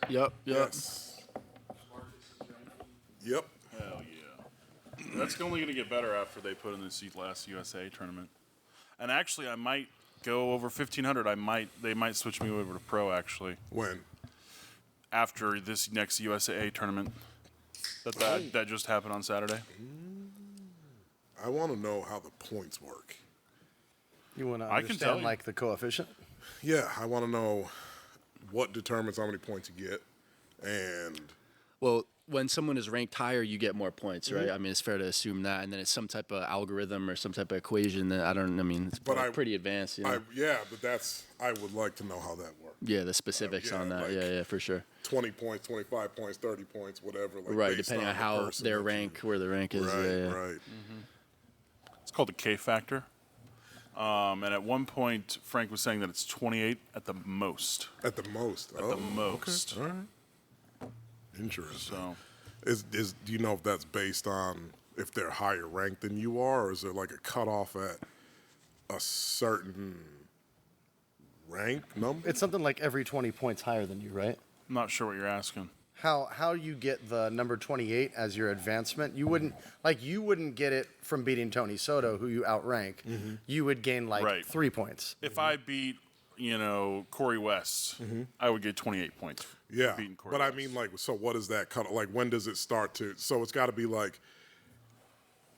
Yep. Yes. Yep. Hell yeah. That's only going to get better after they put in this last USA tournament. And actually, I might go over 1,500. They might switch me over to pro, actually. When? After this next USA tournament that just happened on Saturday. I want to know how the points work. You want to I can tell understand, you. like, the coefficient? Yeah, I want to know what determines how many points you get, and Well, when someone is ranked higher, you get more points, right? I mean, it's fair to assume that, and then it's some type of algorithm or some type of equation that it's pretty advanced. You know? but I would like to know how that works. Yeah, the specifics on that. like Yeah, for sure. 20 points, 25 points, 30 points, whatever. Like Right, based depending on the how person their that rank, where the rank is. Right, yeah. right. It's called the K factor. And at one point, Frank was saying that it's 28 at the most. At the most. At the most. Okay. All right. Interesting. So, Do you know if that's based on if they're higher ranked than you are, or is there like a cutoff at a certain rank number? It's something like every 20 points higher than you, right? I'm not sure what you're asking. How you get the number 28 as your advancement? You wouldn't get it from beating Tony Soto, who you outrank. You would gain like 3 points. If I beat, Corey West, I would get 28 points. Yeah, beating Corey but I West. mean, like, so what is that cut? Like, when does it start to? So it's got to be like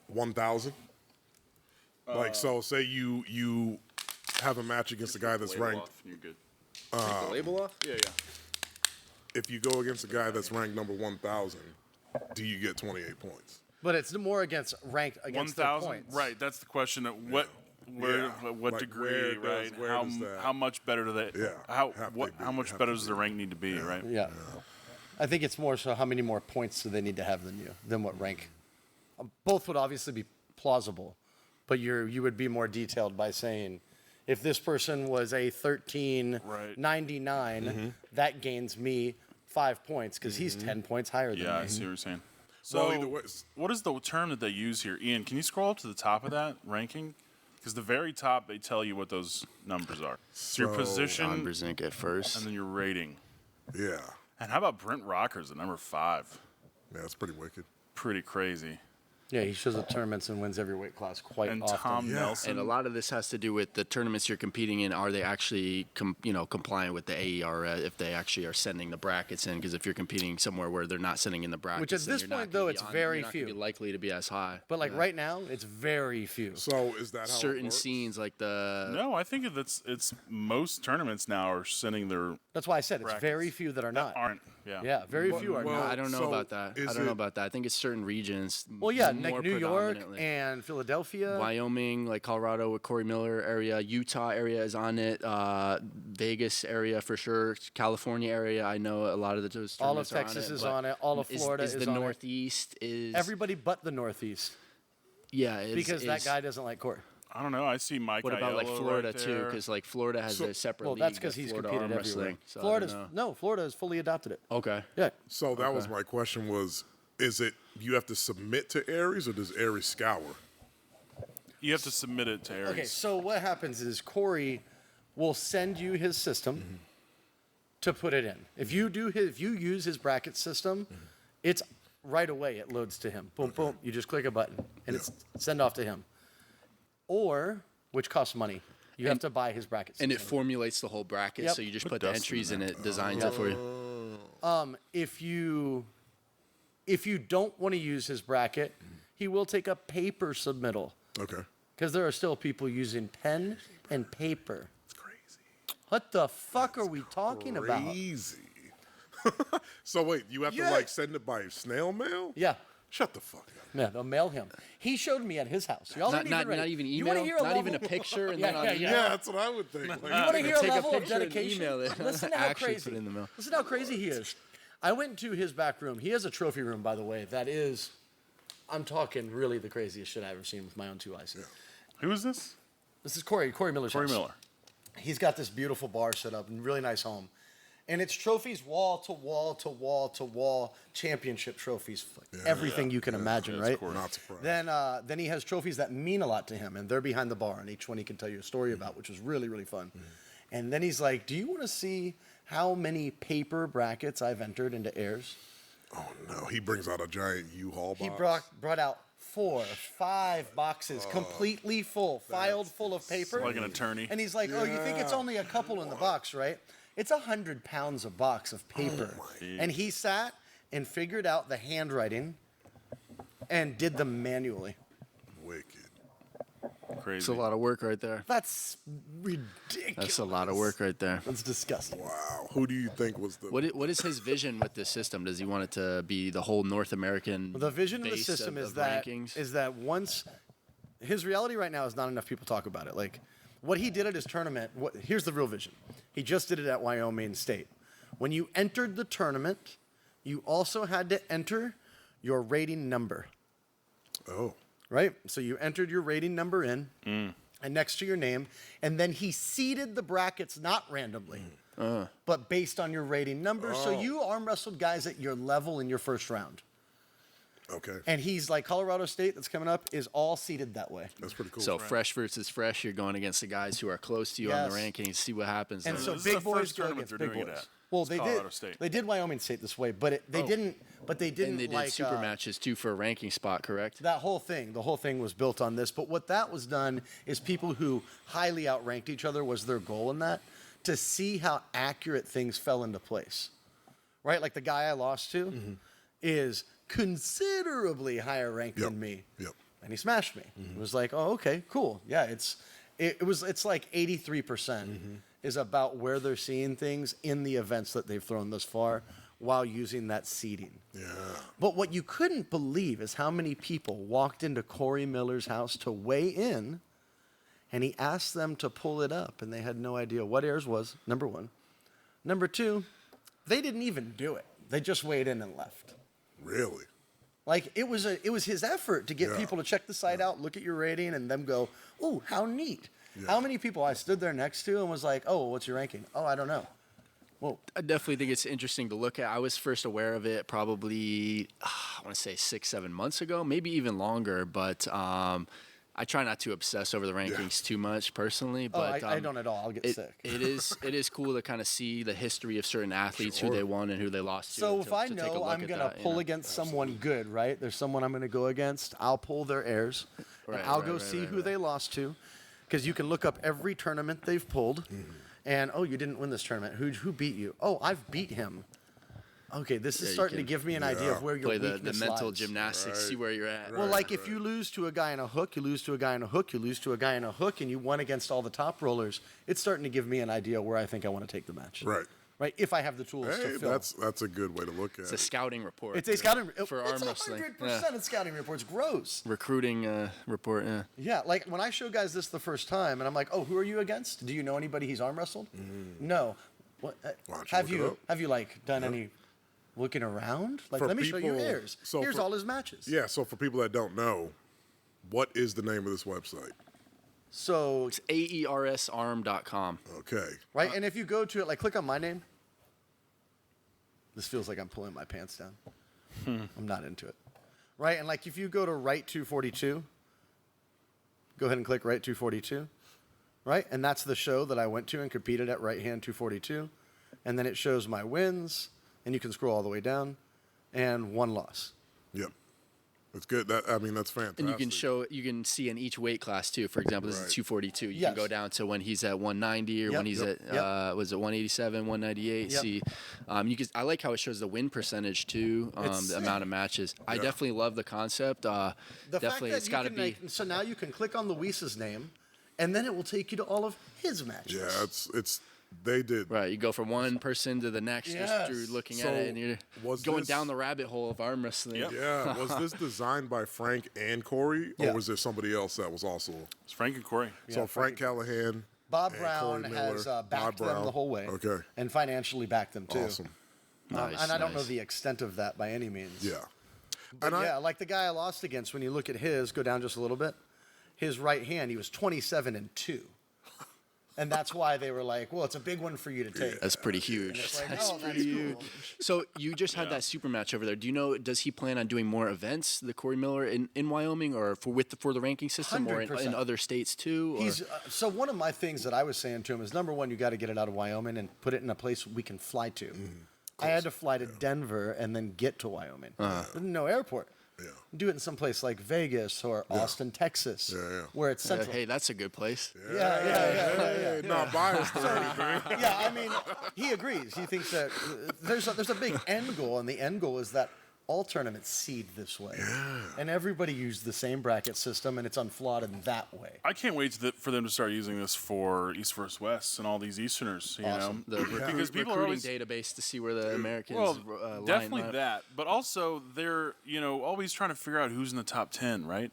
1,000. Like, so say you have a match against a guy that's ranked. You're good. Take the label off? Yeah. If you go against a guy that's ranked number 1,000, do you get 28 points? But it's more against ranked against their 1,000. points. Right. That's the question. At what Like, degree? where Right. does that- How much better do they? Yeah, How have they be- much have better to does the be. rank need to be? Right. Yeah. I think it's more so how many more points do they need to have than what rank. Both would obviously be plausible, but you would be more detailed by saying, if this person was a 1399, that gains me 5 points because he's 10 points higher than Yeah, I me. see what you're saying. So, Well, either way, what is the term that they use here? Ian, can you scroll up to the top of that ranking? Because the very top, they tell you what those numbers are. So your position, John Brzezinski at first. and then your rating. yeah. And how about Brent Rockers at number 5? Yeah, that's pretty wicked. Pretty crazy. Yeah, he shows up tournaments and wins every weight class quite And often. Tom Yeah. Nelson. And a lot of this has to do with the tournaments you're competing in. Are they actually, compliant with the AERS if they actually are sending the brackets in? Because if you're competing somewhere where they're not sending in the brackets, Which at then this you're not point, gonna though, be it's on- very you're not gonna few. be likely to be as high. But like right now, it's very few. So is that how it Certain works? scenes like the No, I think it's most tournaments now are sending their That's why I said it's brackets. very few that are not. aren't. Yeah. Yeah, very few are well, not. I don't know So about that. is I don't know it- about that. I think it's certain regions. Well, yeah, more like New York predominantly. and Philadelphia. Wyoming, like Colorado with Corey Miller area, Utah area is on it, Vegas area for sure, California area. I know a lot of those. All of tournaments are on Texas it, is but on it. All of Florida is the on it. Northeast is Everybody but the Northeast, yeah, because that guy doesn't like Corey. I don't know. I see Mike. What about like Aiello Florida right too? there. Because like Florida has So- a separate Well, league. that's because the he's Florida competed arm everywhere. wrestling, so I don't know. Florida's fully adopted it. Okay. Yeah. So that was my question was, is it you have to submit to AERS or does AERS scour? You have to submit it to AERS. Okay, so what happens is Corey will send you his system to put it in. If you use his bracket system, it's right away it loads to him. Boom, boom. You just click a button and it's send off to him. Or, which costs money, you have to buy his bracket system. And it formulates the whole bracket, Yep. so you just Put put the Dustin entries in and there. it designs it for you. If you don't want to use his bracket, he will take a paper submittal. Okay. Because there are still people using pen and paper. It's crazy. What the fuck are we talking about? Crazy. So wait, you have to like send it by snail mail? Yeah. Shut the fuck up. Yeah, they'll mail him. He showed me at his house. Y'all Not, ain't not, even ready. not even You wanna email, hear a not even a level- picture, and Yeah, then yeah, on yeah. Yeah, that's what I would think. Like, You want to hear a Take a level of picture and dedication? email it. Listen to how Actually crazy. put it in the mail. Listen how crazy he is. I went into his back room. He has a trophy room, by the way. That is, I'm talking really the craziest shit I've ever seen with my own two eyes. Who is this? This is Corey Miller's Corey house. Miller. He's got this beautiful bar set up and really nice home. And it's trophies wall to wall to wall to wall, championship trophies, everything you can imagine, that's right? cool. Not surprised. Then he has trophies that mean a lot to him, and they're behind the bar, and each one he can tell you a story about, which was really, really fun. And then he's like, do you want to see how many paper brackets I've entered into AERS. Oh no, he brings out a giant U-Haul box. He brought out 4 or 5 boxes completely full, filed full of paper. Like an attorney. And he's like, oh, you think it's only a couple in the box, right? It's 100 pounds a box of paper. And he sat and figured out the handwriting and did them manually. Wicked. Crazy. It's a lot of work right there. That's ridiculous. That's a lot of work right there. That's disgusting. Wow. Who do you think was the? What is his vision with this system? Does he want it to be the whole North American? The vision of the base system of is that rankings? once his reality right now is not enough people talk about it. Like what he did at his tournament. Here's the real vision. He just did it at Wyoming State. When you entered the tournament, you also had to enter your rating number. Oh. Right? So you entered your rating number in, and next to your name, and then he seeded the brackets not randomly, but based on your rating number. So you arm wrestled guys at your level in your first round. Okay. And he's like Colorado State that's coming up is all seeded that way. That's pretty cool. So fresh versus fresh, you're going against the guys who are close to you on the rankings. See what happens. And there. so This is big the boys first go tournament against they're big doing boys. it at. Well, It's they Colorado did. State. They did Wyoming State this way, but they didn't. But they didn't and they did like super matches too for a ranking spot, correct? that whole thing. The whole thing was built on this. But what that was done is people who highly outranked each other was their goal in that, to see how accurate things fell into place. Right? Like the guy I lost to is considerably higher ranked than me. Yep. And he smashed me. It was like, oh, okay, cool. Yeah, it's like 83% is about where they're seeing things in the events that they've thrown thus far while using that seeding. Yeah. But what you couldn't believe is how many people walked into Corey Miller's house to weigh in, and he asked them to pull it up, and they had no idea what AERS was, number one. Number two, they didn't even do it. They just weighed in and left. Really? Like it was his effort to get people to check the site out, look at your rating, and them go, "Ooh, how neat!" Yeah. How many people I stood there next to and was like, "Oh, what's your ranking?" "Oh, I don't know." Well, I definitely think it's interesting to look at. I was first aware of it probably, I want to say 6-7 months ago, maybe even longer. But I try not to obsess over the rankings too much personally. But I don't at all. I'll get sick. It is cool to kind of see the history of certain athletes, who they won and who they lost to. So if to I take a know look I'm at going that, to pull against someone good, right? There's someone I'm going to go against. I'll pull their AERS. And I'll go see who they lost to. Because you can look up every tournament they've pulled. And, oh, you didn't win this tournament. Who beat you? Oh, I've beat him. Okay, this is starting to give me an idea of where your play weakness the mental lies. gymnastics, see where you're at. Well, like if you lose to a guy in a hook, you lose to a guy in a hook, you lose to a guy in a hook, and you won against all the top rollers, it's starting to give me an idea where I think I want to take the match. Right. Right? If I have the tools Hey, to fill. that's a good way to look at It's a it. scouting report. It's a scouting for it's arm wrestling. 100% a scouting report. It's gross. Recruiting report. Yeah. Yeah, like when I show guys this the first time, and I'm like, "Oh, who are you against? Do you know anybody he's arm wrestled?" No. What? Why don't you Have look it you up? have you like done any looking around? Like, For let me show you people- AERS. so Here's for- all his matches. Yeah. So for people that don't know, what is the name of this website? So It's AERSarm.com. Okay. right, and if you go to it, like click on my name. This feels like I'm pulling my pants down. I'm not into it. Right, and like if you go to Right 242, go ahead and click Right 242. Right, and that's the show that I went to and competed at Right Hand 242, and then it shows my wins, and you can scroll all the way down, and one loss. Yep. That's good. That's fantastic. And you can see in each weight class too. For example, this Right. is 242. You Yes. can go down to when he's at 190 or Yep. when he's Yep. at was it 187, 198. Yep. See, I like how it shows the win percentage too, It's the amount of matches. I definitely love the concept. The Definitely, fact it's that got to you be. can, so now you can click on Luis's name, and then it will take you to all of his matches. Yeah, it's they did. Right, you go from one person to the next just Yes. through looking So, at it, and you're was going this- down the rabbit hole of arm wrestling. Yep. Yeah. Was this designed by Frank and Corey, or Yeah. was there somebody else that was also? It's Frank and Corey. So Frank Callahan, Bob and Brown Corey has Miller, backed Bob them Brown. the whole way. Okay. And financially backed them too. Awesome. Nice, and I don't know nice. the extent of that by any means. Yeah. But yeah, like the guy I lost against, when you look at his, go down just a little bit, his right hand, he was 27-2. And that's why they were like, well, it's a big one for you to take. That's pretty huge. It's like, That's oh, that's pretty huge. cool. So you just had that super match over there. Do you know? Does he plan on doing more events, the Corey Miller, in Wyoming, or for the ranking system, or in 100%. other states too? Or? He's so one of my things that I was saying to him is, number one, you got to get it out of Wyoming and put it in a place we can fly to. I had to fly to Denver and then get to Wyoming. There's no airport. Yeah. Do it in some place like Vegas or Austin, Texas, where it's central. Hey, that's a good place. Yeah. Not biased or anything. Yeah, I mean, he agrees. He thinks that there's a big end goal, and the end goal is that all tournaments seed this way. And everybody used the same bracket system, and it's unflawed in that way. I can't wait for them to start using this for East versus West and all these Easterners. You Awesome. know, The because people are recruiting always database to see where the Americans line definitely up. that, but also they're always trying to figure out who's in the top 10, right?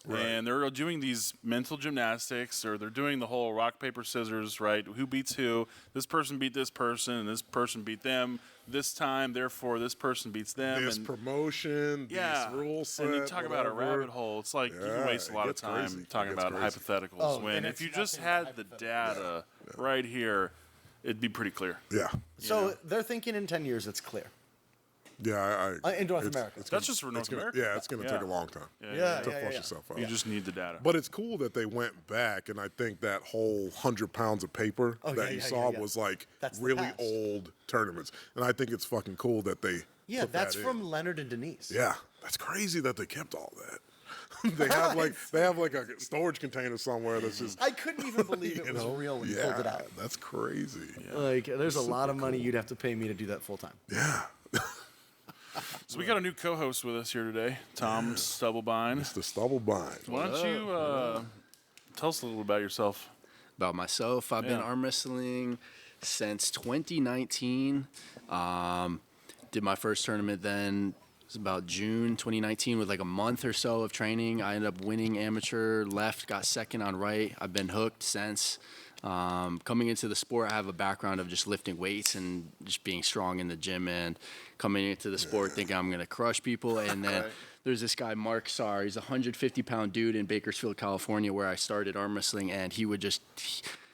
And they're doing these mental gymnastics, or they're doing the whole rock paper scissors, right? Who beats who? This person beat this person, and this person beat them this time. Therefore, this person beats them. This and promotion, yeah, these rule set, and you talk about a whatever. rabbit hole. It's like you can Yeah, waste a lot it of gets time crazy. talking It gets about crazy. hypotheticals. Oh, when and if it's you just nothing had the hypothetical. data right here, it'd be pretty clear. Yeah. So they're thinking in 10 years it's clear. Yeah, In North it's- America. it's That's just for North gonna- America. Yeah, it's going to take a long time Yeah, to yeah, flush yeah. yourself out. You just need the data. But it's cool that they went back, and I think that whole 100 pounds of paper that you saw was like That's the really past. old tournaments. And I think it's fucking cool that they Yeah, put that's that from in. Leonard and Denise. Yeah, that's crazy that they kept all that. they have like a storage container somewhere that's just I couldn't even believe it was real when you pulled it out. That's crazy. Like, there's a lot of money you'd have to pay me to do that full time. Yeah. So we got a new co-host with us here today, Tom Stubblebine. It's the Stubblebine. Why don't you tell us a little about yourself? About myself, I've been Yeah. arm wrestling since 2019. Did my first tournament then. It was about June 2019 with like a month or so of training. I ended up winning amateur, left, got second on right. I've been hooked since. Coming into the sport, I have a background of just lifting weights and just being strong in the gym, and coming into the sport thinking I'm going to crush people. And then there's this guy, Mark Sarr. He's a 150-pound dude in Bakersfield, California, where I started arm wrestling, and he would just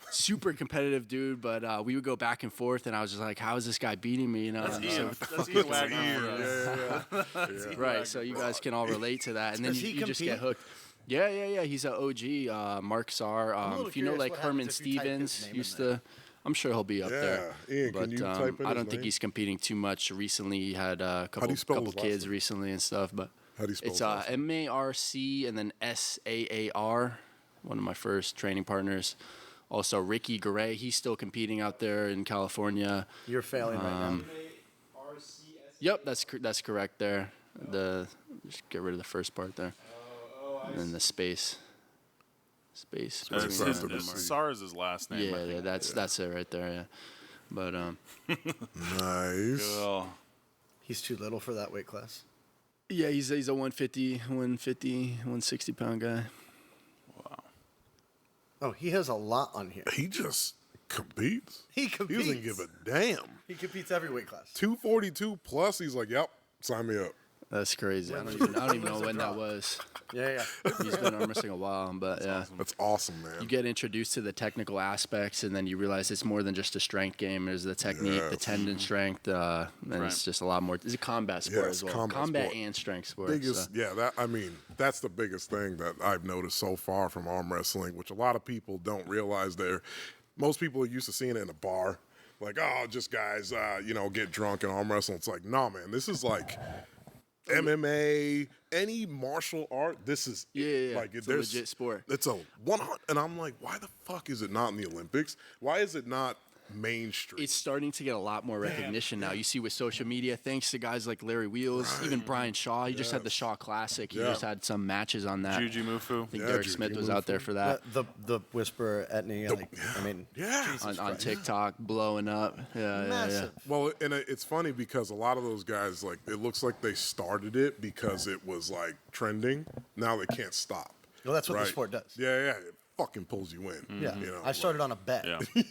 super competitive dude, but we would go back and forth, and I was just like, how is this guy beating me? You know, That's And Ian. so- That's Ian Wagner for us. right. So you guys can all relate to that, and then Does he you just get compete? hooked. Yeah. He's an OG, Mark Sarr. little If you know, curious like what Herman happens if you type his Stevens name in used there. to. I'm sure he'll be up there. Ian, but can you type in I his don't think name? he's competing too much. Recently, he had a do you spell couple his last kids name? recently and stuff. But How do you spell it's his last name? MARC and then SAAR. One of my first training partners. Also, Ricky Garay. He's still competing out there in California. You're failing right now. Yep, that's correct there. Just get rid of the first part there. And then the space. Space. That's between the the mark. mark. Sarr is his last name. I Yeah, think. that's it right there. Yeah, but Nice. Well, He's too little for that weight class. yeah, he's a 160 pound guy. Oh, he has a lot on here. He just competes. He He competes. doesn't give a damn. He competes every weight class. 242 plus. He's like, yep, sign me up. That's crazy. I don't even know when that was. Yeah. He's been arm wrestling a while, but yeah. That's awesome, man. You get introduced to the technical aspects, and then you realize it's more than just a strength game. There's the technique, the tendon strength, and it's just a lot more. It's a combat sport it's as well. combat sport. and strength sport. biggest, so. that's the biggest thing that I've noticed so far from arm wrestling, which a lot of people don't realize. Most people are used to seeing it in a bar, like, oh, just guys, get drunk and arm wrestle. It's like, no, man, this is like MMA, any martial art. This is Yeah. like It's a legit sport. It's a 100, and I'm like, why the fuck is it not in the Olympics? Why is it not mainstream? It's starting to get a lot more recognition now. You see with social media, thanks to guys like Larry Wheels, even Brian Shaw. He just had the Shaw Classic. He just had some matches on that. Juju Mufu. I think Yeah, Derek Juju Smith was Mufu. out there for that. The Whisperer Etney. yeah. On TikTok, blowing up. Yeah. Massive. Well, and it's funny because a lot of those guys, like, it looks like they started it because it was like trending. Now they can't stop. Well, that's what the right? sport does. Yeah, it fucking pulls you in. Yeah. You know, I started on a bet. Yeah.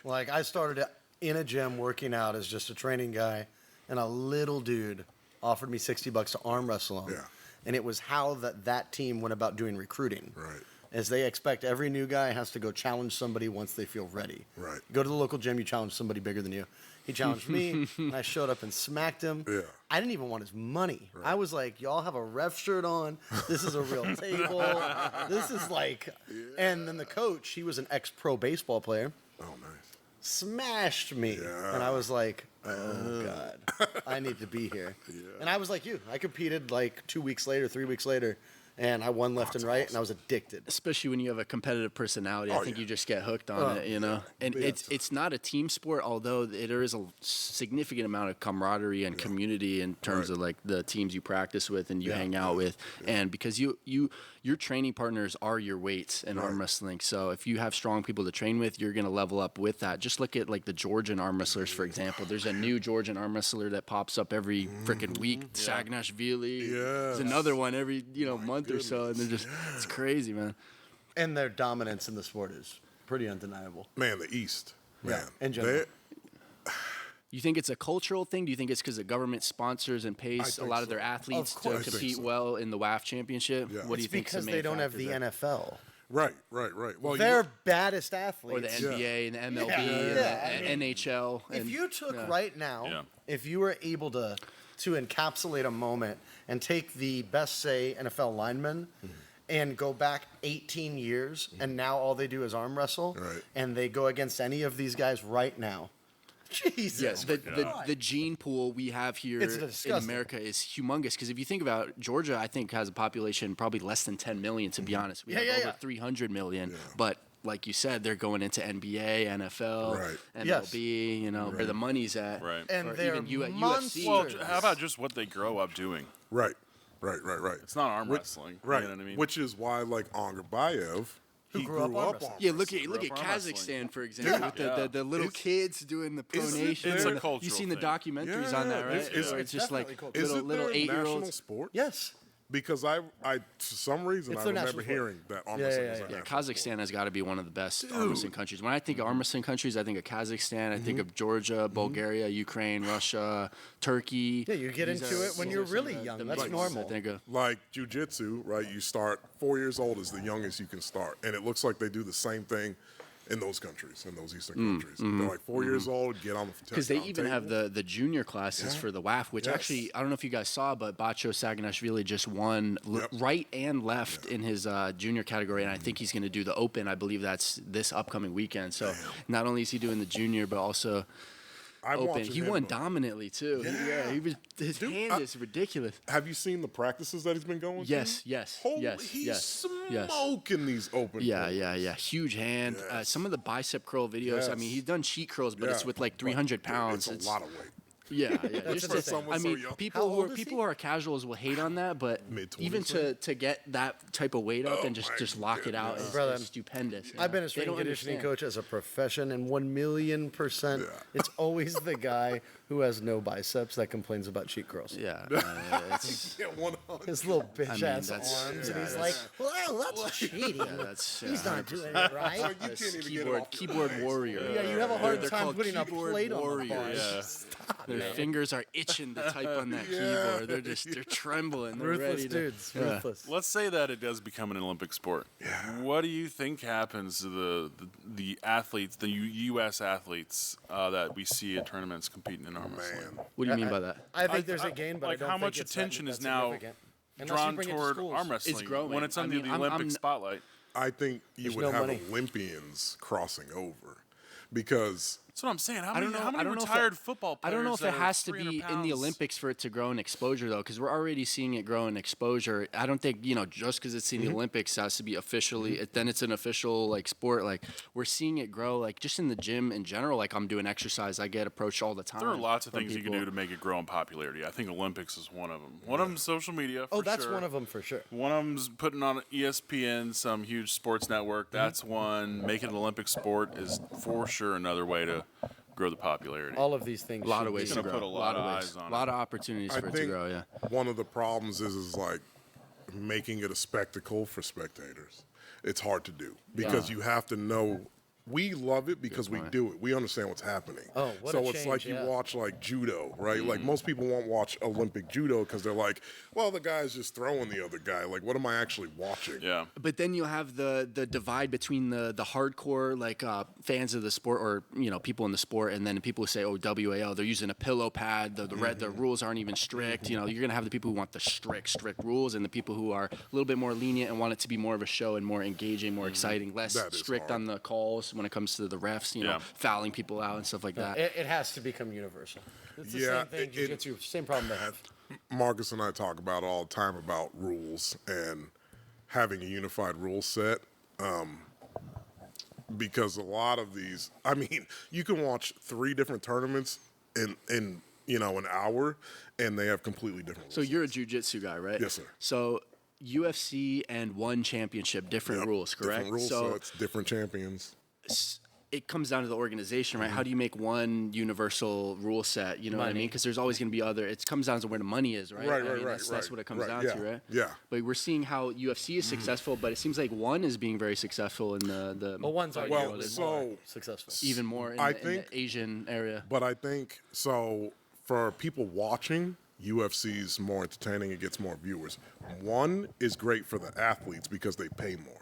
Like, I started in a gym working out as just a training guy, and a little dude offered me $60 to arm wrestle him. Yeah. And it was how that team went about doing recruiting. Right. is they expect every new guy has to go challenge somebody once they feel ready. Right. Go to the local gym, you challenge somebody bigger than you. He challenged me, and I showed up and smacked him. Yeah. I didn't even want his money. I was like, y'all have a ref shirt on. This is a real table. This is like, and then the coach, he was an ex-pro baseball player, Oh, nice. smashed me. Yeah. And I was like, oh, God, I need to be here. And I was like you. I competed like 2 weeks later, 3 weeks later, and I won left and right, and I was addicted. Especially when you have a competitive personality, I think you just get hooked on it, you know. And it's not a team sport, although there is a significant amount of camaraderie and community in terms of like the teams you practice with and you hang out with, and because your training partners are your weights in arm wrestling. So if you have strong people to train with, you're gonna level up with that. Just look at like the Georgian arm wrestlers, for example. There's a new Georgian arm wrestler that pops up every freaking week. Sagnashvili. There's another one every month or so, and they're just it's crazy, man. And their dominance in the sport is pretty undeniable. Man, the East. Man. in general. You think it's a cultural thing? Do you think it's because the government sponsors and pays a think lot of so. their athletes Of to course. compete well in the WAF championship? Yeah. What do you It's think? because they don't have the NFL. Right. Well, Their baddest athletes. Or the NBA and the MLB and the NHL. If and- you took right now, Yeah. if you were able to encapsulate a moment and take the best, say, NFL linemen and go back 18 years, and now all they do is arm wrestle, Right. and they go against any of these guys right now. Jesus. Yes, the gene pool we have here It's in disgusting. America is humongous. Because if you think about Georgia, I think has a population probably less than 10 million. To be honest, we have over 300 million. But like you said, they're going into NBA, NFL, Right. MLB. Where the money's at. Right. And Or they're even UFC. monsters. Well, how about just what they grow up doing? Right. It's not arm wrestling. Right. You know what I mean? Which is why, like, Angerbayev, he grew up arm on wrestling. Yeah, look Grew at up arm wrestling. Kazakhstan, for example, with the little kids doing the pronation. it's a You've cultural seen the thing. documentaries on that, right? It's It's just like definitely cultural. Is little it their 8-year-olds. national sport? Yes. Because I for some reason, It's I their remember national sport. hearing that arm Yeah, wrestling yeah, was yeah. their Yeah, national sport. Kazakhstan has got to be one of the best arm wrestling countries. When I think of arm wrestling countries, I think of Kazakhstan, I think of Georgia, Bulgaria, Ukraine, Russia, Turkey. Yeah, you get These into are- it when these you're are some really of the young. big That's ones normal. I think of. Like jujitsu, right? You start 4 years old is the youngest you can start, and it looks like they do the same thing in those countries, in those Eastern countries. They're like 4 years old, get on the Because they even have the junior classes for the WAF, which actually, I don't know if you guys saw, but Bacho Saganashvili just won right and left in his junior category, and I think he's going to do the Open. I believe that's this upcoming weekend. So not only is he doing the junior, but also Open. He won dominantly, too. Yeah, his hand is ridiculous. Have you seen the practices that he's been going Yes, to? yes, Holy, yes, he's yes, smoking these open. Yeah. Huge hand. Yes. Some of the bicep curl videos. I mean, he's done cheat curls, but it's with like 300 pounds. It's a lot of weight. Yeah. Just Just for to, someone I so mean, young. people How who old are is people he? who are casuals will hate on that, but Mid-twenties, even to get that type of weight up and just lock it out is Brother, stupendous. I've been a They strength don't conditioning understand. coach as a profession, and 1,000,000%, it's always the guy who has no biceps that complains about cheat curls. Yeah, it's, Yeah, 100. His little bitch mean, ass that's- arms, yeah, and he's that's- like, "Well, that's cheating. that's He's not doing it right." You can't even get it off your keyboard face. warrior. Yeah, you have a hard They're time called putting a keyboard plate on the bar. warriors. Their fingers are itching to type on that keyboard. They're trembling. They're Ruthless ready to. dudes, ruthless. Let's say that it does become an Olympic sport. What do you think happens to the athletes, the U.S. athletes that we see at tournaments competing in arm wrestling? What do you mean by that? I think there's a gain, but like I don't how think much it's attention that is now significant. Unless you drawn bring it to toward schools. arm wrestling growing. when it's I under mean, the I'm- Olympic I'm- spotlight? I think you There's would no have money. Olympians crossing over because That's what I'm saying. How I many, don't know. how many I don't know if retired it- football I players? don't know if that it are has to be 300 in the pounds? Olympics for it to grow in exposure, though, because we're already seeing it grow in exposure. I don't think just because it's in the Olympics has to be officially. Then it's an official sport. Like we're seeing it grow, just in the gym in general. Like I'm doing exercise, I get approached all the time. There are lots of from things you can people. do to make it grow in popularity. I think Olympics is one of them. One of them is social media. Oh, for that's sure. one of them for sure. One of them's putting on ESPN, some huge sports network. That's one. Making it an Olympic sport is for sure another way to grow the popularity. All of these things. A lot should of ways be- to gonna grow. put a lot of eyes on a it. lot of opportunities I for it to think grow. Yeah. one of the problems is like making it a spectacle for spectators. It's hard to do because you have to know we love it because we do it. We understand what's happening. Oh, what so a it's change, like you yeah. watch like judo, right? Like most people won't watch Olympic judo because they're like, well, the guy's just throwing the other guy. Like, what am I actually watching? Yeah. But then you'll have the divide between the hardcore like fans of the sport, or people in the sport, and then people who say, oh, WAL, they're using a pillow pad. The rules aren't even strict. You're gonna have the people who want the strict rules, and the people who are a little bit more lenient and want it to be more of a show and more engaging, more exciting, less That is strict hard. on the calls when it comes to the refs. Fouling people out and stuff like that. It has to become universal. It's the Yeah, same thing. it- Jiu-jitsu, same problem they have. Marcus and I talk about all the time about rules and having a unified rule set. Because a lot of these, I mean, you can watch 3 different tournaments in an hour, and they have completely different rules. So you're a jiu-jitsu guy, right? Yes, sir. So UFC and one championship, different rules, correct? Different rule so sets, different champions. it comes down to the organization, right? How do you make one universal rule set? You know what I mean? Because there's always going to be other. It comes down to where the money is, right? Right, I mean, right, that's what it comes down yeah, to, right? yeah. But we're seeing how UFC is successful, but it seems like one is being very successful in the Well, one's arguably Well, arguably so- more successful. even more in, I in think- the Asian area. But I think, so for people watching, UFC's more entertaining. It gets more viewers. One is great for the athletes because they pay more.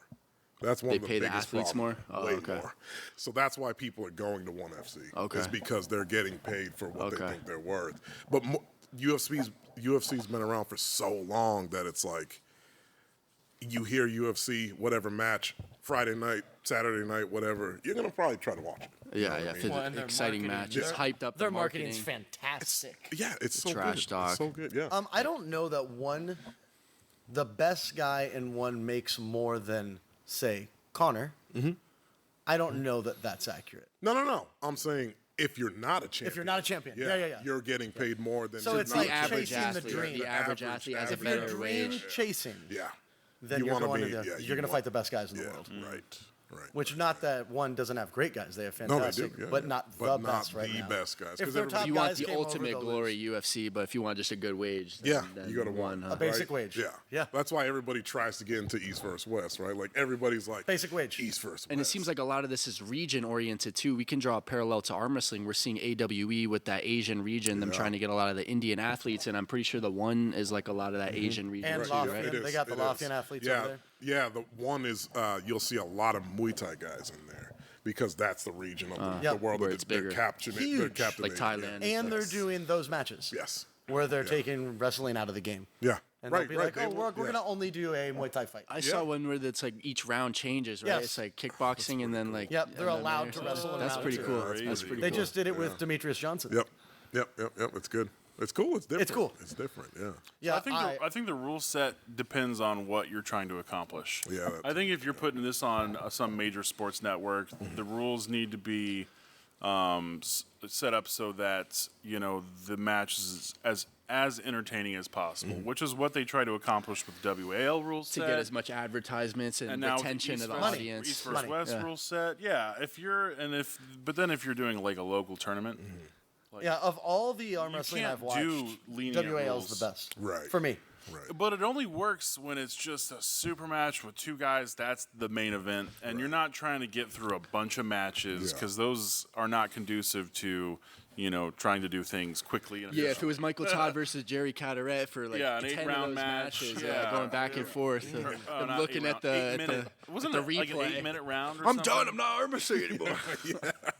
That's one They of the pay the biggest athletes problems. more? Oh, Way okay. more. So that's why people are going to ONE FC. Okay. Is because they're getting paid for what they Okay. think they're worth. But UFC's been around for so long that it's like you hear UFC, whatever match, Friday night, Saturday night, whatever, you're going to probably try to watch it. You Yeah, know what yeah. I mean? For Well, the and their exciting marketing- matches, hyped up. Their the marketing's marketing. fantastic. Yeah, it's so trash good. talk. It's so good, yeah. I don't know that the best guy in one makes more than, say, Connor. Mm-hmm. I don't know that that's accurate. No. I'm saying if you're not a champion. If you're not a champion. Yeah. You're getting paid more than So you're it's not like a average chasing the athlete. dream. The average athlete has a If you're better dream wage. chasing, Yeah. then You you're wanna going be- to yeah, you're going to want- fight the best guys in the Yeah, world. right. Which not that one doesn't have great guys; they have No, they fantastic, do. Yeah, but yeah. not But the not best right the now. best guys, If 'cause their everybody- top If you want guys the came over, ultimate they'll glory, lose. UFC, but if you want just a good wage, then, Yeah, then you go to one. huh? A basic right? wage. Yeah. Yeah. That's why everybody tries to get into East versus West, right? Like everybody's like Basic wage. East versus West. And it seems like a lot of this is region oriented too. We can draw a parallel to arm wrestling. We're seeing AWE with that Asian region, them trying to get a lot of the Indian athletes, and I'm pretty sure the one is like a lot of that Asian region. And too, Lothian. right? It They is, got the it Lothian is. athletes yeah, over there. Yeah, the one is you'll see a lot of Muay Thai guys in there because that's the region of the Yep. world Where that it's they're bigger. capturing. They're Huge. captivating. Like Thailand. And they're doing those matches. Yes. Where they're taking wrestling out of the game. Yeah. And right. they'll be right. like, oh, we're going to only do a Muay Thai fight. I saw one where it's like each round changes, right? Yes. It's like kickboxing and then like Yep, they're and then allowed to wrestle in That's round pretty two. cool. Yeah, that's That's pretty pretty They cool. just did it with Demetrius Johnson. Yep. It's good. It's cool. It's different. It's cool. It's different. Yeah. Yeah, I think the rule set depends on what you're trying to accomplish. Yeah, that's- I think if you're putting this on some major sports network, the rules need to be set up so that the match is as entertaining as possible, which is what they try to accomplish with WAL rules to set. get as much advertisements and now with retention East of the versus- audience. East versus West Yeah. rule set, yeah. But then if you're doing like a local tournament, Yeah, of all the arm wrestling can't I've watched, do lenient WAL's rules. the best. Right. For me. Right. but it only works when it's just a super match with two guys. That's the main event, and you're not trying to get through a bunch of matches Yeah. because those are not conducive to trying to do things quickly. And Yeah, if it was Michael Todd versus Jerry Carteret for like Yeah, an 10 of 8-round those match. matches, Yeah. going back and forth, and not looking 8 at round, the 8 minute. Wasn't the it like an replay. 8-minute round? Or I'm something? done. I'm not arm wrestling anymore.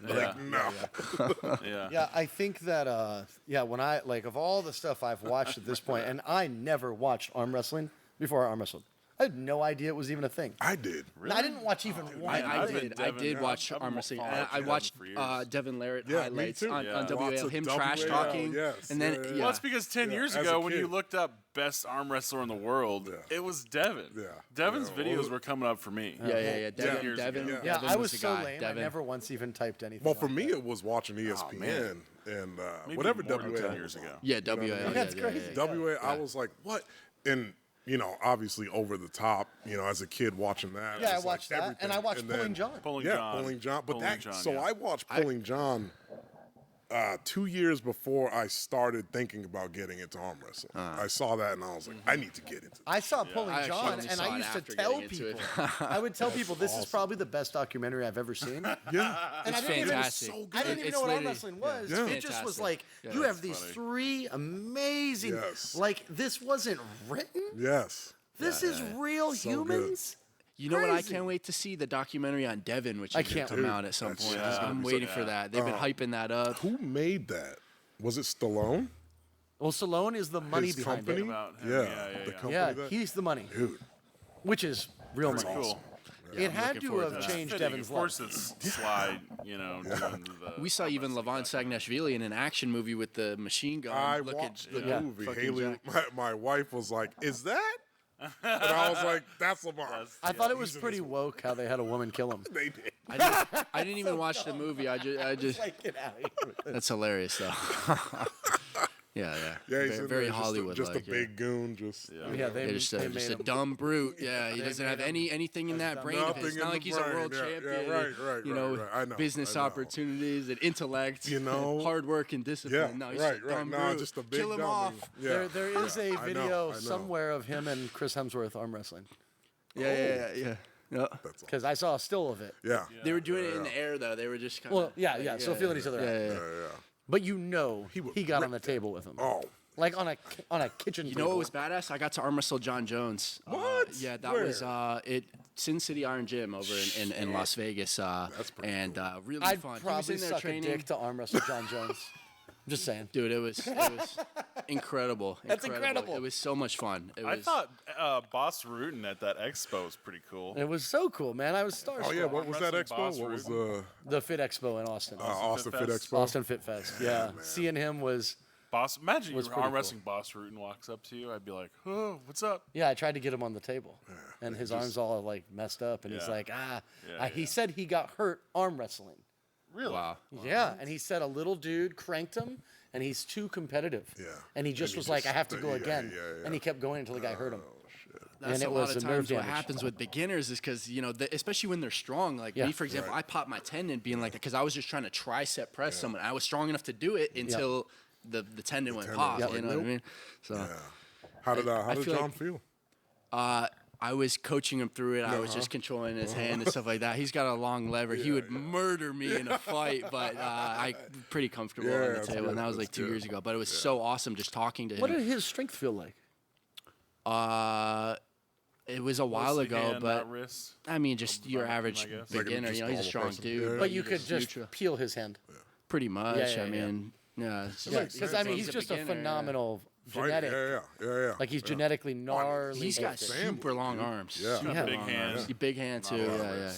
Yeah. No. Yeah. Yeah, I think that when I of all the stuff I've watched at this point, and I never watched arm wrestling before I arm wrestled. I had no idea it was even a thing. I did. I didn't watch even one. I I've been did Devon- watch I've been arm wrestling. following I Devon watched for years. Devon Larrat Yeah, me highlights too. on Yeah. Lots WAL, of him WAL, trash talking, yes, and then yeah. yeah. Well, it's because 10 years as ago, a when you kid. looked up best arm wrestler in the world, it was Devon. Yeah. Devon's Yeah, videos well, were coming up for me. Yeah. Devon, years Devon, ago. Yeah, Devon I was the so guy. lame. Devon. I never once even typed anything. Well, for like me, that. it was watching ESPN and Maybe whatever more than WA 10 was years on. ago. Yeah, WAL. That's yeah, crazy. Yeah, WA, I was like, what? And obviously over the top. As a kid watching that. Yeah, I it was like watched that, and everything. I watched then- Pulling John. Pulling Yeah, John. Pulling John. But Pulling John, so yeah. I watched Pulling John 2 years before I started thinking about getting into arm wrestling. I saw that and I was like, I need to get into this. I saw Pulling I actually John, only and saw I it used to after tell getting into people, it. I would tell people, this is probably the best documentary I've ever seen. Yeah. And It's I didn't even, fantastic. I didn't even It's know what arm literally- wrestling was. Yeah. It just was Fantastic. like, Yeah, you have that's these funny. 3 amazing, Yes. like, this wasn't written. Yes. This is real So humans. You know what? I Crazy. can't wait to see the documentary on Devon, which I is going can't to come wait. out at some That's point. just gonna I'm be waiting so- for that. They've been hyping that up. Who made that? Was it Stallone? Well, Stallone is the money His behind company? it. About him. Yeah. Yeah, The company Yeah, that? he's the money, Dude. which is real That's money. Cool. It had looking to forward have to that. changed Fitting. Devon's Of course, life. it's Slide, doing the. We saw even Levon Sagnashvili in an action movie with the machine gun. I looking- watched the looking movie. fucking Haley, jacked. my wife was like, "Is that?" And I was like, "That's Lamar." I thought it was pretty woke how they had a woman kill him. They did. I didn't even watch the movie. I just Like, get out of here with this. that's hilarious though. Yeah. Yeah, he's very, in very there, Hollywood. just a big goon. Just Yeah, they, just they a made him. dumb brute. Yeah, he doesn't have made anything in that brain of Nothing his. It's in not the like he's a brain, world yeah, yeah, champion. right, You know, right. I know, business I know. opportunities and intellect. You know? hard work and discipline. Yeah, no, he's right, a dumb right. No, brute. just a big Kill him dummy. off. Yeah. There is a I know, video I know. somewhere of him and Chris Hemsworth arm wrestling. Yeah. That's all. Because I saw a still of it. Yeah. They were doing it in the air though. They were just kind of. Well, yeah. So feeling each other out. Yeah. Yeah. But you know would he got rip on the table with him. Oh. Like on a kitchen You table. know what was badass? I got to arm wrestle Jon Jones. What? Yeah, that Where? was Sin City Iron Gym over in Las Vegas. That's pretty and really I'd fun. He was probably in there suck training. a dick to arm wrestle Jon Jones. I'm just saying. Dude, it was incredible. That's incredible. It was so much fun. It I was, thought Bas Ruten at that expo was pretty cool. It was so cool, man. I was starstruck. Oh yeah. What was that Wrestling expo? Boss What was Ruten. the The Fit Expo in Austin. Austin Fit Fit Fest? Expo? Austin Fit Fest. Yeah. Seeing him was. Boss, imagine Was you're pretty arm wrestling Bas Ruten walks up to you. I'd be like, oh, what's up? Yeah, I tried to get him on the table, and his arms all like messed up, and he's Yeah. like, Yeah, He said he got hurt arm wrestling. Really? wow. Yeah, and he said a little dude cranked him, and he's too competitive. Yeah. And he just he was like, I just- have to go yeah, again, yeah, yeah. and he kept going until the guy hurt him. That's And it a lot was of a nerve times what damage. happens with beginners is because, especially when they're strong. Like Yeah. me, for example, I popped my tendon being like that because I was just trying to tricep press someone. I was strong enough to do it until the tendon went tendon pop. was You like, know what I nope. mean? So How did I John feel like- feel? I was coaching him through it. I was just controlling his hand and stuff like that. He's got a long lever. He would murder me in a fight, but I pretty comfortable Yeah, on the that's table. good, And that was like that's 2 good. years ago. But it was so awesome just talking to him. What did his strength feel like? It was a while Mostly ago, hand, but not wrist. I mean, just your I average guess. Like a beginner. just He's a normal strong person. dude. Yeah. But you could just just neutral. peel his hand. pretty much. Yeah, I mean, yeah. it's Yeah, just- because I mean, he's a just a beginner, yeah. phenomenal Right, genetic. Yeah. Like he's genetically gnarly. He's got gifted. super long arms. Yeah. Super Yeah. Big long hands. arms. Big hand too. Yeah.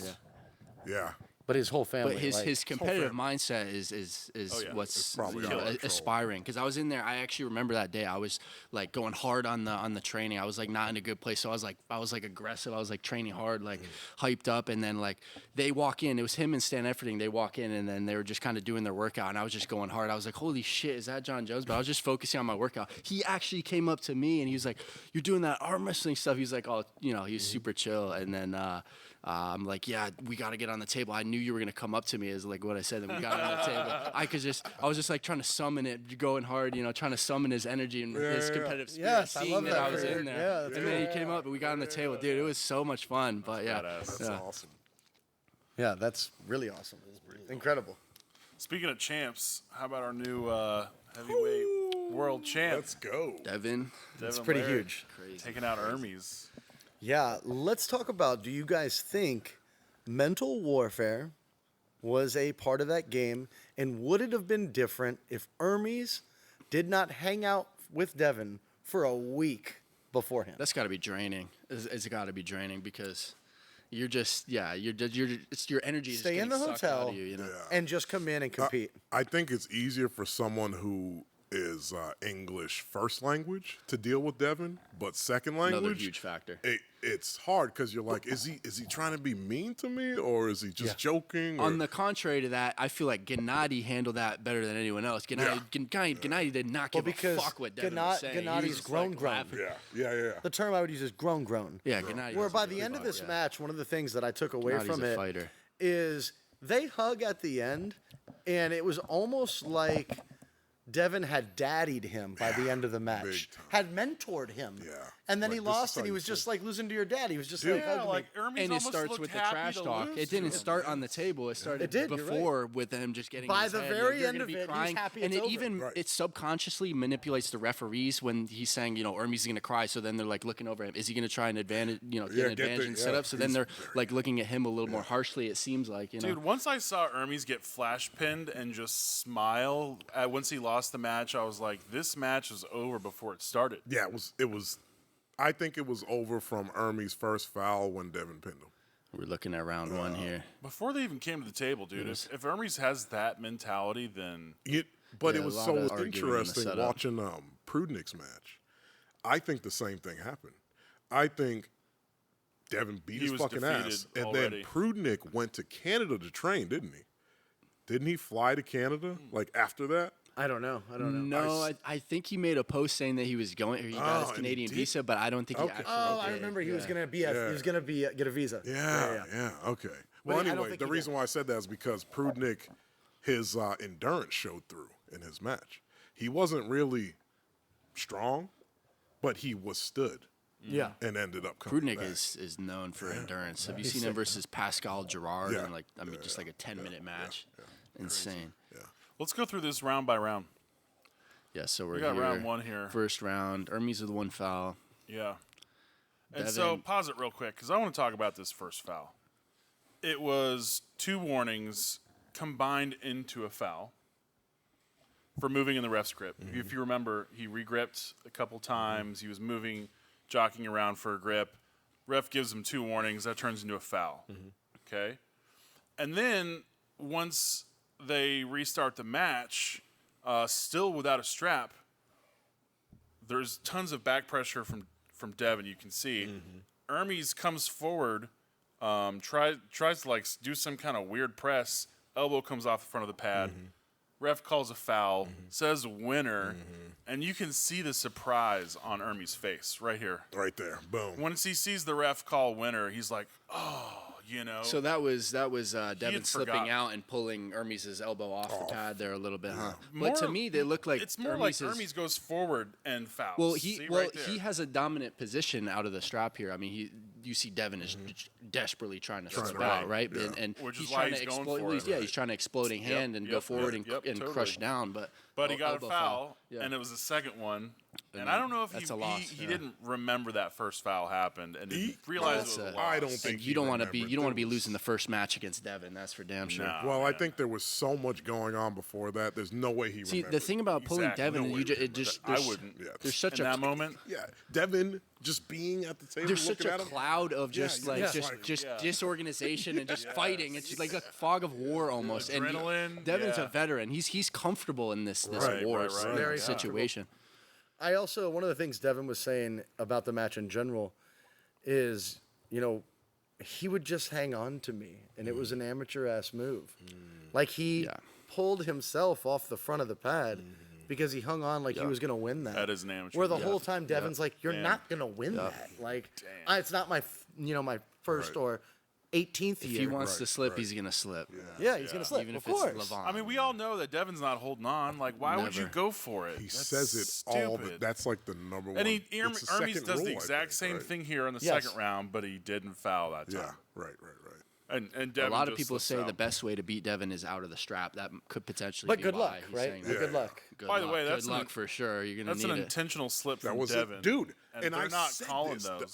Yeah. But his whole family. But his like, his competitive mindset is yeah. what's It's probably you know, out of control. aspiring. Because I was in there, I actually remember that day. I was like going hard on the training. I was like not in a good place, so I was like aggressive. I was like training hard, like hyped up, and then like they walk in. It was him and Stan Efferding. They walk in, and then they were just kind of doing their workout, and I was just going hard. I was like, holy shit, is that Jon Jones? But I was just focusing on my workout. He actually came up to me and he was like, you're doing that arm wrestling stuff. He was like, oh, he was super chill, and then. I'm like, yeah, we got to get on the table. I knew you were going to come up to me is like what I said. Then we got on the table. I was just like trying to summon it, going hard, trying to summon his energy and his competitive spirit. Yes, I seeing love that that I was for you. in there. Yeah, that's and then he came up and we got on the table. Dude, it was so much fun. But yeah. Badass. That's yeah. awesome. Yeah, that's really awesome. Incredible. Speaking of champs, how about our new heavyweight world champ? Let's go. Devon. It's Devon pretty Larrat, huge. taking out Ermes. Yeah, let's talk about, do you guys think mental warfare was a part of that game, and would it have been different if Ermes did not hang out with Devon for a week beforehand? That's got to be draining. It's got to be draining because you're just, it's your energy is Stay in the sucked out hotel of you, and just come in and compete. I think it's easier for someone who is English first language to deal with Devon, but second language, Another huge factor. It's hard because you're like, is he trying to be mean to me or is he just joking? On the contrary to that, I feel like Gennady handled that better than anyone else. Gennady did not give because a fuck what Devon was saying. He was Gennady's just, grown. laughing. yeah. The term I would use is grown. Yeah, Gennady. Where was by a the good end of fighter, this yeah. match, one of the things that I took away Gennady's from a it fighter. is they hug at the end, and it was almost like Devon had daddied him by the end of the match, had mentored him. Yeah. And then Like, he this lost, is and he how was you just like losing to your dad. He was just Dude. like, Yeah, hugging like me. Ermes And it almost starts looked with the happy trash to talk. lose It to didn't him. start on the table. It started It did, you're right. before with him just getting By in his the head, very you're end gonna of be it, he's crying. happy and it's it over. even Right. it subconsciously manipulates the referees when he's saying, Ermes is gonna cry. So then they're like looking over him. Is he gonna try and advantage, get an get advantage the- and set yeah, up? So then he's they're very- like looking at him a little more harshly. It seems like, Dude, once I saw Ermes get flash pinned and just smile once he lost the match, I was like, this match is over before it started. Yeah, it was. I think it was over from Ermes' first foul when Devon pinned him. We're looking at round one here. Before they even came to the table, dude, if Ermes has that mentality, then But Yeah, it was a lot so of arguing in the interesting setup. watching Prudnick's match. I think the same thing happened. I think Devon beat He his was fucking ass, defeated and already. then Prudnick went to Canada to train, didn't he? Didn't he fly to Canada like after that? I don't know. I don't know. No, I think he made a post saying that he was going, or he got Oh, his and he Canadian did? visa, but I don't think he Okay. actually. Oh, I did. remember he was Yeah. gonna be get a visa. Yeah, okay. Well, I don't anyway, think the he reason why I said that is because Prudnick, his endurance showed through in his match. He wasn't really strong, but he withstood Yeah. and ended up coming Prudnick back. is known for endurance. Have you seen him versus Pascal Gerard Yeah. in just like a 10-minute match? Insane. let's go through this round by round. Yeah, so we're We got here. round one here. First round. Ermes with one foul. Yeah. And so, Devon- pause it real quick, because I want to talk about this first foul. It was 2 warnings combined into a foul for moving in the ref's grip. If you remember, he regripped a couple times. He was moving, jockeying around for a grip. Ref gives him 2 warnings. That turns into a foul. Okay? And then, once they restart the match, still without a strap, there's tons of back pressure from Devon. You can see Ermes comes forward, tries to like do some kind of weird press. Elbow comes off the front of the pad. Ref calls a foul, says winner, and you can see the surprise on Ermes' face right here. Right there, boom. Once he sees the ref call winner, he's like, oh, So that was Devon slipping forgot. out and pulling Ermes' elbow off the pad there a little bit, huh? More- But to me, they look like it's more Ermes like is- Ermes goes forward and fouls. Well, See right there? he has a dominant position out of the strap here. I mean, you see Devon is desperately trying to slip to out, run, right? yeah. And Which is he's why trying he's to going explode. for it. Yeah, he's trying to exploding hand and go forward and totally. crush down. But he got a elbow foul, Yeah. and it was the second one. And I don't know if that's he, a loss, he yeah. didn't remember that first foul happened and didn't realize That's it was a a- loss. I don't And think you don't want to remembered. be There was- losing the first match against Devon. That's for damn sure. Nah. Well, I man. think there was so much going on before that. There's no way he See, remembered. the thing about pulling Exactly. Devon, No way you just, we it just I there's- wouldn't. Yeah. There's such In a that moment, Yeah, Devon just being at the table there's such looking a at him. cloud of just yeah, like yeah. just Yeah. disorganization and just fighting. It's like a fog of war almost. Adrenaline, And Devon's yeah. a veteran. He's comfortable in this Right, war right, right. Very situation. I also, one of the things Devon was saying about the match in general is, he would just hang on to me, and it was an amateur-ass move. Like, he Yeah. pulled himself off the front of the pad because he hung on like he was going to win that. That is an amateur Where the move. whole time Devon's like, you're Damn. not going to win that. Like, Damn. it's not my, my first or 18th If year. he wants Right, to slip, right. he's gonna slip. Yeah, he's going to slip, Even of if it's course. Levon. I mean, we all know that Devon's not holding on. Like, why would you Never. go for it? He That's says it all. stupid. That's like the number one. And it's the Ermes second does the rule, I exact think, same right? thing here in the Yes. second round, but he didn't foul that time. Yeah, right. And a Devon lot of just people slips say out. the best way to beat Devon is out of the strap. That could potentially But be good why luck, he's right? saying But that. good luck. Good By the luck. way, that's good an- luck for sure. You're gonna That's need an it. intentional slip That from was Devon. it, dude. And they're I not said calling this. those.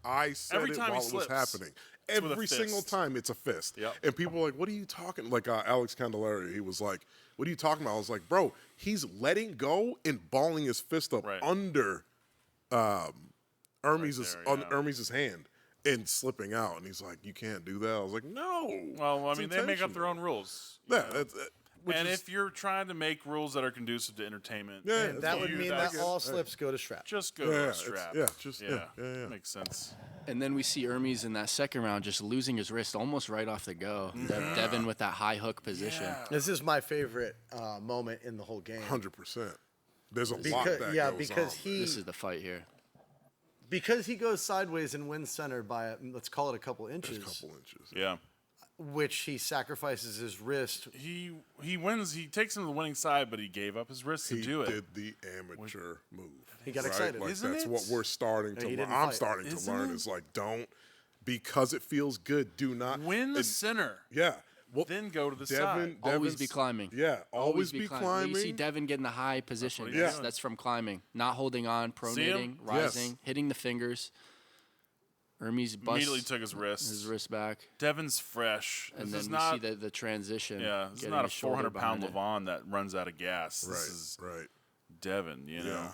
I said Every it time he while it was slips, happening. it's with a Every single fist. time, it's a fist. Yep. And people are like, "What are you talking?" Like Alex Candelaria, he was like, "What are you talking about?" I was like, "Bro, he's letting go and balling his fist up Right. under Ermes' there, yeah. Ermes' hand." And slipping out, and he's like, "You can't do that." I was like, "No." Well, I It's mean, they make up their intentional. own rules. you Yeah, know? that's, which And is- if you're trying to make rules that are conducive to entertainment, Yeah, And that would you- mean that's- that all slips go to strap. just go Yeah, to a it's- strap. yeah, just- yeah. Makes sense. And then we see Ermes in that second round just losing his wrist almost right off the go. Devon with that high hook position. Yeah. This is my favorite moment in the whole game. 100%. There's a lot Because, that yeah, goes because on. This is the fight here. because he goes sideways and wins center by let's call it a couple inches. Couple inches. Yeah. which he sacrifices his wrist. He wins. He takes him to the winning side, but he gave up his wrist to do it. He did the amateur move. He got right? excited. Like Isn't that's it? what we're starting he to learn. didn't I'm fight. starting to Isn't learn it? is like don't because it feels good. Do not Win the and- center. Yeah. Well, Then go to the Devon, side. Always be climbing. Yeah, always be climbing. You see Devon getting the high position. what That's, he's doing. that's from climbing, not holding on, See him? pronating, rising, hitting the fingers. Ermes Immediately busts took his wrist. his wrist back, Devon's fresh. and this then is we not, see the transition. yeah, this is getting not a his shoulder 400-pound behind it Levon that runs out of gas. Right, This is right. Devon, you know. Yeah.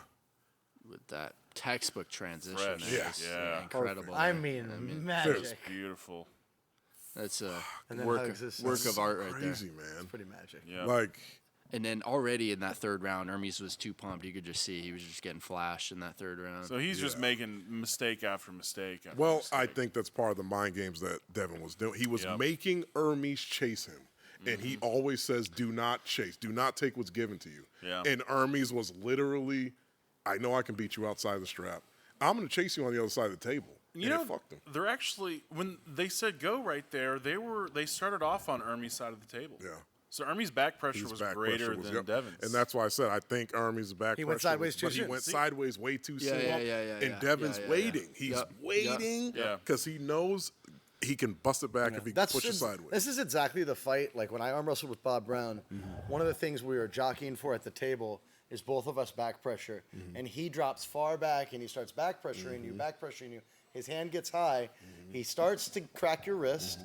with that textbook transition. Fresh. there. Yeah. It's Yeah. incredible. I there. mean, magic. Beautiful. That's a And then work hugs his work son. of art right there. Crazy, man. Pretty magic. Yeah. Like, And then already in that third round, Ermes was too pumped. You could just see he was just getting flashed in that third round. So he's just making mistake after mistake. After well, mistake. I think that's part of the mind games that Devon was doing. He was Yep. making Ermes chase him. And he always says, do not chase. Do not take what's given to you. Yeah. And Ermes was literally, I know I can beat you outside the strap. I'm going to chase you on the other side of the table. You and know, it fucked him. they're actually when they said go right there, they started off on Ermes' side of the table. Yeah. So Ermes' back pressure His was back greater pressure was- than yep. Devon's. And that's why I said I think Ermes' back He pressure went sideways was, too but he soon. went See? sideways way too Yeah, soon. yeah, And yeah. Devon's Yeah, yeah, yeah. waiting. He's Yep, waiting yep. because he knows he can bust it back if he pushes sideways. This is exactly the fight. Like when I arm wrestled with Bob Brown, one of the things we were jockeying for at the table is both of us back pressure. And he drops far back and he starts back pressuring you, back pressuring you. His hand gets high. He starts to crack your wrist.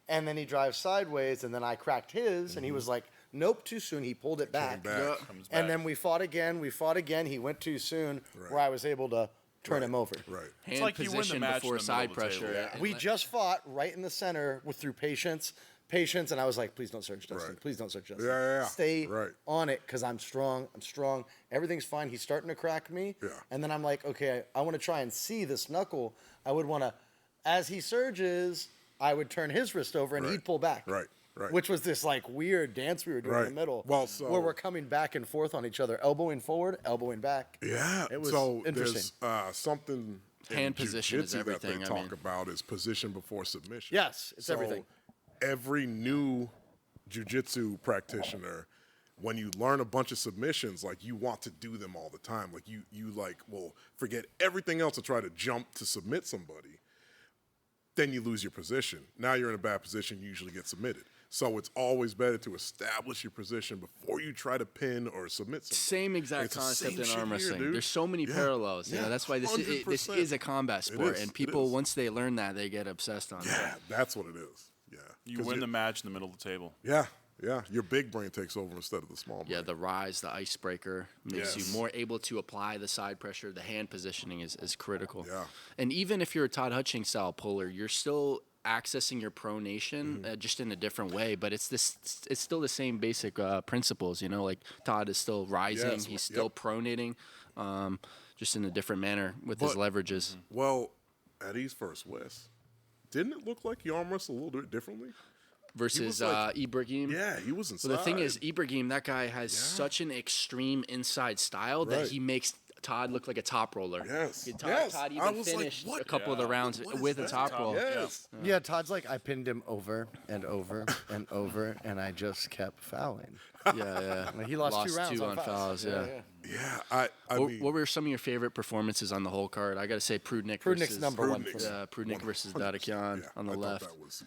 And then he drives sideways. And then I cracked his. And he was like, nope, too soon. He pulled it back. back. Yep. Comes And back. then we fought again. He went too soon where I was able to turn him over. Right. Hand like you win the position match in before the middle side of the table. pressure. Yeah. and We let- just fought right in the center through patience, and I was like, please don't search Dustin. Right. Please don't search Dustin. Yeah. Stay Right. on it because I'm strong. Everything's fine. He's starting to crack me. Yeah. And then I'm like, okay, I want to try and see this knuckle. I would want to, as he surges, I would turn his wrist over and Right. he'd pull back. Right. Right. Which was this like weird dance we were doing in Right. the middle. Well, so- where we're coming back and forth on each other, elbowing forward, elbowing back. Yeah. It was so interesting. there's something in Hand position is jiu-jitsu everything, that I they talk mean. about is position before submission. Yes, it's So everything. Every new jiu-jitsu practitioner, when you learn a bunch of submissions, like you want to do them all the time. Like you like will forget everything else to try to jump to submit somebody. Then you lose your position. Now you're in a bad position. You usually get submitted. So it's always better to establish your position before you try to pin or submit somebody. Same exact It's the concept same in shit arm here, wrestling. dude. There's so many Yeah. parallels. You Yeah. know, that's why this 100%. is a combat sport, is, and it people is. once they learn that, they get obsessed on it. Yeah, that's what it is. Yeah. you 'Cause win the match in the middle of the table. Yeah, yeah. Your big brain takes over instead of the small brain. Yeah, the rise, the icebreaker makes Yes. you more able to apply the side pressure. The hand positioning is critical. Yeah. And even if you're a Todd Hutchings style puller, you're still accessing your pronation just in a different way. But it's still the same basic principles. You know, like Todd is still rising, Yes, he's still yep. pronating, just in a different manner with his But- leverages. Well, at East First West, didn't it look like he arm wrestled a little bit differently? Versus like- Ibrahim. Yeah, he was inside. Well, the thing is, Ibrahim, that guy has such an extreme inside style that Right. he makes Todd look like a top roller. Yes, Todd, yes. Todd I even was like, finished what? a couple of the rounds What is with a that? top roll. Yes. Yeah, Todd's like, I pinned him over and over and over, and I just kept fouling. Yeah. Like, he lost 2 rounds on fouls. Yeah. Yeah, I What, mean, what were some of your favorite performances on the whole card? I got to say, Prudnik Prudnik's versus number one for me. Prudnik versus 100%. Dadakian Yeah, on the I thought left. that was,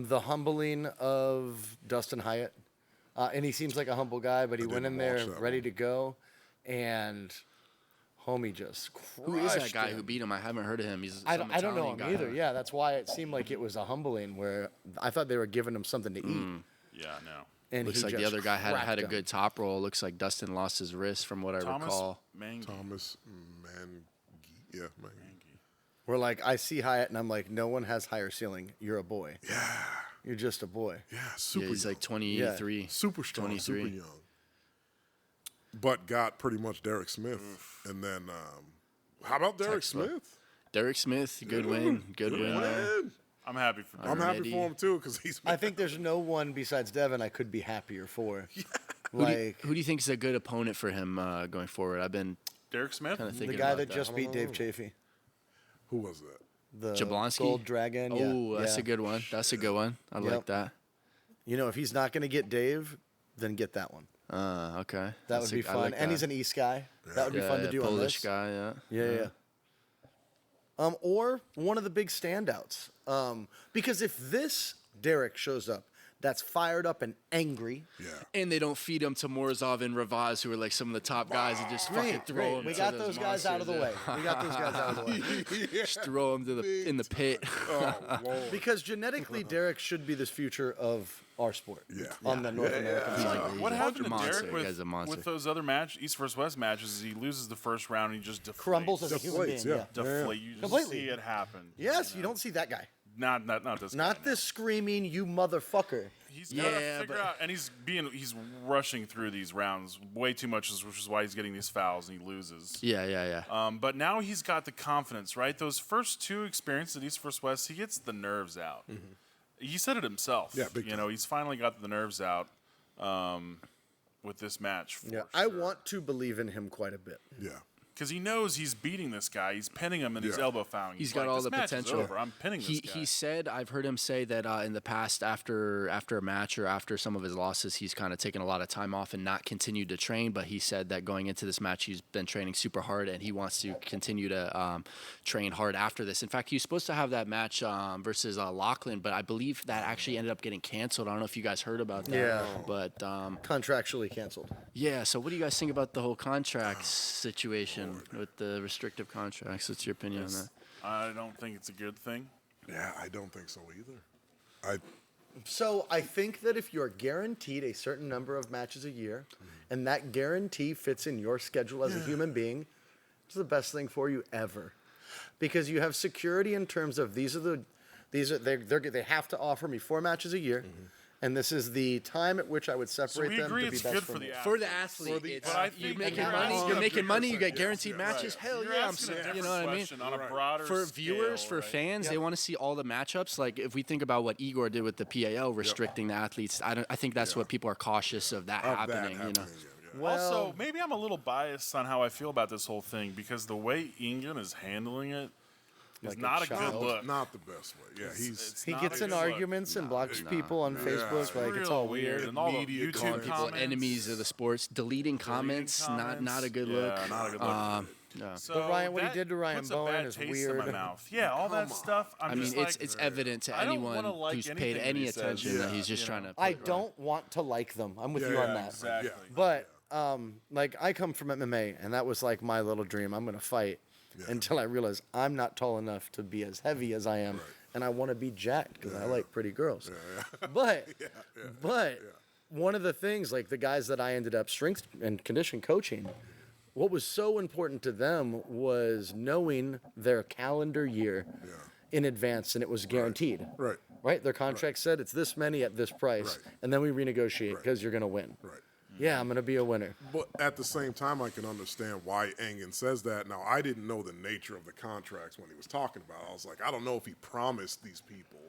The humbling of Dustin Hyatt. And he seems like a humble guy, but he went didn't in there watch that ready one. to go, and homie just crushed Who is that guy him. who beat him? I haven't heard of him. He's I some don't know Italian him guy, either. huh? Yeah, that's why it seemed like it was a humbling where I thought they were giving him something to eat. Yeah, no. And Looks he like the just other guy had cracked a him. good top roll. Looks like Dustin lost his wrist from what I Thomas recall. Mangi. Thomas Mangi. Yeah, Mangi. We're like, I see Hyatt, and I'm like, no one has higher ceiling. You're a boy. Yeah, You're just a boy. yeah, super Yeah, he's young. like 23. super strong, 23. super young. But got pretty much Derek Smith. And then, how about Derek Textbook. Smith? Derek Smith, good win. Good win. Man. I'm happy for I'm Derek. happy Already. for him too because he's. I think there's no one besides Devon I could be happier for. Like Who do you think is a good opponent for him going forward? I've been Derek Smith? kind of the thinking guy about that just beat Dave Chafee. Who was that? the Jablonski? Gold Dragon. Oh, that's yeah. a good one. That's a good one. I like that. You know, if he's not going to get Dave, then get that one. Okay. That would be fun. Like and he's an East guy. That would be fun to do on Polish this. guy, Yeah. Or one of the big standouts. Because if this Derek shows up, that's fired up and angry. Yeah. And they don't feed him to Morozov and Ravaz, who are like some of the top guys, and just fucking throw him. We to got those guys out of the way. monsters, We got those guys out of the way. Just throw him to in the pit. Oh, Lord. Because genetically, Derek should be the future of our sport. Yeah. On the North American side. What happened to monster. Derek That guy's a monster. with those other East vs. West matches? Is he loses the first round and he just deflates. Crumbles as a human being. Deflates, yeah. Deflate. You just Completely. see it happen. Yes, you don't see that guy. Not this. guy, Not no. this screaming, you motherfucker. He's got to Yeah, figure but- out, and he's rushing through these rounds way too much, which is why he's getting these fouls and he loses. Yeah. But now he's got the confidence, right? Those first two experiences at East vs. West, he gets the nerves out. He said it himself. Yeah, big time. He's finally got the nerves out with this match. Yeah, I want to believe in him quite a bit. Yeah. Because he knows he's beating this guy. He's pinning him and he's Yeah. elbow fouling. He's got all "This the match is potential. over. I'm pinning this guy. He said, I've heard him say that in the past, after a match or after some of his losses, he's kind of taken a lot of time off and not continued to train. But he said that going into this match, he's been training super hard and he wants to continue to train hard after this. In fact, he was supposed to have that match versus Lachlan, but I believe that actually ended up getting canceled. I don't know if you guys heard about that. Yeah. But Contractually canceled. yeah, so what do you guys think about the whole contract situation with the restrictive contracts? What's your opinion on that? I don't think it's a good thing. Yeah, I don't think so either. So I think that if you're guaranteed a certain number of matches a year, and that guarantee fits in your schedule as a human being, it's the best thing for you ever, because you have security in terms of they have to offer me 4 matches a year, and this is the time at which I would separate we them agree to be it's best good for for me. the For the athlete. athlete, it's, But I you're think making you're money. asking You're a making money. You get yes, guaranteed yes, matches. Hell You're yeah! asking a different You know what I mean? question on a broader For scale, viewers, for right? fans, they want to see all the matchups. Like if we think about what Igor did with the PAL, restricting the athletes, I think that's what people are cautious of that happening. You know. Also, maybe I'm a little biased on how I feel about this whole thing because the way England is handling it is Like a not a good child. look. Not the best way. Yeah, he's He not gets a in good look. arguments and blocks people on Facebook. Like it's Real all weird. And all the Media YouTube comments. People comments. enemies of the sports, deleting comments, not a good look. Yeah, not a good look. No. So But Ryan, what he that did to Ryan puts Bowen a bad is taste weird. In my mouth. Yeah, all that stuff. I'm I mean, just it's like, evident to I don't anyone wanna like who's paid anything that any he says. attention that Yeah, he's just you trying know. to. I don't want to like them. I'm with you on that. exactly. But like I come from MMA, and that was like my little dream. I'm gonna fight until I realize I'm not tall enough to be as heavy as I am, and I want to be jacked because I like pretty girls. But one of the things, like the guys that I ended up strength and condition coaching, what was so important to them was knowing their calendar year in advance, and it was guaranteed. Right. Right? Their contract said it's this many at this price, Right. and then we renegotiate because you're gonna win. Right. Yeah, I'm gonna be a winner. But at the same time, I can understand why Engen says that. Now, I didn't know the nature of the contracts when he was talking about it. I was like, I don't know if he promised these people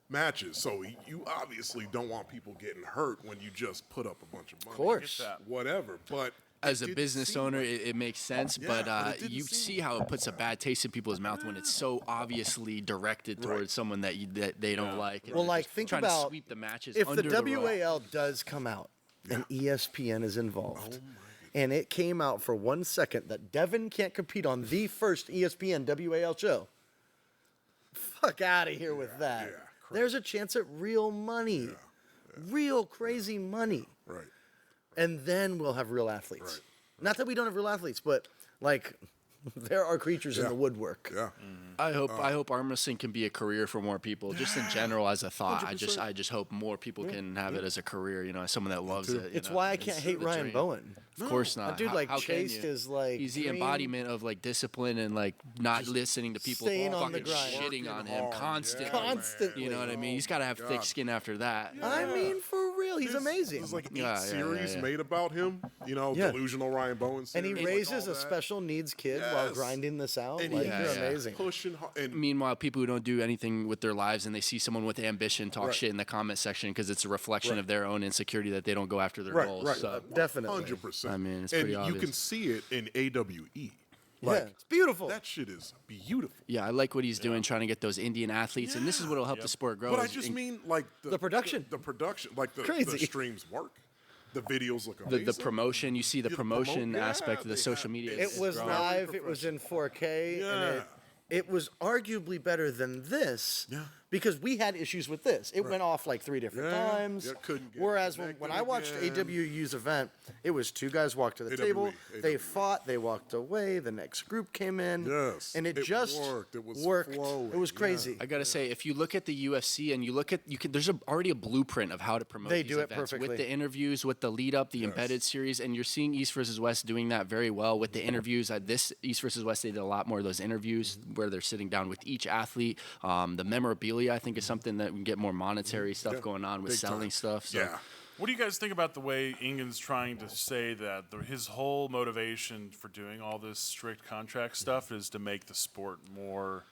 matches. So you obviously don't want people getting hurt when you just put up a bunch of money. Of course. Get that. Whatever. But As it a didn't business seem owner, like- it makes sense, Yeah, but but it didn't you seem see how it puts a bad taste in people's mouth when it's so obviously directed towards Right. someone that they don't like. and Well, they're like just think trying about to sweep the matches if under the rug. WAL does come out and ESPN is involved, and it came out for 1 second that Devon can't compete on the first ESPN WAL show. Fuck out of here with that. yeah, There's a chance at real money, real crazy money, Right. and then we'll have real athletes. Not that we don't have real athletes, but like there are creatures in Yeah. the woodwork. Yeah. I hope arm wrestling can be a career for more people. Just in general, as a thought, I just hope more people can have it as a career. You know, as someone that loves it. It's why I can't hate the Ryan dream. Bowen. Of course not. That dude How- like how can chased you? his like. He's the dream. embodiment of like discipline and like not listening to people Staying on the fucking grind. shitting on him hard, constantly. Constantly. You know what I mean? He's got to have thick skin after that. I mean, for real, he's amazing. There's like 8 Yeah, series yeah. made about him. You know, Yeah. delusional Ryan Bowen series. And he like raises all a that. special needs kid while Yes. grinding this out. And Like, he's you're amazing. pushing hard. And Meanwhile, people who don't do anything with their lives and they see someone with ambition talk Right. shit in the comment section because it's a reflection of their own insecurity that they don't go after their right, goals. right, So, Definitely. 100%. I mean, it's and pretty you obvious. can see it in AWE. Like, it's beautiful. That shit is beautiful. Yeah, I like what he's doing, trying to get those Indian athletes, and this is what will help the sport grow. But I is just mean like The production. the production, like the Crazy. streams work. The videos look amazing. the promotion. You see the promotion aspect of the social media. It was growing. live. It was in 4K, and it was arguably better than this. Yeah. Because we had issues with this. It went off like 3 different times. Yeah, couldn't get Whereas when connected I watched again. AWU's event, it was 2 guys walked to the table. They fought. They walked away. The next group came in. Yes. And it just worked. It was worked. flowing. It was crazy. I gotta say, if you look at the UFC and you look at there's already a blueprint of how to promote. They these do it events perfectly. with the interviews, with the lead up, the embedded series, and you're seeing East versus West doing that very well with the interviews. This East versus West, they did a lot more of those interviews where they're sitting down with each athlete. The memorabilia, I think, is something that we can get more monetary stuff going on with Big selling time. stuff. So. Yeah. What do you guys think about the way Ingen's trying to say that his whole motivation for doing all this strict contract stuff is to make the sport more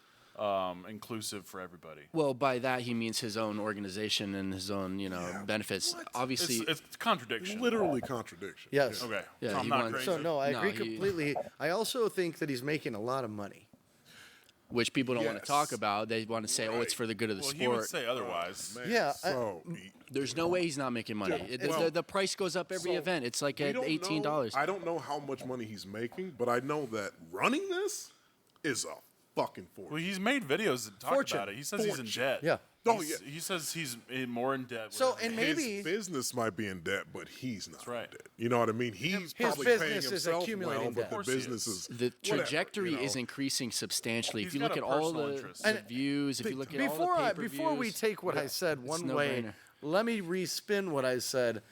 inclusive for everybody? Well, by that he means his own organization and his own, benefits. Obviously, It's contradiction. Literally contradiction. Yes. Okay. Yeah, so I'm he not wants- crazy. So, no, I No, agree he- completely. I also think that he's making a lot of money. which people don't want to Yes. talk about. They want to say, "Oh, it's for the good of the Well, sport." he would say otherwise. Man, Yeah, So There's no way he's not making money. The price goes up every So, event. It's like we at don't $18. know- I don't know how much money he's making, but I know that running this is a fucking fortune. Well, he's made videos that talk Fortune. about it. He says he's in debt. Yeah. Oh, He's- yeah. He says he's more in debt. So, whatever. and maybe His business might be in debt, but he's not right. in debt. You know what I mean? He's His probably paying business is himself accumulating well, debt. but Of the course he business is. is The whatever, trajectory you know? is increasing substantially. He's If you got look a at all personal the interest. views, if you look at all before the before we pay-per-views, take what I said one no way, brainer. let me respin what I said.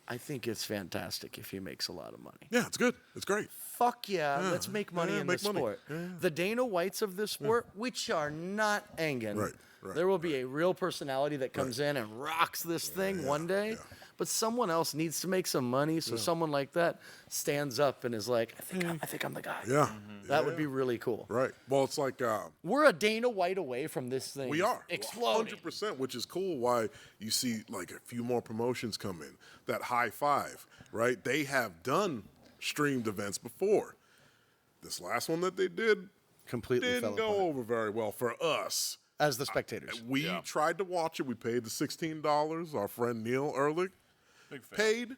I think it's fantastic if he makes a lot of money. Yeah, it's good. It's great. Fuck yeah, let's make money in make this money. sport. The Dana Whites of this sport, which are not Engen, Right, there will be a real personality that comes in and rocks this thing one day. But someone else needs to make some money, so someone like that stands up and is like, I think I'm the guy. Yeah. That would be really cool. Right. Well, it's like We're a Dana White away from this thing. we are exploding. 100%, which is cool. Why you see like a few more promotions come in. That High Five, right? They have done streamed events before. This last one that they did Completely didn't fell go apart. over very well for us. As the spectators. We tried to watch it. We paid the $16. Our friend Neil Ehrlich Big fan. paid,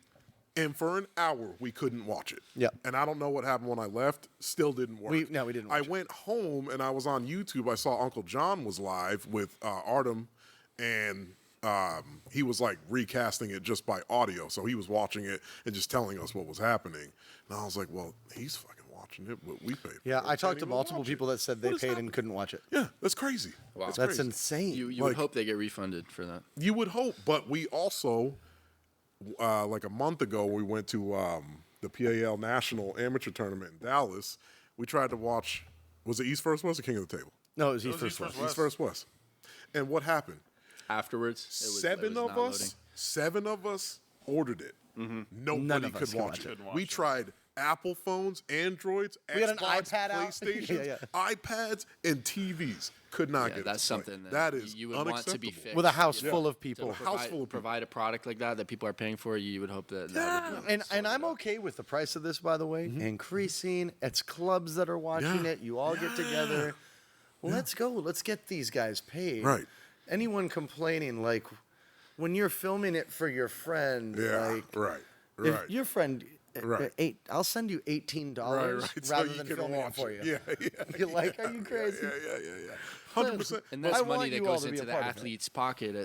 and for an hour we couldn't watch it. Yep. And I don't know what happened when I left. Still didn't work. We didn't I watch it. went home and I was on YouTube. I saw Uncle John was live with Artem, and he was like recasting it just by audio. So he was watching it and just telling us what was happening. And I was like, well, he's fucking watching it, but we paid. Yeah, for it. I talked to Can't even multiple watch it. people that said they What is paid happening? and couldn't watch it. Yeah, that's crazy. Wow. That's That's crazy. insane. You would Like- hope they get refunded for that. You would hope, but we also, like a month ago, we went to the PAL National Amateur Tournament in Dallas. We tried to watch, was it East First West or King of the Table? No, it was East was First East West. First East First West. And what happened? Afterwards, it was Seven of us ordered it. None Nobody of us could could watch watch it. it. We tried Apple phones, Androids, We had an Xbox, iPad out. PlayStations, Yeah. iPads, and TVs. Could not Yeah, get that's it to play. something That is you would want to be unacceptable. fixed. With a house you know? full of To people. House full of people. provide a product like that people are paying for, you would hope that would be And I'm okay with the price of this, by the way, increasing. It's clubs that are watching Yeah. it. You all get together. Let's go. Let's get these guys paid. Right. Anyone complaining, like, when you're filming it for your friend, Yeah, like, right. if your friend, Right. I'll send you $18 Right. rather So you than can filming it watch for you. Yeah, yeah. You're like, are you crazy? Yeah. 100%. And that's I money want that you all goes to be into a the part of it. athlete's pocket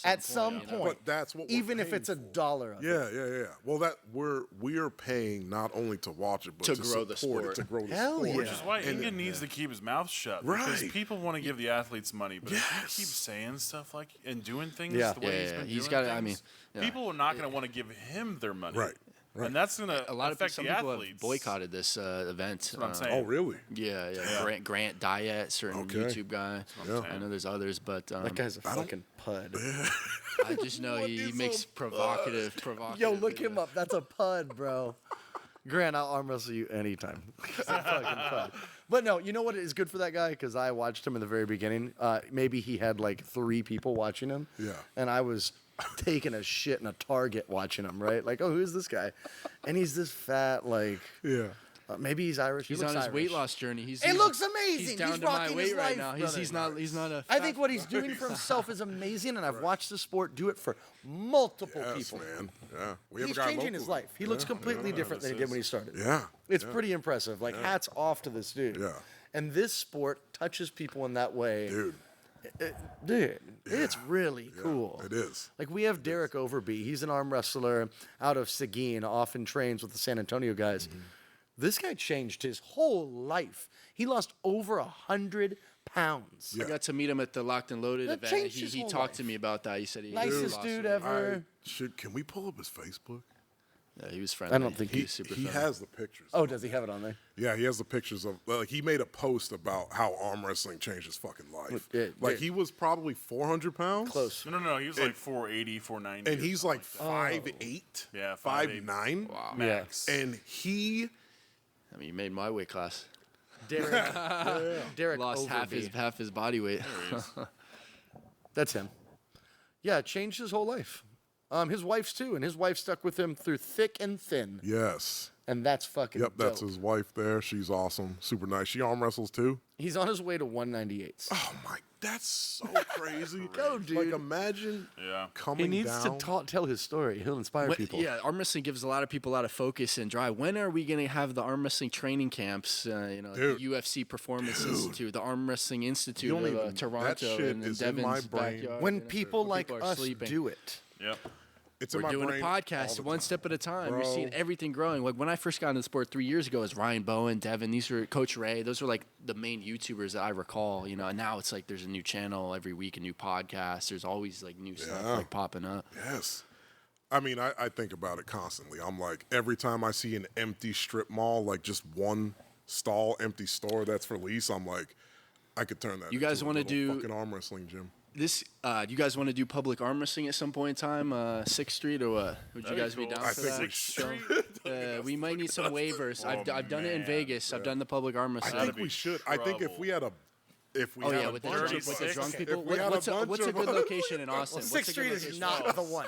At some you know? point. But that's what we're even if paying it's a for. dollar of it. Yeah. Well, that we're paying not only to watch it, but To to grow the support sport. it, to grow the Hell sport. yeah. Which is why Ingen needs to keep his mouth shut. Because Right. people want to give the athletes money. But if Yes. he keeps saying stuff like and doing things Yeah. the way Yeah, he's he's been doing gotta- I things, mean, yeah. people are not going to want to give him their money. Right. And that's going to A lot of affect some the people athletes. have boycotted this event. That's what I'm saying. Oh, really? Yeah. Grant Diet, certain Okay. YouTube guy. I know there's others, but That guy's a fucking pud. I just know he makes provocative. Yo, look him up. That's a pud, bro. Grant, I'll arm wrestle you anytime. He's a fucking pud. But no, you know what is good for that guy? Because I watched him in the very beginning. Maybe he had like 3 people watching him. Yeah. And I was taking a shit in a Target watching him, right? Like, oh, who's this guy? And he's this fat, like, Yeah. Maybe he's Irish. He's he looks on his Irish. weight loss journey. It looks amazing. He's down He's to my rocking weight his right life, now. brother. He's not a. I think what he's doing for himself is amazing, and I've watched the sport do it for multiple Yes, people. man. Yeah. We have He's a guy changing his locally. life. He looks completely different than he did when he started. Yeah. It's pretty impressive. Like, hats off to this dude. Yeah. And this sport touches people in that way. Dude. Dude, it's really cool. It is. Like, we have Derek Overby. He's an arm wrestler out of Seguin, often trains with the San Antonio guys. This guy changed his whole life. He lost over 100 pounds. Yeah. I got to meet him at the Locked and Loaded That event. changed his He whole talked life. to me about that. He said he Nicest lost dude weight. ever. Can we pull up his Facebook? Yeah, he was friendly. I don't think he was super He friendly. has the pictures. Oh, does he have it on there? Yeah, he has the pictures of, like, he made a post about how arm wrestling changed his fucking life. Yeah, Like, yeah. he was probably 400 pounds. Close. No. He was like 480, 490. And or he's something like that. 5'8". Yeah, 5'9". Wow. Max. And he I mean, you made my weight class. Derek Lost Overby. half his body weight. That's him. Yeah, it changed his whole life. His wife's too, and his wife stuck with him through thick and thin. Yes. And that's fucking Yep, that's dope. his wife there. She's awesome. Super nice. She arm wrestles too. He's on his way to 198s. Oh my, that's so crazy. Go, dude. Like, imagine Yeah. coming He needs down. to tell his story. He'll inspire When- people. Yeah, arm wrestling gives a lot of people a lot of focus and drive. When are we going to have the arm wrestling training camps? The Dude. UFC Performance Institute, the Arm Wrestling Institute don't of even- that Toronto, shit and in is in my Devon's brain. backyard. When people like are us sleeping. do it. Yep. It's in We're my doing a brain all podcast the one time. step at a time. You're Bro. seeing everything growing. Like when I first got into the sport 3 years ago, it was Ryan Bowen, Devon. These were Coach Ray. Those were like the main YouTubers that I recall. And now it's like there's a new channel every week, a new podcast. There's always like new stuff Yeah. like popping up. Yes. I mean, I think about it constantly. I'm like, every time I see an empty strip mall, like just one stall, empty store that's for lease, I'm like, I could turn that You guys into a wanna little do- fucking arm wrestling gym. This, you guys want to do public arm wrestling at some point in time, 6th Street, or what? Would you That'd be guys be cool. down I for think that? we should. We might need some waivers. I've done it in man. Vegas. I've done the public arm I wrestling. think we should. I think if we had a, if we Oh had yeah, a with the bunch drunk, of with the us, drunk if people. we had What's a bunch what's a of good us- location in Austin? Well, What's 6th a Street good is location? not the one.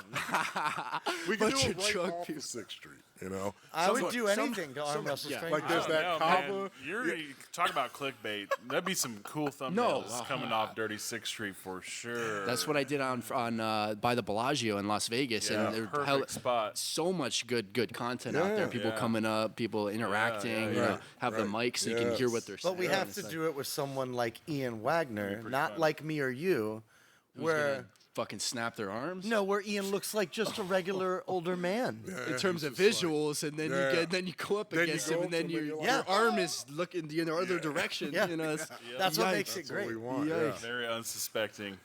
we could bunch do of it right drunk off people. of 6th Street, you know? I would Some- do some- anything to arm wrestle yeah. strangers. Like there's I that don't know, Kava. man. You talk about clickbait. That'd be some cool thumbnails coming off Dirty 6th Street for sure. That's what I did on by the Bellagio in Las Vegas, Yeah, and there perfect spot. so much good content out there. People Yeah. coming up, people interacting. yeah. You have the mic so you can hear what they're saying. But we have It's to like, do it with someone like Ian Wagner, not fun. like me or you, who's where gonna fucking snap their arms. no, where Ian looks like just a regular older man. In terms of he's just visuals, and then Yeah. then you go up Then you against go him, up and then to him and your you're like, arm is looking the other direction. Yeah. It's, That's what Yikes. makes it That's what we great. want. Yikes. Yeah, Very unsuspecting.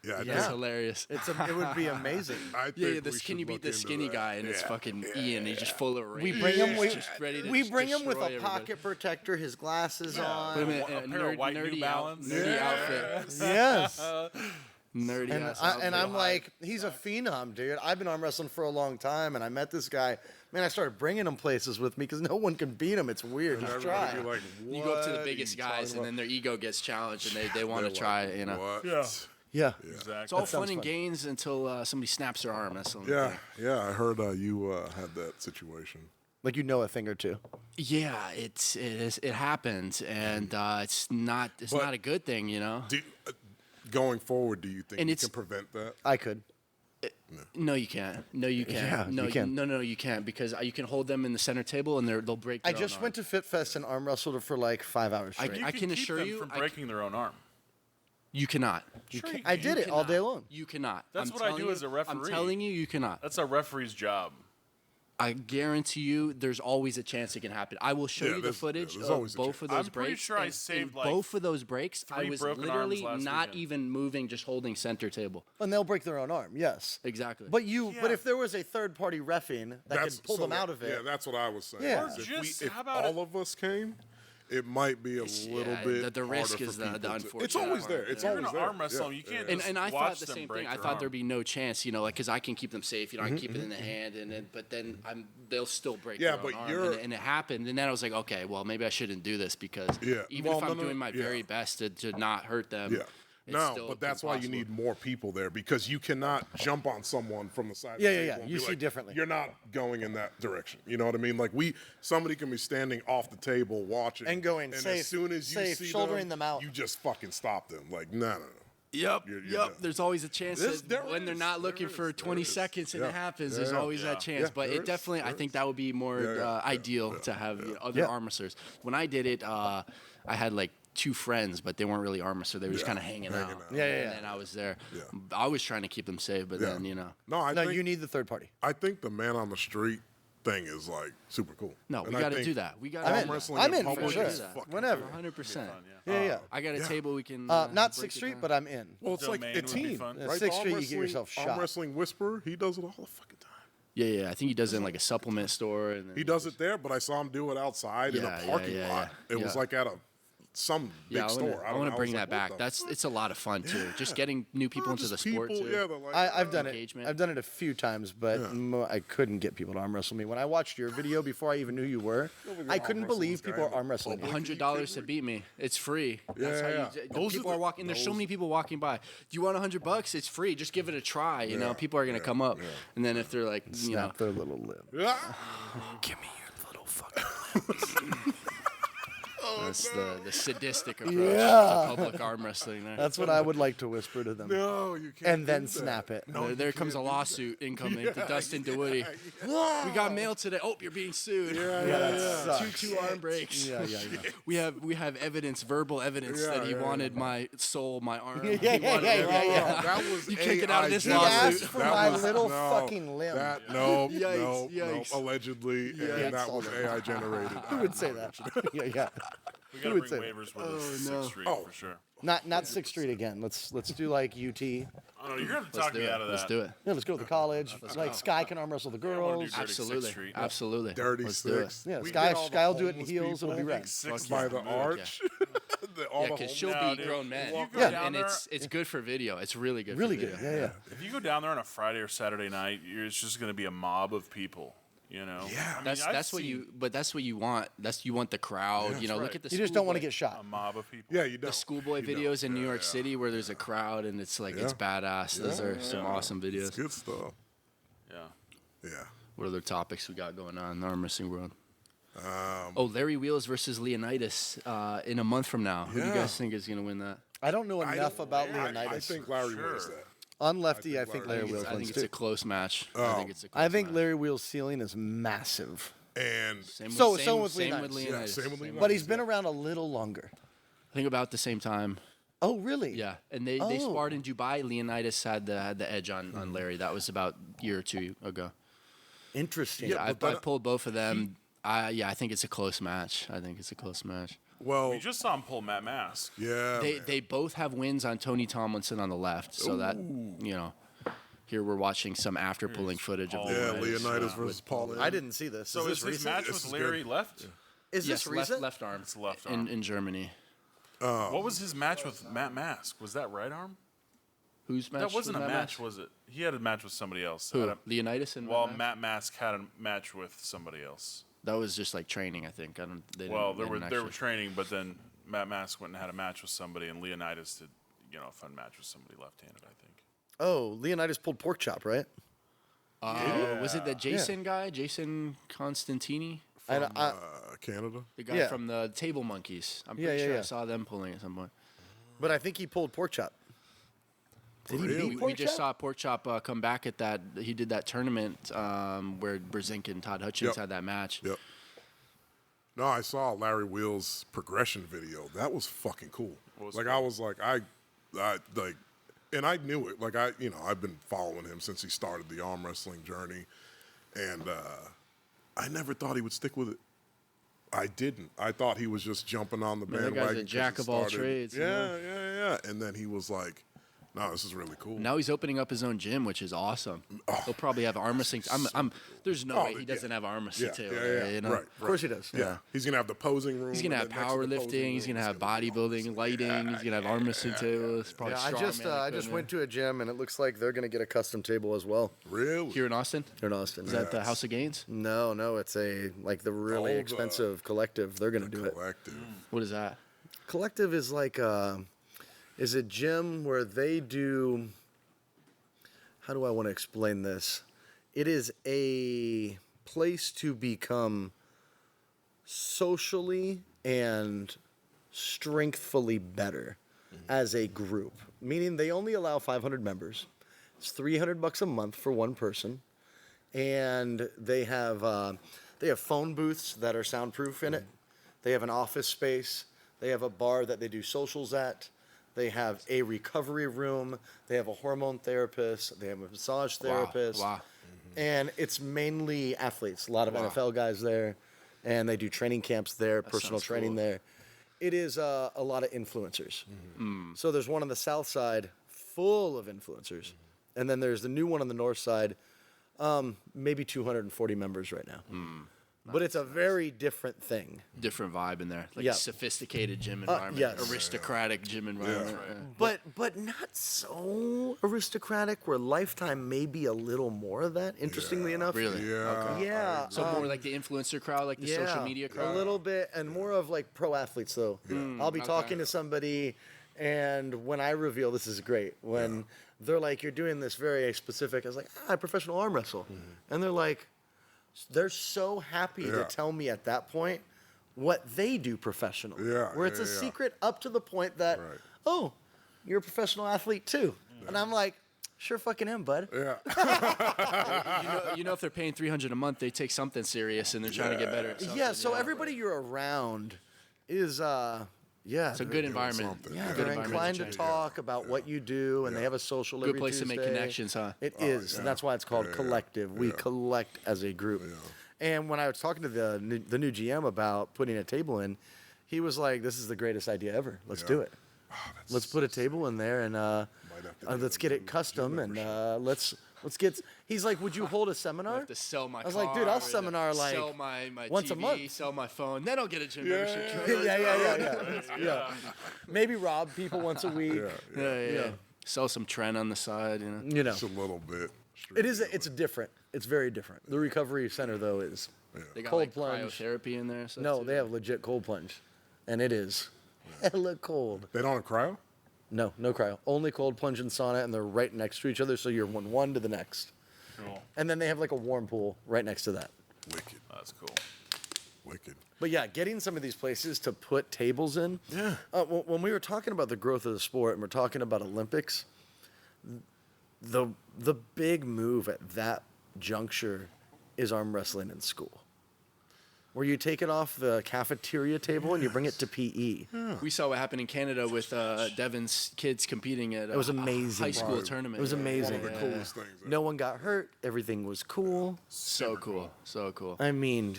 yeah. I It's think- hilarious. It would be amazing. I think Yeah, the we skinny should beat look the into skinny that. guy, and it's Yeah. fucking Ian. He's just full of rage. We bring him. He's just ready to We bring him with destroy a everybody. pocket protector, his glasses Put him on. in A a pair of white New nerdy Balance. outfit. Yes. Nerdy And, ass and outfit. I'm like, he's a phenom, dude. I've been arm wrestling for a long time, and I met this guy. Man, I started bringing him places with me because no one can beat him. It's weird. Just Everybody try. be like, You go up to the "What biggest are you guys, talking and then their ego gets challenged, and they want They're to try like, it. What? Yeah. Yeah. Exactly. It's all That sounds fun and fun. gains until somebody snaps their arm. That's the only Yeah, thing. yeah. I heard you had that situation. Like you know a thing or two. Yeah, it happens, and it's not But- not a good thing, you know. Going forward, do you think And you it's- can prevent that? I could. No, you can't. No, you can't. Yeah, no, you can. No, you can't because you can hold them in the center table and they'll break. I Their just own went to Fit Fest and arm wrestled for like 5 hours straight. You I can keep assure them you, from I breaking their own arm. You cannot. I did it all day long. You cannot. That's I'm what I telling do you- as a referee. I'm telling you, you cannot. That's a referee's job. I guarantee you, there's always a chance it can happen. I will show Yeah, you the there's- footage yeah, there's of always a both chance. of those I'm pretty breaks. sure I and saved, in like, both of those breaks. I 3 was broken arms literally last not weekend. even moving, just holding center table. And they'll break their own arm, yes. Exactly. But Yeah. if there was a third party reffing that could pull so them out of it. Yeah, that's what I was saying. Yeah. is Or just, if how about all of us came, it might be a little yeah, bit. the risk harder is for the people to- unfortunate It's always part. there. It's You're always gonna there. arm wrestle. Yeah, You can't yeah. just And I watch thought the them same break thing. I their thought arm. there'd be no chance, like, because I can keep them safe. I can keep it in the hand, but then they'll still break Yeah, their own but arm. you're- And it happened, and then I was like, okay, well, maybe I shouldn't do this because Yeah. even Well, if I'm no, doing my yeah. very best to not hurt them, Yeah. No, still but that's why you impossible. need more people there because you cannot jump on someone from the side. Yeah, of the yeah, table yeah. and You be see differently. You're not going in that direction. You know what I mean? Like somebody can be standing off the table watching And going, and safe, as soon as you safe, see shouldering them out. you just fucking stop them. Like no. Yep, You're yep. done. There's always a chance There that when they're is, not looking there for is, 20 there is. seconds and Yeah. it happens, Yeah, there's yeah. always that chance. Yeah, but there it is, definitely, I there think is. that would be more ideal to have other arm wrestlers. When I did it, I had like 2 friends, but they weren't really arm wrestlers. They were just kind of hanging out. Yeah, yeah, And yeah. then I was there. Yeah. I was trying to keep them safe, but then, No, I No, think, you need the third party. I think the man on the street thing is like super cool. No, we And I got to think do that. We got I'm to in. do that. wrestling I'm in in for public sure. is fucking Whenever. 100%. Yeah, yeah. I got a table we can. Not break 6th it Street, down. but I'm in. Well, it's like Domain a would be team, fun. right? 6th The Street, arm you get yourself wrestling- shot. Arm wrestling whisperer, he does it all the fucking time. Yeah. I think he does it in like a supplement store. And then He does it there, but I saw him do it outside in Yeah, a yeah, parking yeah, lot. yeah. It was Yeah. like at some big store. I don't want know. to bring was that like, back. what the It's a lot of fun too. Just Yeah. getting new people into the Just sport people, too. Yeah, they're like, I've done it. Engagement. I've done it a few times, but I couldn't get people to arm wrestle me. When I watched your video before I even knew who you were, Nobody I arm couldn't wrestles believe this people guy are arm wrestling. in me. public. $100 to beat me. It's free. That's Yeah, how yeah. you. Those are People the- are walking. There's so those- many people walking by. Do you want $100? It's free. Just give it a try. You know, Yeah, people are gonna yeah, come up, yeah. and then if they're like, you know, Snap their little lip. Yeah. give me your little fucking. That's the sadistic approach to public arm wrestling. There. That's what I would like to whisper to them. No, you can't. And then do that. snap it. There comes a lawsuit incoming to Dustin DeWoody. We got mail today. Oh, you're being sued. Yeah, that sucks. Two arm breaks. Yeah. We have evidence, verbal evidence that he wanted my soul, my arm. Yeah, He wanted everything. yeah. That was You can't get out of this AI He lawsuit. asked for That my was- little no, fucking limb. No, Yikes. allegedly, and Yikes. that was AI generated. Who would say that? yeah. We Who got to would bring say that? waivers with us to no. 6th Street Oh. for sure. Not 6th Street again. Let's do like UT. Yeah, Oh, no, you're going to Let's talk do me it. out of that. Let's do it. let's go to the college. Like Sky can arm wrestle the I wanna do girls. dirty Absolutely. 6th Street. Absolutely. Dirty Let's do it. Six. Yeah, We Sky get all the will do it in homeless heels. It'll be people rad. Six by is the good. arch. All Yeah, the because she'll No, beat dude. grown men. You go Yeah. down And there, it's good for video. It's really good. Really for good. video. Yeah. if you go down there on a Friday or Saturday night, it's just going to be a mob of people. You know, Yeah. I mean, That's I've that's what seen you. But that's what you want. You want the crowd. You know, right. look at the. You just don't want to schoolboy- get shot. a mob of people. Yeah, you don't. the schoolboy You don't. videos in New Yeah, York yeah. City where there's a crowd and it's like it's badass. Those are some awesome videos. It's good stuff. Yeah. Yeah. What other topics we got going on in the arm wrestling world? Larry Wheels versus Leonidas in a month from now. Who do you Yeah. guys think is going to win that? I don't know I enough don't- about I Leonidas. think Larry Sure. wins that. On lefty, I think think Larry Larry Wheels I think wins it's a too. close match. Oh. I think it's a close I think match. Larry Wheels' ceiling is massive. And Same So- with, so same, with same Leonidas. with Yeah, Leonidas. same with Same Leonidas. But he's been around a little longer. I think about the same time. Oh, really? Yeah, and they Oh. sparred in Dubai. Leonidas had the edge on Larry. That was about a year or two ago. Interesting. Yeah, I but pulled both of them. I think it's a close match. I think it's a close match. well, We just saw him pull Matt Mask. yeah. man. They both have wins on Tony Tomlinson on the left, so that you know. Here we're watching some after pulling footage of Paul. yeah, Leonidas. Leonidas versus Paul. I didn't see this. So is is this his recent? match This with is Larry good. left? Is Yes, this recent? left arm. It's left arm. in Germany. What was his match with Matt Mask? Was that right arm? Whose match? That wasn't a was match, was it? He had a match with somebody else. Who? Had a- Leonidas and Well, Matt? Matt Mask had a match with somebody else. That was just like training, I think. I don't. They Well, didn't, they were actually- training, but then Matt Mask went and had a match with somebody, and Leonidas did, a fun match with somebody left-handed, I think. Oh, Leonidas pulled pork chop, right? Was it the Jason guy, Jason Constantini, I, Canada. the guy Yeah. from the Table Monkeys? I'm Yeah, pretty yeah, sure yeah. I saw them pulling at some point. but I think he pulled pork chop. Did he Really? beat We pork just chop? saw Pork Chop come back at that. He did that tournament where Brzezinski and Todd Hutchings Yep. had that match. Yep. No, I saw Larry Wheels' progression video. That was fucking cool. was Like cool? I was like, I like, and I knew it. Like I've been following him since he started the arm wrestling journey, and I never thought he would stick with it. I didn't. I thought he was just jumping on the Man, that bandwagon. guy's a 'cause jack he of all started- trades, you Yeah, know? yeah. And then he was like, "No, this is really cool." Now he's opening up his own gym, which is awesome. He'll probably have arm wrestling. There's no Oh, way he doesn't yeah. have arm wrestling too. Yeah. You know? Right. Of course he does. Yeah. He's gonna have the posing room. He's gonna and have then next to the posing powerlifting. He's room, gonna have be arm bodybuilding, wrestling. lighting. He's gonna have arm wrestling tables. Probably Yeah, I just strongman went equipment. to a gym and it looks like they're gonna get a custom table as well Really? Here in Austin. here in Austin. Is that the House of Gains? No, it's a like the really Oh, the- expensive Collective. They're gonna do it. Collective. What is that? Collective is like is a gym where they do. How do I want to explain this? It is a place to become socially and strengthfully better as a group. Meaning they only allow 500 members. It's $300 a month for one person, and they have phone booths that are soundproof in it. They have an office space. They have a bar that they do socials at. They have a recovery room. They have a hormone therapist. They have a massage therapist. Wow. And it's mainly athletes. A lot of NFL guys there, and they do training camps there, personal sounds training cool. there. It is a lot of influencers. So there's one on the south side full of influencers. And then there's the new one on the north side, maybe 240 members right now. But it's a very different thing. Different vibe in there, like Yeah. a sophisticated gym environment, yes. aristocratic gym environment. But not so aristocratic, where Lifetime may be a little more of that, interestingly enough. Really? Yeah. Yeah. So more like the influencer crowd, like the social media crowd. A little bit, and more of like pro athletes, though. I'll be talking to somebody, and when I reveal, this is great, when they're like, you're doing this very specific, I was like, I professional arm wrestle. And they're like, they're so happy to tell me at that point what they do professionally. Where it's a secret up to the point that, oh, you're a professional athlete too. And I'm like, sure fucking am, bud. You know, if they're paying $300 a month, they take something serious and they're trying to get better at something. Yeah, so everybody you're around is, It's a good environment. yeah, Good they're environment inclined to check. talk about what you do, and they have a social Good every place to make Tuesday. connections, huh? It is, and that's why it's called Kollective. We collect as a group. And when I was talking to the new GM about putting a table in, he was like, "This is the greatest idea ever. Let's do it. Let's put a table in there and let's get it custom and let's get." He's like, "Would you hold a I seminar?" have to sell my I was like, "Dude, I'll car, seminar like sell my once TV, a month." sell my phone, then I'll get a gym Yeah. membership. yeah. Maybe rob people once a week. Yeah. Sell some Trent on the side, you know. You know, Just a little bit. it is. It's different. It's very different. The recovery center though is They got cold like plunge. cryotherapy in there. So No, they have legit cold plunge, and it is hella cold. They don't have cryo? No cryo. Only cold plunge and sauna, and they're right next to each other, so you're one to the next. Cool. And then they have like a warm pool right next to that. Wicked. That's cool. Wicked. But yeah, getting some of these places to put tables in. Yeah. When we were talking about the growth of the sport, and we're talking about Olympics, the big move at that juncture is arm wrestling in school, where you take it off the cafeteria table and you bring it to PE. We saw what happened in Canada with Devon's kids competing at It was amazing. high school tournament. It was One amazing. of the coolest things. No one got hurt. Everything was cool. So cool. So cool. I mean,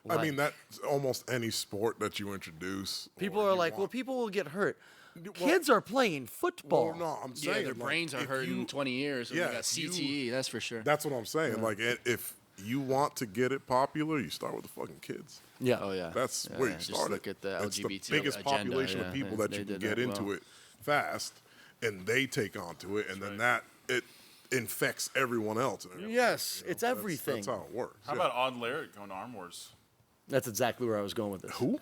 I mean, that's almost any sport that you introduce. people or are you like, well, want- people will get hurt. Well- Kids are playing football. Well, no, I'm Yeah, saying their like, brains are if hurting you- 20 years. yeah, We got if you- CTE, that's for sure. That's what I'm saying. Like, if you want to get it popular, you start with the fucking kids. Yeah. Oh yeah. That's Yeah, where you just start. look at the It's LGBT the biggest agenda, population yeah, of people they that you can did get that into well. it fast, and they take onto it, and then that it infects everyone else. And everything. Yes, it's everything. That's how it works. How about Auden Larrat going to Arm Wars? That's exactly where I was going with this. who?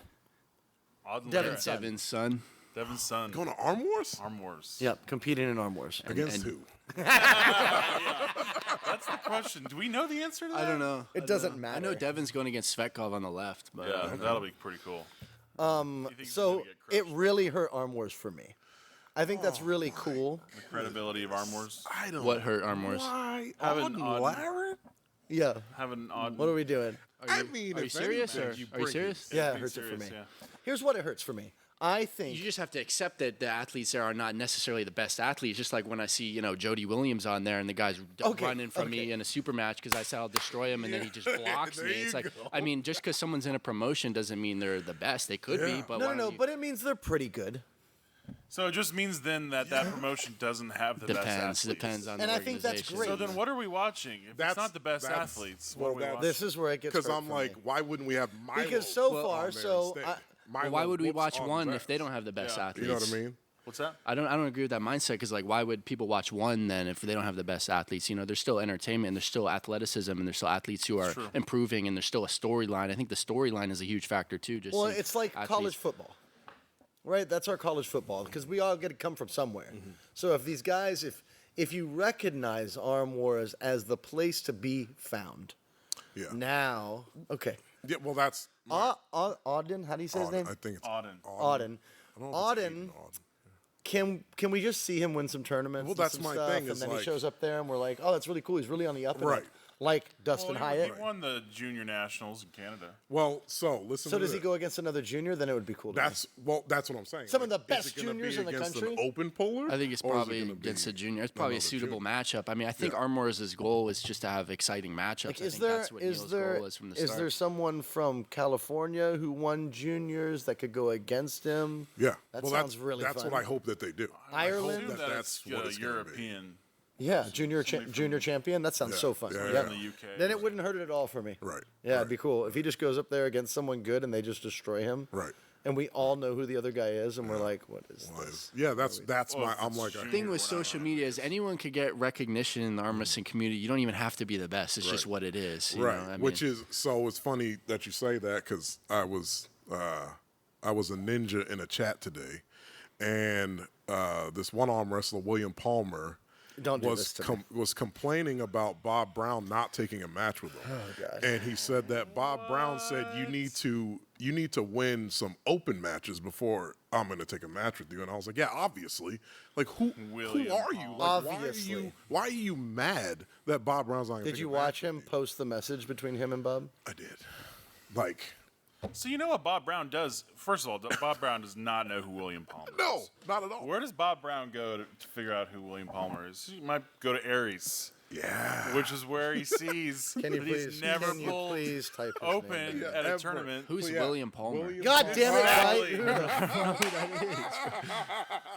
Auden Devon Larrat. son. Devin's son. Devin's son. Going to Arm Wars? Arm Wars. Yep, competing in arm wars. Against and- who? That's the question. Do we know the answer to that? I don't know. It I don't doesn't know. I matter. know Devin's going against Svetkov on the left, but Yeah, that'll be pretty cool. You think he's So gonna get it crushed? really hurt arm wars for me. I think that's really cool. The credibility of Arm Wars. I don't. what hurt Arm Wars? Why? Having Auden Larrat? Yeah. Having Auden. What are we doing? I mean, Are you if serious? anything, Or you are you bring serious? it. Yeah, it Being hurts it for serious, me. yeah. Here's what it hurts for me. I think You just have to accept that the athletes there are not necessarily the best athletes. Just like when I see, Jody Williams on there and the guy's running from me in a super match because I said I'll destroy him and then he just blocks There me. It's you like, go. I mean, just because someone's in a promotion doesn't mean they're the best. They could be, but why no, don't you- but it means they're pretty good. So it just means then that promotion doesn't have the best athletes. Depends on And the I think that's organization. great. So then what are we watching? If That's- it's not the best that's- athletes, well, what are we that- watching? This is where it gets Because hurt I'm for like, me. why wouldn't we have Milo? Because so on far, there so instead? I- Milo Well, why would we whoops watch on one the if they don't have the best Yeah. athletes? You know what I mean? What's that? I don't agree with that mindset because why would people watch one then if they don't have the best athletes? There's still entertainment and there's still athleticism and there's still athletes who are True. improving and there's still a storyline. I think the storyline is a huge factor too. Just Well, some it's like athletes. college football. right? That's our college football because we all get to come from somewhere. So if these guys, if you recognize Arm Wars as the place to be found, Yeah. now, okay. Yeah, well, that's Auden, how do you say his name? I think it's Auden. Auden. I don't know if it's Auden, Auden. can we just see him win some tournaments? Well, and that's some my stuff, thing, and is then like- he shows up there, and we're like, oh, that's really cool. He's really on the up and Right. up, like Dustin Well, Hyatt. he won the junior nationals in Canada. Well, so listen. So to does he this. go against another junior? Then it would be cool. To me. That's what I'm saying. Some of the Like, best is it gonna juniors be in the against country? An open puller. I think it's or is it probably gonna against be a junior. It's probably a another suitable junior? matchup. I mean, I think Yeah. Armour's goal is just to have exciting matchups. Like, I is think there that's what Neil's goal is from the is start. there someone from California who won juniors that could go against him? Yeah. That well, sounds that's, really That's fun. what I hope that they do. Ireland? I hope that that's it's what it's gonna be. European. Yeah, junior champion. That sounds Yeah. so fun. Yeah, Yeah, yeah. From the UK. Then it wouldn't hurt it at all for me. Right. Yeah, right. it'd be cool if he just goes up there against someone good and they just destroy him. Right. And we all know who the other guy is, and we're like, what is this? Yeah, that's Well, my. if I'm it's like, junior- thing with Whatever. social media is anyone could get recognition in the arm wrestling community. You don't even have to be the best. It's just what it is. You right. know? I Which mean, is so. It's funny that you say that because I was a ninja in a chat today, and this one arm wrestler William Palmer Don't do was this to me. was complaining about Bob Brown not taking a match with him. Oh, gosh. And he said that Bob Brown said you need to win some open matches before I'm going to take a match with you. And I was like, yeah, obviously. Like who William are you? Like, Obviously. why are you mad that Bob Brown's not going to Did take you a match watch with him me? post the message between him and Bob? I did. Like, So you know what Bob Brown does? First of all, Bob Brown does not know who William Palmer is. no, not at all. Where does Bob Brown go to figure out who William Palmer is? He might go to AERS, Yeah. which is where he sees Can you that please, he's never can you pulled please type his open name? Yeah, at a ever. tournament. who's Yeah. William Palmer? William God damn it, Exactly.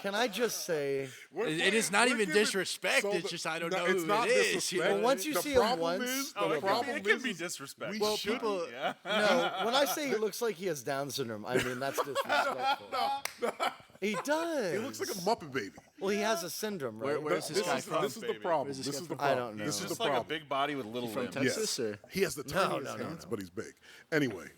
Can I just say, It is not We're even giving- disrespect. so it's the- just I don't no, know it's who not it is. disrespect. You know? Well, once you The see him problem once- is- Oh, the it problem can be is disrespect. we Well, shouldn't- people- Yeah. no, when I say he looks like he has Down syndrome, I mean that's disrespectful. He does. He looks like a Muppet baby. Well, he has a syndrome, right? Where's this guy from? This is the baby? problem. Where's this This guy is the from? I problem. don't know. This He's is just the like problem. a big body with little from limbs. Texas? or? He has the tiniest no, hands, no. but he's big. Anyway,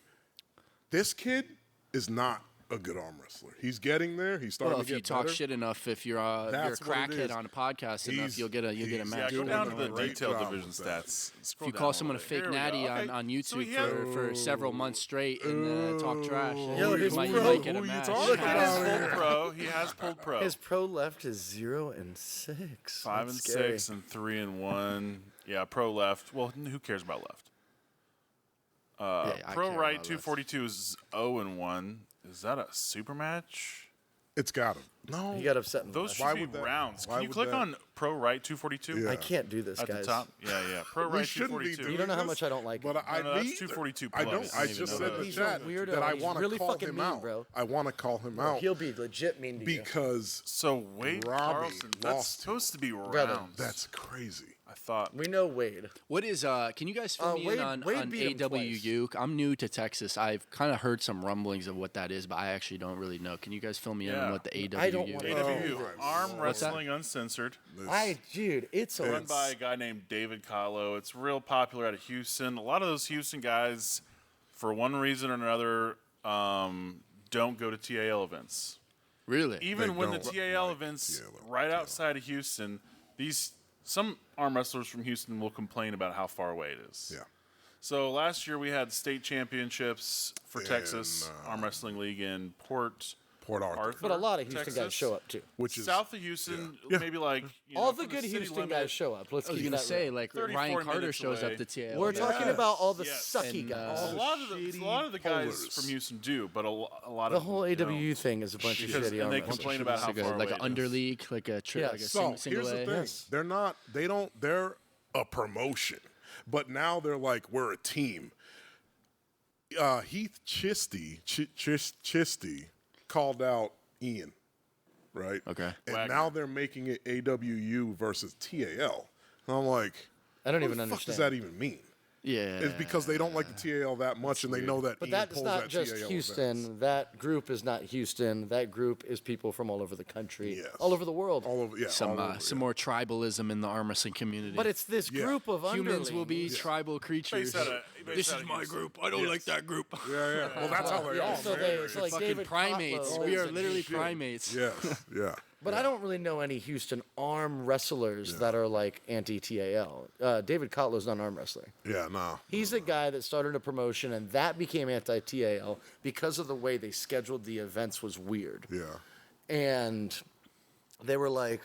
this kid is not a good arm wrestler. He's getting there. He's starting Well, to if you get talk better. shit enough, if you're a That's what it crackhead is. on a podcast enough, He's- you'll get a he's- match. Yeah, go down to the Great detailed job division with that. stats. If Scroll you down call a someone a little bit. fake Here we natty go. Okay. on So YouTube he had- for several months straight and talk trash, Yo, you his might pro- get a who you match. talking Look at his about? pulled pro. He has pulled pro. His pro left is 0-6. 5 and That's scary. 6 and 3 and 1. Yeah, pro left. Well, who cares about left? Yeah, I Pro care right about left. 242 is 0 and 1. Is that a super match? It's got him. No. He got upset in the Those left. should Why be would that- rounds. why Can you would click that- on pro right 242? Yeah. I can't do this, At guys. the top? Yeah. Pro We right shouldn't be 242. doing You don't know how this, much I don't like But him. I No, that's need 242 I plus. don't. I I don't just even said know in the that. He's a chat weirdo. that I He's want to really call fucking him mean, out. bro. I want to call him out He'll be legit mean to you. because So Wade Robbie Carlson, that's lost supposed to be Brother, rounds. that's crazy. I thought. We know Wade. What is can you guys fill me Wade- in on Wade beat him AWU? I'm new to Texas. I've kind of heard some rumblings of what that is, but I actually don't really know. Can you guys fill me in Yeah. on what the AWU I don't is? wanna- AWU, Oh, Arm What's that? Wrestling Uncensored, Dude, it's run a by a guy named David Kahlo. It's real popular out of Houston. A lot of those Houston guys, for one reason or another, don't go to TAL events. Really? Even They when the don't TAL like events TAL. right outside of Houston, some arm wrestlers from Houston will complain about how far away it is. Yeah. So last year we had state championships for In, Texas Arm Wrestling League in Port Arthur. Arthur. But a lot of Houston Texas. guys show up too. Which is South of Houston, Yeah. maybe like All from the good city Houston limit. guys show up. Let's I was keep gonna that say real. like 34 Ryan Carter minutes shows away. up to TAL. We're Yes. talking about all the Yes. sucky And, guys. A lot of the guys pollers. from Houston do, but a lot The of whole them AWU don't. thing is a bunch of Because- shitty and arm they wrestlers. complain about how like far like away an it is. underleague, like a Yeah. like a So single here's the A. thing: Yes. they're not. They don't. They're a promotion, but now they're like we're a team. Heath Chisty called out Ian, right? Okay. And Wagner. now they're making it AWU versus TAL. And I'm like, I don't what even the fuck does understand. that even mean? Yeah. is because they don't like the TAL that much, and they know that. But Ian that's pulls not that just TAL Houston. events. That group is not Houston. That group is people from all over the country, Yes. all over the world. All over, yeah. Some all over, some more tribalism in the arm wrestling community. But it's this Yeah. group of humans will be underlings. tribal creatures. This is my group. I don't like that group. Yeah. Well, that's how they Yeah, are. so man. they, so like Fucking David primates. Kotlow We is are a literally shit. primates. Yes. Yeah. But I don't really know any Houston arm wrestlers that are like anti-TAL. David Kotlow's not an arm wrestler. Yeah. No. He's the guy that started a promotion, and that became anti-TAL because of the way they scheduled the events was weird. Yeah. And they were like,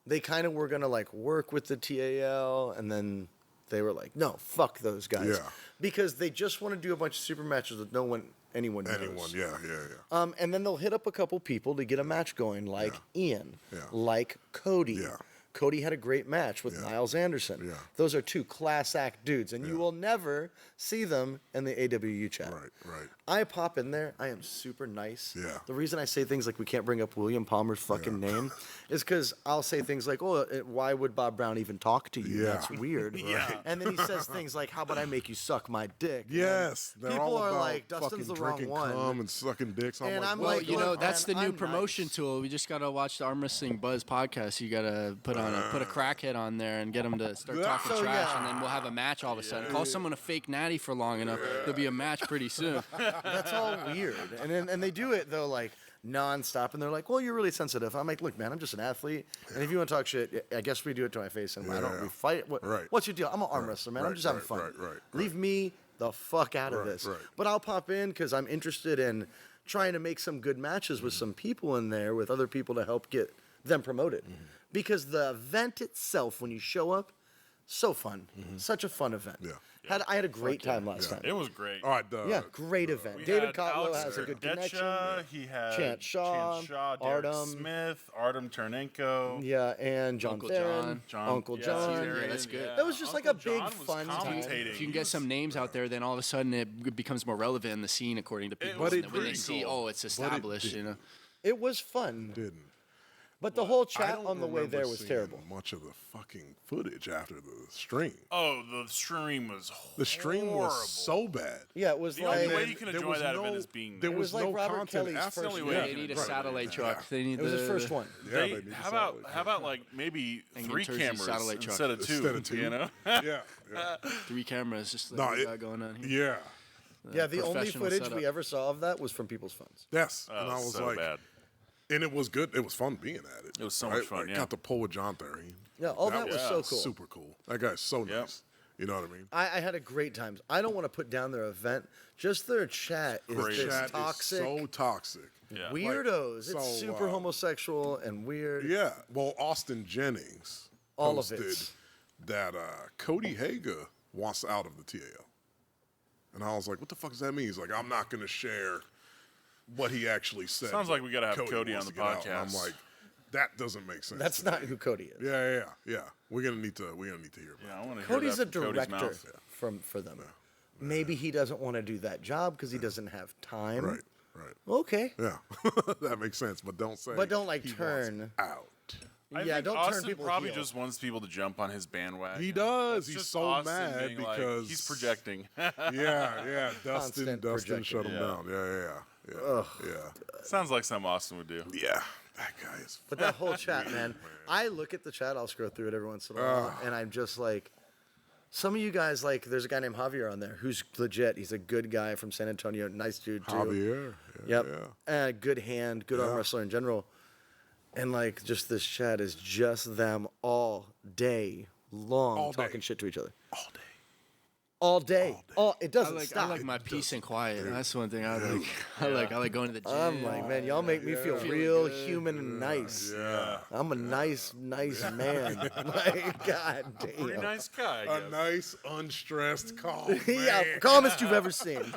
they kind of were gonna like work with the TAL, and then they were like, no, fuck those guys, Yeah. because they just want to do a bunch of super matches with anyone knows. Anyone. Yeah. And then they'll hit up a couple people to get a match going, like Ian, Yeah. like Cody. Yeah. Cody had a great match with Niles Anderson. Yeah. Those are two class act dudes, and you will never see them in the AWU chat. Right. I pop in there. I am super nice. Yeah. The reason I say things like we can't bring up William Palmer's fucking name is because I'll say things like, "Oh, why would Bob Brown even talk to you? Yeah. That's weird." Yeah. And then he says things like, "How about I make you suck my dick?" And Yes. They're people all are about like, "Dustin's the fucking wrong drinking one." cum and sucking dicks. I'm And like, I'm Well, like, you know, look, that's the man, new I'm promotion nice. tool. We just gotta watch the Arm Wrestling Buzz podcast. You gotta put a crackhead on there and get him to start talking So, trash, yeah. and then we'll have a match all of a sudden. Call someone a fake natty for long enough, there'll be a match pretty soon. That's all weird. And they do it though like nonstop, and they're like, "Well, you're really sensitive." I'm like, "Look, man, I'm just an athlete, and if you want to talk shit, I guess we do it to my face, and I don't. We fight. Right. What's your deal? I'm an arm wrestler, man. I'm Right, just having right, fun. right. Leave me the fuck out of Right, this. right. But I'll pop in because I'm interested in trying to make some good matches with some people in there, with other people to help get them promoted, because the event itself, when you show up, so fun, such a fun event. Yeah. I had a great time last time. It was great. all right. Yeah, great event. We David had Kotlow Alex has a good Gardetcha, connection. He had Chant Shaw, Derek Artem. Smith, Artem Ternenko. Yeah, and John Uncle Theron, John. Uncle John. Yeah, that's good. That was just like a big John was fun time. commentating. If you can get some names out there, then all of a sudden it becomes more relevant in the scene according to people. was And then when they pretty see, cool. oh, it's established, you know. It was fun, Didn't. but the whole I chat don't on the way remember there was seeing terrible. Much of the fucking footage after the stream. Oh, the stream was horrible. The stream was so bad. Yeah, it was The only like way you can There enjoy was that no- event is being There there. was like no Robert content Kelly's after. first only one. way Yeah, you they can need a enjoy satellite truck. They need It was his first one. Yeah, They, they need a how about satellite like maybe And three Jersey cameras satellite truck. instead of two? Instead of two. You know. Yeah. 3 cameras, just like No, what we it- got going on here. Yeah. Yeah, the only professional footage setup. we ever saw of that was from people's phones. Yes. Oh, and I was so like, bad. and it was good. It was fun being at it. It was so much fun, Like, yeah. Got to pull with John there. Yeah, all that was so cool. Super cool. That guy's so Yep. nice. You know what I mean? I had a great time. I don't want to put down their event. Just their chat is Great. just Chat is toxic. so toxic. Yeah. Weirdos. Like, It's so, super homosexual and weird. Yeah. Well, Austin Jennings All of posted it. that Cody Haga wants out of the TAL. And I was like, what the fuck does that mean? He's like, I'm not going to share what he actually said. Sounds like we gotta have Cody wants on the to get out. And I'm podcast. like, that doesn't make sense. That's to not me. who Cody is. Yeah. We're gonna need to hear about Yeah, I want to Cody's hear a that from Cody's director mouth. for them. Maybe he doesn't want to do that job because he doesn't have time. it. Right. Okay. Yeah. That makes sense. But don't say But don't, like, he wants turn. out. I Yeah, think don't Austin turn people probably heel. just wants people to jump on his bandwagon. He does. That's He's just so Austin mad being like, because he's projecting. Yeah. Dustin Constant shut him projecting. down. Yeah. Sounds like something Austin would do. Yeah. That guy is But that whole chat, man. I look at the chat. I'll scroll through it every once in a while, and I'm just like, some of you guys, like, there's a guy named Javier on there who's legit. He's a good guy from San Antonio. Nice dude, too. Javier. Yep. Yeah. Good hand, good arm wrestler in general. And like just this chat is just them all day long All day. talking shit to each other. All day. All day. It I doesn't like, stop. I like my peace and quiet. That's one thing I like. I like going to the gym. I'm like, man, y'all make me feel real human and nice. Yeah. I'm a nice man. Like, god damn. Pretty nice guy. I A guess. nice, unstressed call. Man. Yeah, calmest you've ever seen.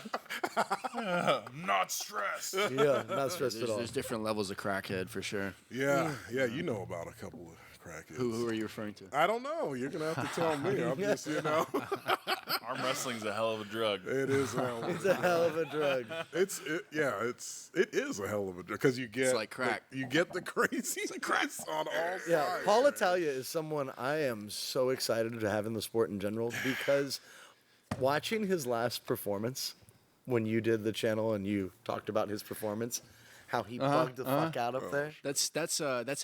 Not stressed. Yeah, not stressed at all. There's different levels of crackhead for sure. Yeah. You know about a couple of crackheads. Who are you referring to? I don't know. You're gonna have to tell me. I'm just, Arm wrestling's a hell of a drug. it is a hell of It's a hell of a drug. it is a hell of a drug because you get like crack. you get the craziness on all Yeah, sides. Paul Italia is someone I am so excited to have in the sport in general because Watching his last performance, when you did the channel and you talked about his performance, how he bugged the fuck out up there. That's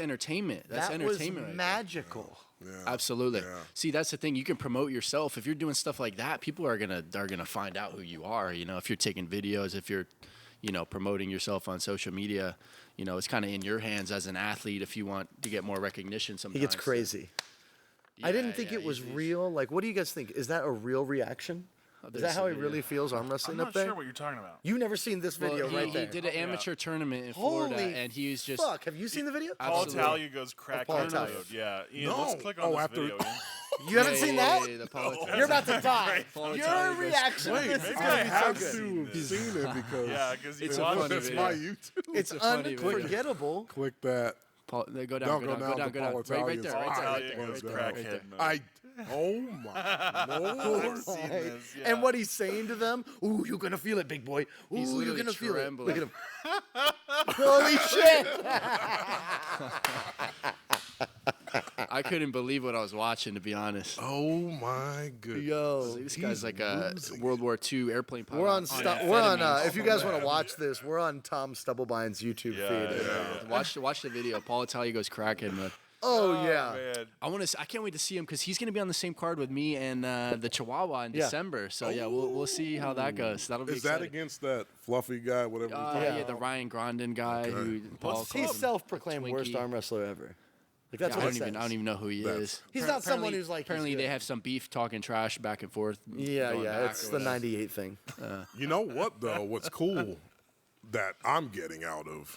entertainment. That's That entertainment. was right magical. Absolutely. Yeah. See, that's the thing. You can promote yourself. If you're doing stuff like that, people are gonna find out who you are. You know, if you're taking videos, if you're, promoting yourself on social media, it's kind of in your hands as an athlete if you want to get more recognition. Sometimes He gets crazy. I didn't think it was he's- real. Like, what do you guys think? Is that a real reaction? Is that there's how a he video. really feels arm I'm wrestling not up there? sure what you're talking about. You've never seen this video Well, right he there. did an amateur tournament in Florida, Holy and he was just fuck. Have you seen the video? Paul Absolutely. Italia goes crack Paul mode. Italia. Yeah, Ian, No. let's click on this after- video. Ian. You haven't seen that? the politics. You're about to die. Paul Your Italia goes reaction to Wait, this is maybe going I to be so have good. to have seen it because Yeah, because It's you a watched funny that's it. video. my YouTube. It's a funny video. unforgettable. Click that. Paul, go down, Don't go go down, down go down, to go down. Paul Right there, Italia's right there, eye. right Italia there, goes right there. crackhead mode. Oh my lord! Seen this, yeah. And what he's saying to them, ooh, you're going to feel it, big boy. Ooh, He's you're literally going to feel it. trembling. Look at him. Holy shit. I couldn't believe what I was watching, to be honest. Oh my goodness! Yo. This guy's like a World War II airplane pilot. We're on, we're on amphetamines. if you guys want to watch this, we're on Tom Stubblebine's YouTube feed. Watch the video. Paul Italia goes crackhead mode. Oh, yeah. Man. I can't wait to see him because he's gonna be on the same card with me and the Chihuahua in Yeah. December. So yeah, we'll see how that goes. That'll be Is that exciting. against that fluffy guy? Whatever. Yeah, the Ryan Grondin guy who Paul He's calls him self-proclaimed worst Twinkie. arm wrestler ever. Like, that's Yeah, what it I don't even know who he is. He's not someone Apparently- who's like, he's Apparently, they good. have some beef talking trash back and forth. Yeah, going yeah. back It's or the whatever. 98 thing. You know what though? What's cool that I'm getting out of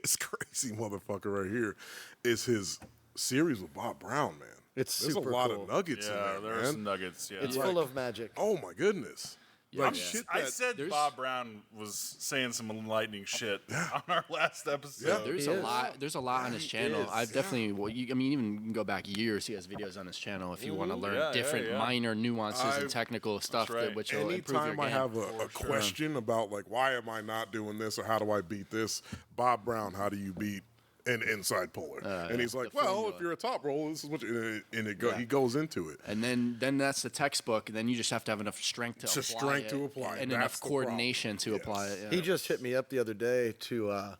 this crazy motherfucker right here is his series with Bob Brown, man. It's There's super a lot cool. of nuggets Yeah, in there there, are some man. nuggets. Yeah. It's full of magic. Oh my goodness! Like shit I that said Bob Brown was saying some enlightening shit on our last episode. Yeah. There's He a is. lot. There's a lot on his channel. is, I've definitely. Well, I mean, even can go back years. He has videos on his channel if you want to learn yeah, different yeah. I've- minor nuances and technical stuff, right. which will improve your Anytime I game. have a question about like why am I not doing this or how do I beat this, Bob Brown, how do you beat an inside puller? And he's like, the well, formula. if you're a top roller, this is what you, and he goes into it. And then that's the textbook. And then you just have to have enough strength to Just apply strength it, to apply it. and That's enough the problem. coordination to apply it. Yeah. He just hit me up the other day to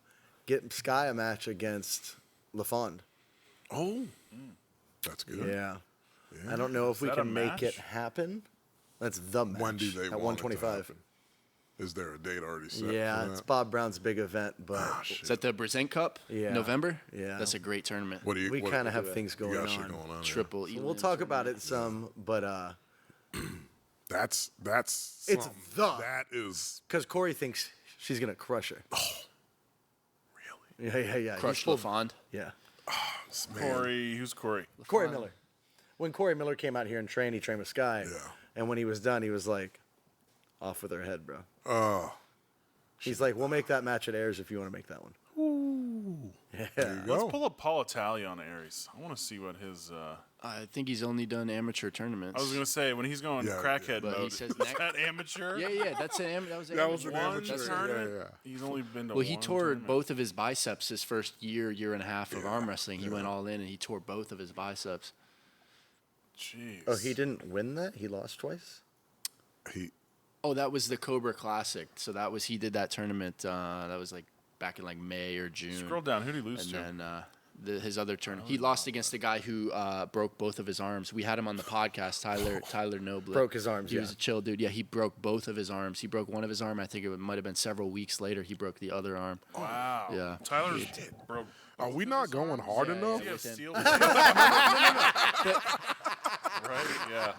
get Sky a match against LaFond. Oh, that's good. Yeah. I don't know if we that a can make it match? happen. That's the match. When do they at want it to 125? happen? Is there a date already set? Yeah, for it's that? Bob Brown's big event, but Is that the Brezent Cup? Yeah. November? Yeah. That's a great tournament. What do you? we what- kind of have things you going got shit on. going on. yeah. Triple. We'll Elam talk about tournament. it some, but That's It's something. the- That is because Corey thinks she's gonna crush her. really Yeah. Crush He's full- LaFond. Yeah. man. Corey, who's Corey? Corey Miller. When Corey Miller came out here and trained, he trained with Sky. Yeah. And when he was done, he was like, off with her head, bro. Oh, He's like, we'll make that match at AERS if you want to make that one. there Yeah. you go. Let's pull up Paul Italia on AERS. I want to see what his. I think he's only done amateur tournaments. I was gonna say when he's going Yeah, crackhead But he mode. says is next- that amateur? Yeah, that's an that was an That was amateur. an One amateur. That's tournament. Yeah. He's only been to Well, he one tore tournament. both of his biceps his first year and a half of arm wrestling. He went all in and he tore both of his biceps. Jeez. Oh, he didn't win that? He lost twice? He Oh, that was the Cobra Classic. So he did that tournament. That was like back in like May or June. Scroll down. Who did he lose And to? then his other tournament, he lost against the guy who broke both of his arms. We had him on the podcast, Tyler Noble. Broke his arms, He yeah. was a chill dude. Yeah, he broke both of his arms. He broke one of his arm. I think it might have been several weeks later. He broke the other arm. Wow. Yeah. Tyler's broke. are we not going hard Yeah, enough? Does he have within- steel? Right? Yeah.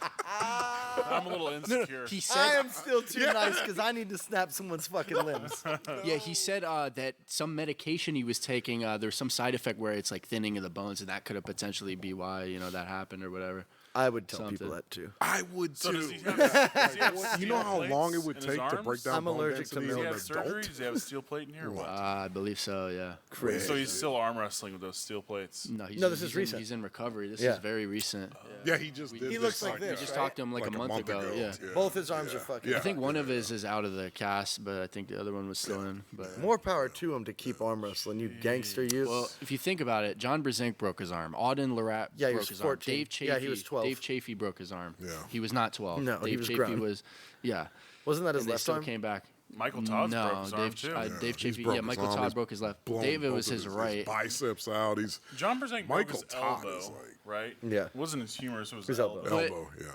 I'm a little insecure. He I said, am still too nice because I need to snap someone's fucking limbs. yeah, he said that some medication he was taking, there's some side effect where it's like thinning of the bones, and that could have potentially be why that happened or whatever. I would tell Something. people that too. I would So too. does he have You steel know how plates long it would in his take to arms? break down I'm bone allergic to density Does he in have an surgery? adult? Does he have a steel plate in here or what? I believe so. Yeah. Crazy. So he's still arm wrestling with those steel plates. No, he's No, this he's is in- recent. He's in recovery. This Yeah. is very recent. Yeah, he just did. He this, looks like We this, just right? talked to him like a month ago. Yeah. Both his arms are fucking. Yeah. I think one of his is out of the cast, but I think the other one was still in. But More power to him to keep arm wrestling. You gangster, you. well, if you think about it, John Brezink broke his arm. Auden Larrat Yeah, he broke was his 14. arm. Dave Chafee. Yeah, he was 12. 12. Dave Chafee broke his arm. Yeah. He was not 12. No, Dave he was Chafee grown. was, yeah. Wasn't that his And they left still arm? came back. Michael Todd's no, broke his arm, too. Dave He's Chafee, broke yeah, his Michael arm. Todd He's broke his left. blown David both was of his right. His biceps out. He's John Brzenk broke Michael his Todd elbow, is like right? Yeah. It wasn't his humerus, it was His his elbow. elbow. elbow. Yeah.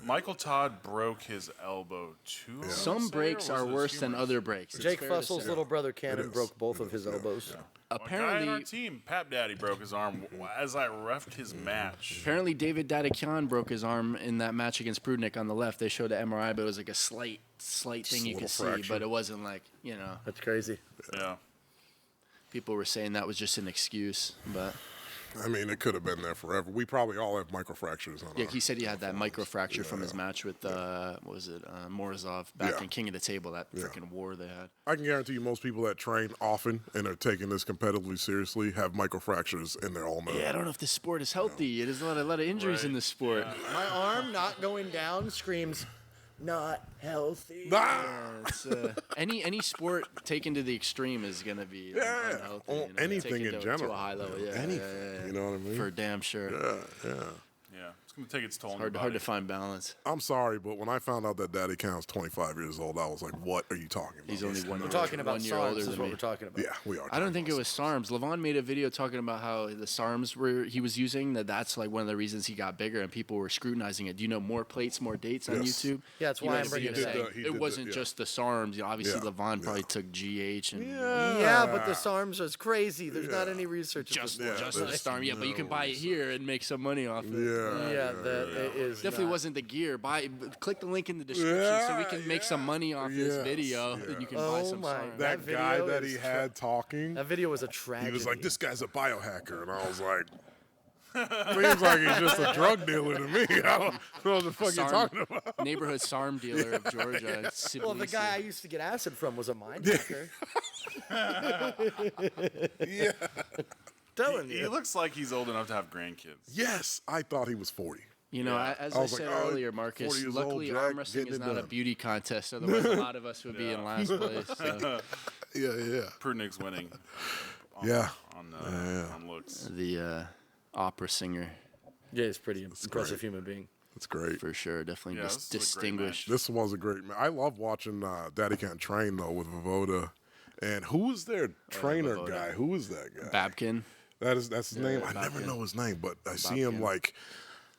Michael Todd broke his elbow too. I would Some say, breaks or was are it his worse than humerus? other breaks. It's Jake fair to Fussel's say. little brother Cannon is. broke both It of his is, yeah. elbows. A guy on Apparently, our team, Pap Daddy, broke his arm as I refed his match. apparently David Dadikian broke his arm in that match against Prudnik on the left. They showed the MRI, but it was like a slight thing you little could see, fracture. but it wasn't like, That's crazy. Yeah. people were saying that was just an excuse. But I mean, it could have been there forever. We probably all have microfractures on yeah, our he said he had that microfracture from his match with what was it, Morozov back Yeah. in King of the Table, that freaking war they had. I can guarantee you most people that train often and are taking this competitively seriously have microfractures in their ulna. Yeah, I don't know if this sport is healthy. There's a lot of injuries in Right. this sport. My arm not going down screams, not healthy. Ah! It's, any sport taken to the extreme is gonna be Yeah. unhealthy. Oh, anything taken in to general. a high level. Yeah, Anything, yeah. you know what I mean? For damn sure. Yeah. Yeah. It's going to take its toll on Hard your to body. find balance. I'm sorry, but when I found out that Daddy Count's 25 years old, I was like, what are you talking about? He's only one. We're year- talking about 1 year SARMS older is than what me. we're talking about. Yeah, we are. I don't think it was SARMS. Levon made a video talking about how the SARMS he was using, that's like one of the reasons he got bigger and people were scrutinizing it. Do you know more plates, more dates on Yes. YouTube? Yeah, that's He why made I'm a bringing video it saying up. He it did the- wasn't yeah. just the SARMS. Obviously, Yeah, Levon probably yeah. took GH and Yeah, but the SARMS is crazy. There's not any research. at just this point. the SARMS. Yeah, but you can buy it here and make some money off it. Yeah. It is Definitely not. wasn't the gear. Click the link in the description so we can make some money off this Yes, video. yeah. And you can Oh buy some my SARMS. That That guy video that is he had talking, That video was a tragedy. he was like, this guy's a biohacker. And I was like, seems like he's just a drug dealer to me. I don't know what the fuck you're talking about. Neighborhood SARM dealer of Georgia. Well, the guy I used to get acid from was a mind hacker. Yeah. Telling He you. looks like he's old enough to have grandkids. Yes, I thought he was 40. You know, as I I was like, said oh, earlier, 40 Marcus, years luckily old, arm Jack, wrestling getting is it not a done. beauty contest. Otherwise, a lot of us would be in last place. So. Yeah. Prudnik's winning Yeah. on looks. The opera singer, Yeah, he's a pretty impressive great. human being. It's great. for sure. Definitely Yeah, this is a great distinguished. This was a great match. I love watching Daddy Can't Train, though, with Voevoda. And who was their trainer Voevoda. guy? Who was that guy? Babkin. That's his name. I never Babkin. know his name, but I see him Babkin. like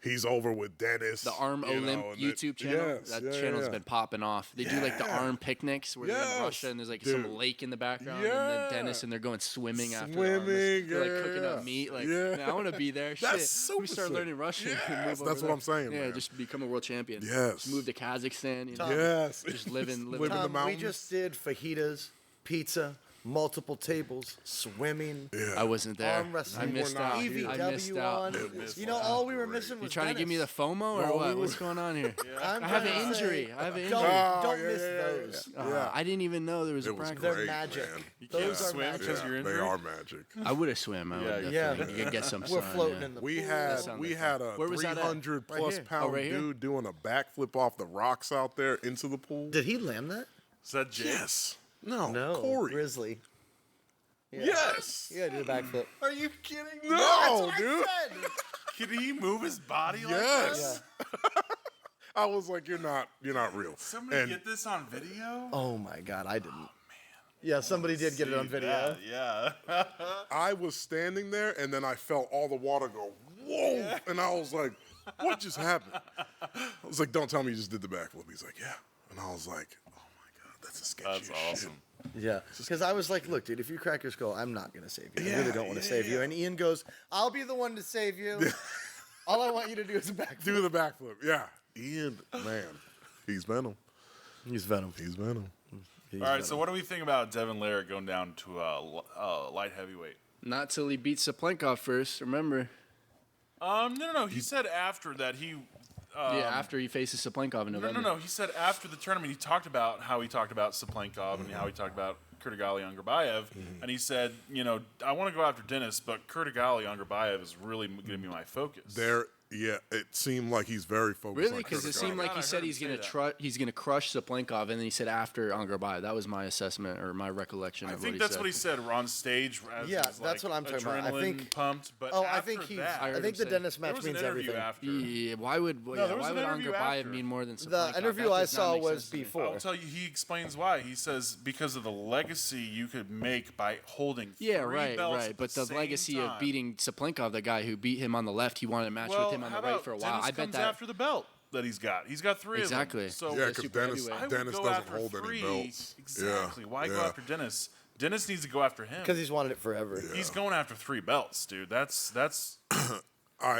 he's over with Dennis. The Arm you know, Olymp and YouTube channel. Yes, That yeah, channel's yeah. been popping off. They do like the Yeah. arm picnics where they're in Yes, Russia and there's like dude. some lake in the background and Yeah. then Dennis and they're going swimming after the Swimming, arm. They're like cooking yeah. up meat. Like, Yeah. man, I want to be there. That's Shit. super We start sick. learning Russian. and Yes, move over that's what there. I'm saying, Yeah, man. just become a world champion. Yes. Just move to Kazakhstan. You know? Yes. Just living Live in the We mountains. just did fajitas, pizza, multiple tables, swimming, I wasn't there. arm wrestling. I missed We're not out. here. I missed EVW out. on. was You know, all we were missing was You trying to give me the Dennis. FOMO or No, what? we What's were- going on here? I'm I have trying an to injury. say, I have an injury. Don't, Oh, don't yeah, miss yeah, those. Yeah. I didn't even know there was a It was bracket. They're great, magic. man. Those can't are swim magic. because of your Yeah, they injury? are magic. I would have swam. I would Yeah. definitely get some We're sun. floating yeah. in the We pool. had sounded we fun. had a Where was that at? 300 Right plus here. pound right here? dude doing a backflip off the rocks out there into the pool. Did he land that? Is that Jake? Yes. No. No. Corey. Grizzly. Yeah. Yes. Yeah, did a backflip. Are you kidding me? No, dude. Can he move his body like Yes. that? I was like, you're not real. Somebody And get this on video? Oh my God, I didn't. Yeah, somebody did get it on See video. that, Yeah. I was standing there, and then I felt all the water go, whoa, and I was like, what just happened? I was like, don't tell me you just did the backflip. He's like, yeah, and I was like, oh my God, that's a sketchy That's shit. awesome. Yeah, because I was like, look, dude, if you crack your skull, I'm not going to save you. I Yeah, really don't want to save you. And Ian goes, I'll be the one to save you. All I want you to do is a backflip. Do the backflip, yeah. Ian, man, he's Venom. He's Venom. He's Venom. All right, so what do we think about Devon Larrat going down to light heavyweight? Not till he beats Saplenkov first. Remember? No. He said after that he. Yeah, after he faces Saplenkov in November. No. He said after the tournament, he talked about how he talked about Saplenkov and how he talked about Kurdigali on Gurbayev. And he said, I want to go after Dennis, but Kurdigali on Gurbayev is really going to be my focus. Yeah, it seemed like he's very focused. Really? on Because it Kurtis seemed Garland. like I he heard said him he's say gonna he's gonna crush Saplenkov, and then he said after Angarbayev. That was my assessment or my recollection I of think what he that's said. what he said on stage. As Yeah, he's, that's what I'm talking about. I adrenaline think- pumped. But Oh, after I think that, I I think the say- Dennis there match was an means interview everything. after. Yeah, why would there was why an would interview Angarbayev after. mean more than Saplenkov? The interview That I does not saw make was sense to me. before. I'll tell you, he explains why. He says because of the legacy you could make by holding Yeah, three right, belts right. at But the same legacy time. of beating Saplenkov, the guy who beat him on the left, he wanted a match well, with him on how the right about for a while. Dennis I bet comes that after the belt that he's got. He's got three Exactly. of them. So Yeah, the because super Dennis, heavyweight. I would Dennis go doesn't after hold any three. belts. Exactly. Yeah, Why go yeah. after Dennis? Dennis needs to go after him. Because he's wanted it forever. He's going after 3 belts, dude. That's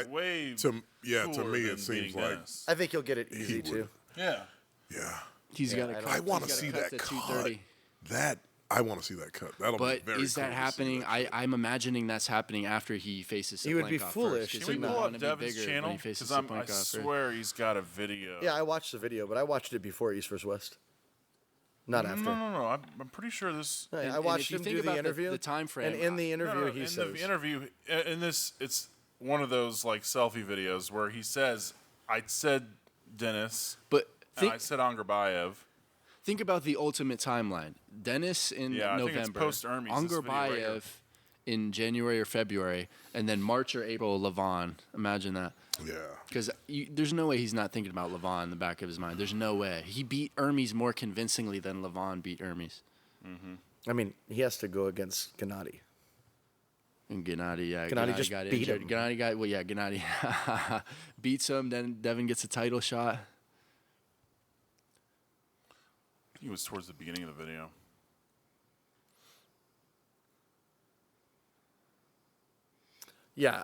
way to cooler me, than it seems beating like Dennis. I think he'll get it easy would. too. Yeah. yeah. He's got to I cut. I want to he's see gotta cut that the cut. 230. That I want to see that cut. That'll But be very is cool that to see happening? that shit. I'm imagining that's happening after he faces Saplenkov. He would be first, foolish 'cause to Can we he not. would pull wanna up be Devon's bigger channel? when he faces Because I Saplenkov first. swear he's got a video. Yeah, I watched the video, but I watched it before East vs West. Not after. No. I'm pretty sure this. I And watched if you him think do about the interview. the time frame, and in the interview, No, he in says, the interview, in this, it's one of those like selfie videos where he says, "I said Dennis, but and I said Angarbayev." think about the ultimate timeline. Dennis in Yeah, I think it's November, post-Ermes, this video right here. Angarbayev in January or February, and then March or April, Levon. Imagine that. Yeah. Because there's no way he's not thinking about Levon in the back of his mind. There's no way. He beat Ermes more convincingly than Levon beat Ermes. I mean, he has to go against Gennady. And Gennady, yeah. Gennady just got beat injured. him. Gennady got, well, yeah, Gennady beats him. Then Devon gets a title shot. I think it was towards the beginning of the video. Yeah,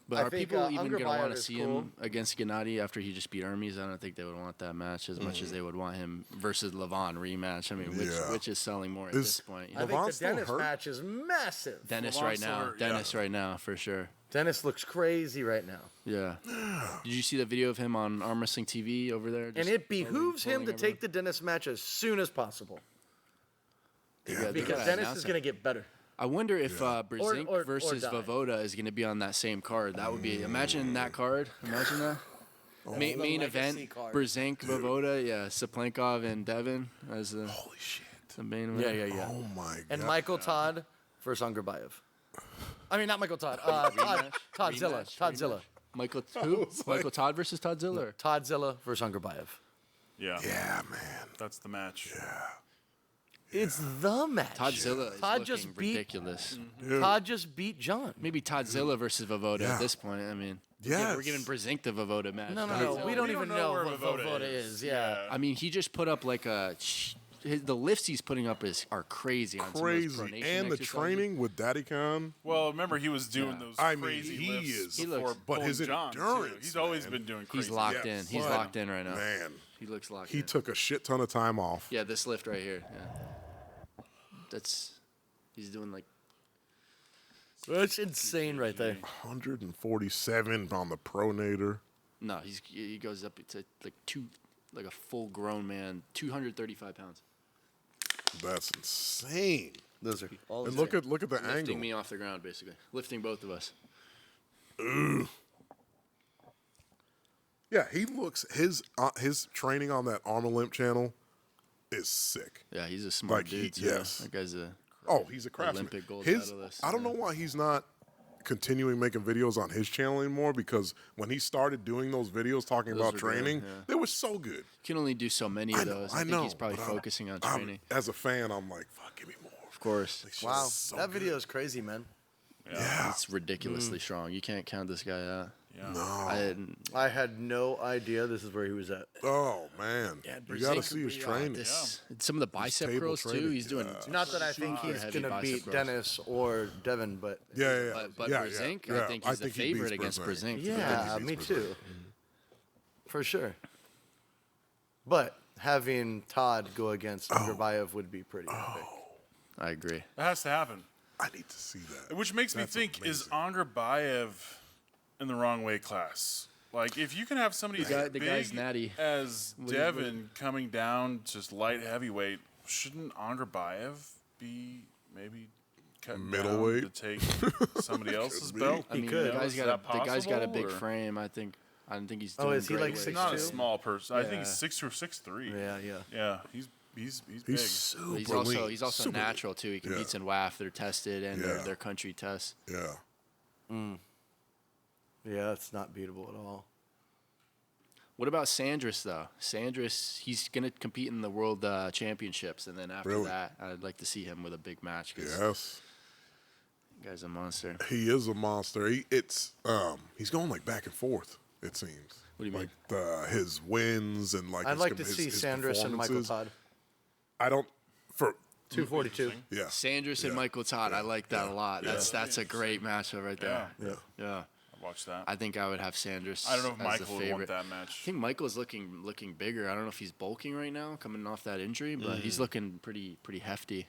But I are think, people even going to want Angarbayev to is see cool. him against Gennady after he just beat Ermes? I don't think they would want that match as much as they would want him versus Levon rematch. I mean, Yeah. which is selling more at Is- this point? You I know? think Levon's the still Dennis hurt? match is massive. Dennis Levon's right still now. hurt, yeah. Dennis right now, for sure. Dennis looks crazy right now. Yeah. Did you see the video of him on Arm Wrestling TV over there? And Just it behooves him to pulling take the Dennis match as soon as possible. everyone? Yeah, they Because gotta Dennis announce is it. going to get better. I wonder if Brzezinski or versus die. Voevoda is going to be on that same card. That would be. Imagine that card. Imagine that. Main the event: legacy card. Brzezinski, Voevoda, yeah, Saplenkov and Devon as the, Holy shit. the main event. Yeah. Oh my god. And Michael Todd versus Angarbayev. I mean, not Michael Todd. Todzilla. Rematch, Todzilla. Michael who? Michael Todd versus Todzilla. Todzilla versus Angarbayev. Yeah. Yeah, man. That's the match. It's the match. Todzilla is Todd looking just beat- ridiculous. Todd just beat John. Maybe Todzilla versus Voevoda Yeah. at this point. I mean, Yes. we're giving Brzezinski the Voevoda match. No. Todzilla- We don't We even don't know know where what Voevoda Voevoda is. is. Yeah. I mean, he just put up like the lifts he's putting up are crazy. On some of those Crazy. pronation And the exercises. training with Daddy Khan. Well, remember he was doing those I mean, crazy he lifts is- He before looks- but pulling his John, too. endurance, He's always man. been doing crazy. He's locked Yeah, in. He's but- locked in right now. Man. He looks locked He in. took a shit ton of time off. Yeah, this lift right here. Yeah. He's doing like That's insane right there. 147 on the pronator. no, he goes up to like a full grown man, 235 pounds. That's insane. Those are all And look at the Lifting angle. me off the ground, basically. Lifting both of us. Yeah, he looks his training on that Olymp channel is sick. Yeah, he's a smart Like, dude. he- too. yes. That guy's a Oh, he's a craftsman. Olympic gold His, medalist, I don't know why he's not continuing making videos on his channel anymore, because when he started doing those videos talking Those about were good, training, yeah. they were so good. can only do so many of those. I think he's probably but focusing on training. As a fan, I'm like, fuck, give me more. Of course. It's Wow, just so that good. video is crazy, man. Yeah. It's ridiculously strong. You can't count this guy out. Yeah. No. I didn't. I had no idea this is where he was at. Oh man, you got to see his training. Some of the bicep table curls too. training, He's doing. Not that I think super he's heavy going to bicep beat curls. Dennis or Devon, but Yeah. But Brzezinski, yeah. I think he's the he beats favorite against Brzezinski. yeah, he me beats too. For sure. But having Todd go against Angarbayev would be pretty epic. I agree. It has to happen. I need to see that. Which makes me That's think, is amazing. Angarbayev in the wrong weight class? Like, if you can have somebody The as guy's big natty. as What do you- Devon coming down to light heavyweight, shouldn't Angarbayev be maybe cut Middleweight? down to take somebody else's be. belt? I mean, could. the guy's Is got that the guy's got a possible, big or- frame. I think. I don't think he's doing is he great like weight. He's not a 6'2"? small person. I think Yeah. he's 6'2" or 6'3". Yeah. Yeah, he's big. He's super He's also super natural too. He competes in WAF. They're tested and Yeah. their country tests. Yeah. Yeah, it's not beatable at all. What about Sandris though? Sandris, he's gonna compete in the World Championships, and then after Really? that, I'd like to see him with a big match. 'Cause Yes. the guy's a monster. He is a monster. He's going like back and forth. It seems. What do you mean? Like his wins and like. I'd his like to his- see his Sandris and Michael performances. Todd. I don't. For 242. yeah. Sandris and Yeah. Michael Todd, I like that a lot. Yeah. That's a great matchup right there. Yeah. I watched that. I think I would have Sandris. I don't know if as Michael the would favorite. want that I match. think Michael's looking bigger. I don't know if he's bulking right now, coming off that injury, but he's looking pretty hefty.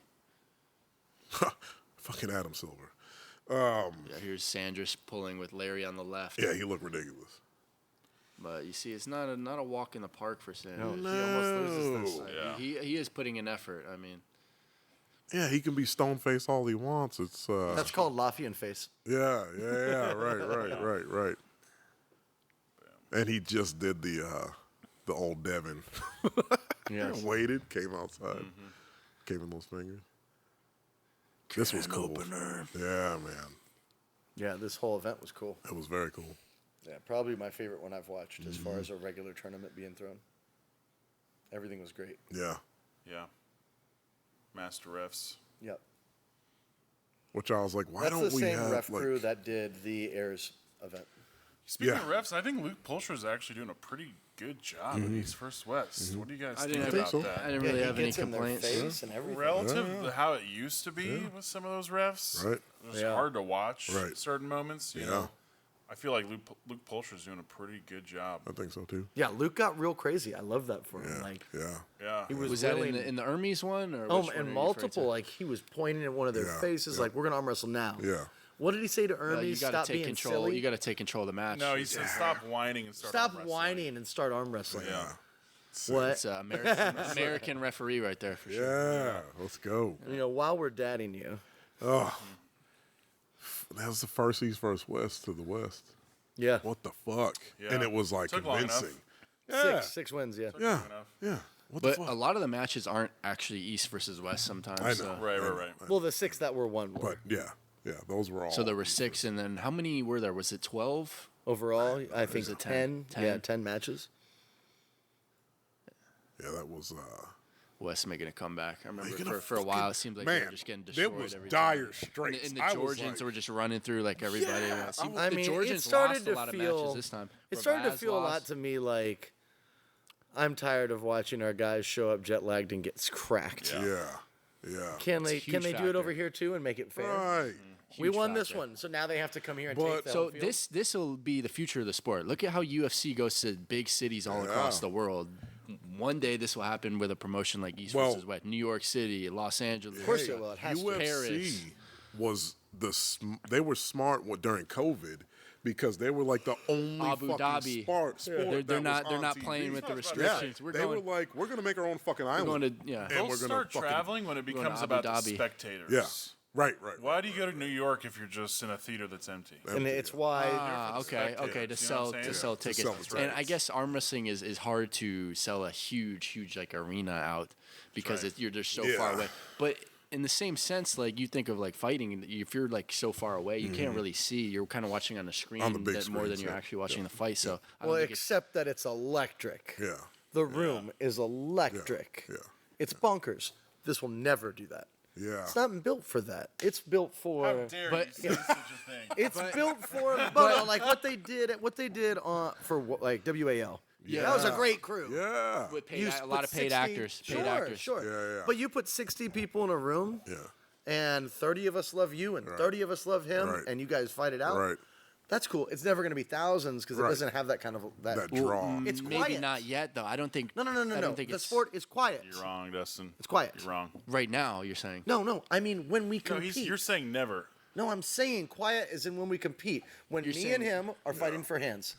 Fucking Adam Silver. Yeah, here's Sandris pulling with Larry on the left. Yeah, he looked ridiculous. But you see, it's not a walk in the park for Sandris. No, he almost loses this. Yeah. He is putting in effort. I mean, Yeah, he can be stone faced all he wants. It's That's called Lafayette face. yeah, right. And he just did the old Devon. Yes. Waited, came outside, gave him those fingers. This was cool. Yeah, man, Yeah, this whole event was cool. it was very cool. Yeah, probably my favorite one I've watched as far as a regular tournament being thrown. Everything was great. Yeah, Yeah. Master refs. Yep. which I was like, why That's don't the we same have ref like? crew that did the AERS event. Speaking Yeah. of refs, I think Luke Pulscher is actually doing a pretty good job in East First West. What do you guys I think didn't about have so. that? I didn't really he have any gets in their complaints. face and everything. Relative to how it used to be with some of those refs, Right. it was Yeah. hard to watch Right. certain moments. You Yeah. know, I feel like Luke Pulscher is doing a pretty good job. I think so too. Yeah, Luke got real crazy. I love that for him. Yeah, Like yeah, Yeah, he was Was that willing. in the Ermes one or which one are you and referring multiple. to? Like he was pointing at one of their Yeah, faces, yeah. like we're gonna arm wrestle now. yeah. What did he say to Ermes? you got Stop to take being control. silly. You got to take control of the match. no, he said stop whining and start Stop arm wrestling." whining and start arm wrestling. Yeah, What? It's American referee right there for sure. Yeah, let's go. You know, while we're dadding you, Oh, that was the first East, first West to the West. yeah, What the fuck? Yeah. And it was like Took long enough. convincing. Yeah, six wins. Yeah, yeah, enough. yeah. What But the a fuck? lot of the matches aren't actually East versus West sometimes. I know. So, right. well, the six that were won were. But yeah, those were all. so there were 6, and then how many were there? Was it 12? Overall, I think it 10. 10? Yeah, 10 matches. Yeah, that was. West making a comeback. I remember Making a for a while fucking- it seemed like they man, were just getting there destroyed. was every dire time. straits. And the I was Georgians like- were just running through like everybody. Yeah, It seemed I like the mean, Georgians it started lost to a lot of feel. matches this time. It started to Ravaz feel a lot lost. to me like I'm tired of watching our guys show up jet lagged and get cracked. Yeah. Can It's a they huge do it factor. over here too and make it fair? Right. We Huge won this factor. one, so now they have to come here and But- take the So home field? this will be the future of the sport. Look at how UFC goes to big cities all across Yeah. the world. One day this will happen with a promotion like East Well- versus West, New York City, Los Angeles. Of course it will. It has to. UFC was they were smart during COVID because they were like the only Abu fucking Dhabi. sport They're that not was on not TV. playing with the Yeah, restrictions. We're they going, were like, we're gonna make our own fucking we're island. going to yeah. And They'll we're gonna start fucking- traveling when it going to becomes Abu about the Dhabi. spectators. Yeah. Right. Why do you go to New York if you're just in a theater that's empty? and it's why Okay, spectators, to you know sell what I'm saying? sell To tickets. sell the And I tickets. guess arm wrestling is hard to sell a huge like arena out because right. you're just so Yeah. far away. But in the same sense, like you think of like fighting, if you're like so far away, you can't really see. You're kind of watching on the screen On the big more than screens, you're yeah. actually watching the fight. So I well, don't think it's except that it's electric. Yeah. The room is electric. Yeah. It's bonkers. This will never do that. Yeah. It's not built for that. It's built for. How dare But- you say such a thing? It's built for, but like what they did for like WAL. Yeah. That was a great crew. Yeah. with You a lot put of paid 60 actors. Sure, Paid actors. sure. Yeah, yeah. But you put 60 people in a room, Yeah. and 30 of us love you, and 30 of us love him, Right. and you guys fight it out. Right. That's cool. It's never going to be thousands because it Right. doesn't have that kind of That draw. It's Maybe quiet. not yet though. I don't think. No. I don't think The it's sport is quiet. You're wrong, Dustin. It's quiet. You're wrong. right now. You're saying. No. I mean when we No, compete. you're saying never. No, I'm saying quiet is in when we compete. When You're me saying- and him are fighting for hands.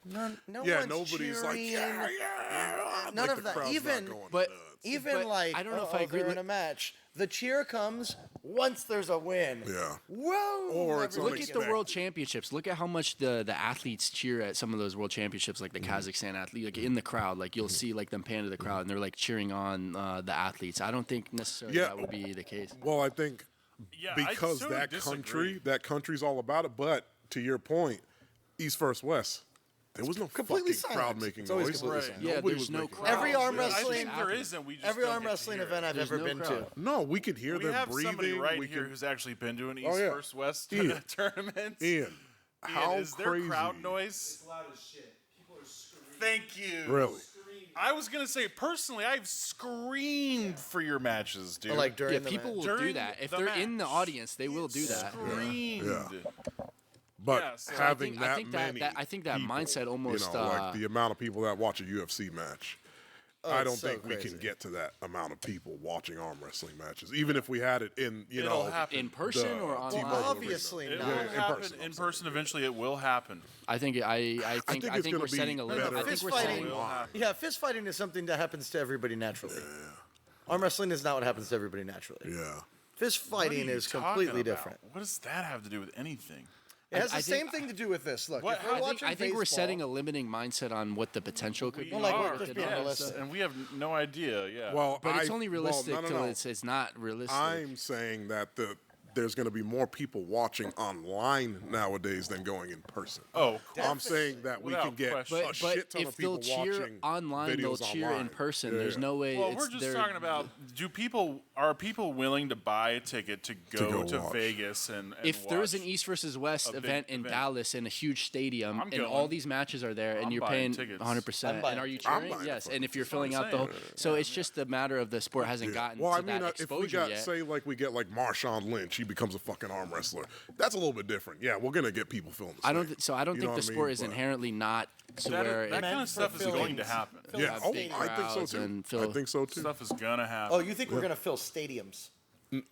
No Yeah, one's nobody's like, cheering. yeah. None Like, of the that. crowd's not Even going But- nuts. even like I don't know if I agree. they're in a match. The cheer comes once there's a win. Yeah. Whoa! Or it's Look at the unexpected. world championships. Look at how much the athletes cheer at some of those world championships, like the Kazakhstan athlete, like in the crowd. Like you'll see like them pan to the crowd, and they're like cheering on the athletes. I don't think necessarily Yeah. that would be the case. Well, I think Yeah, I because sort of that disagree. country's all about it. But to your point, East versus West, there was no completely fucking silent. crowd making It's always noise. completely Right. silent. Yeah, Nobody there's was no making crowd. Every noise. arm I wrestling- think there isn't. We just Every don't arm get to wrestling hear it. event I've There's ever no been crowd. to. No, we could hear We them have breathing. somebody right we here could, who's actually been to an East Oh, yeah. versus West Ian. tournament. Ian, how Is there crazy? crowd noise? It's loud as shit. People are screaming. Thank you. Really? I was gonna say personally, I've screamed for your matches, dude. Like during Yeah, the people match. will do During that. If the they're in the match. audience, they will do that. screamed. Yeah. But Yeah, so I having I think many I think that people, mindset almost. you know, like the amount of people that watch a UFC match. I it's don't so think we crazy. can get to that amount of people watching arm wrestling matches, even if we had it in, you It'll know, happen. in person the or online. T-Mobile Well, arena. obviously It not. will in happen person, I'm in saying. person. Eventually, it will happen. I think I think it's we're gonna setting be a limit. better. I think Fist we're fighting. setting. Will happen. Yeah, fist fighting is something that happens to everybody naturally. Arm wrestling is not what happens to everybody naturally. Yeah. Fist What are fighting you is talking completely about? different. What does that have to do with anything? It has I the think- same thing to do with this. Look, What- if we're I watching I think we're baseball- setting a limiting mindset on what the potential could be. We like, we're are, just being yes, realistic. and we have no idea. Yeah. Well, But it's I- only realistic well, no, till no, no. it's not realistic. I'm saying that there's going to be more people watching online nowadays than going in person. oh, I'm saying that we can Without get question. a but shit ton if of people they'll cheer watching online, they'll videos cheer in online. person. Yeah, There's yeah. no way. well, it's, we're just they're- talking about are people willing to buy a ticket to go to watch. Vegas and If there's an watch? East versus West big event in event. Dallas in a huge stadium, I'm and all going. these matches are there, and I'm you're buying paying tickets. 100%, I'm buying and are you tickets. I'm cheering? buying Yes, it. and if you're That's what filling I'm out the whole, saying. so it's just a matter of the sport hasn't gotten Well, to I mean, that if we exposure got, yet. say, like we get like Marshawn Lynch, he becomes a fucking arm wrestler. That's a little bit different. Yeah, we're gonna get people filming. I don't. So I don't You think know the what I sport mean? is But- inherently not to that, where that it kind of stuff is fulfilling- going to happen. Yeah, have oh, big I think so crowds too. and I fill- think so too. Stuff is gonna happen. Oh, you think we're gonna fill stadiums?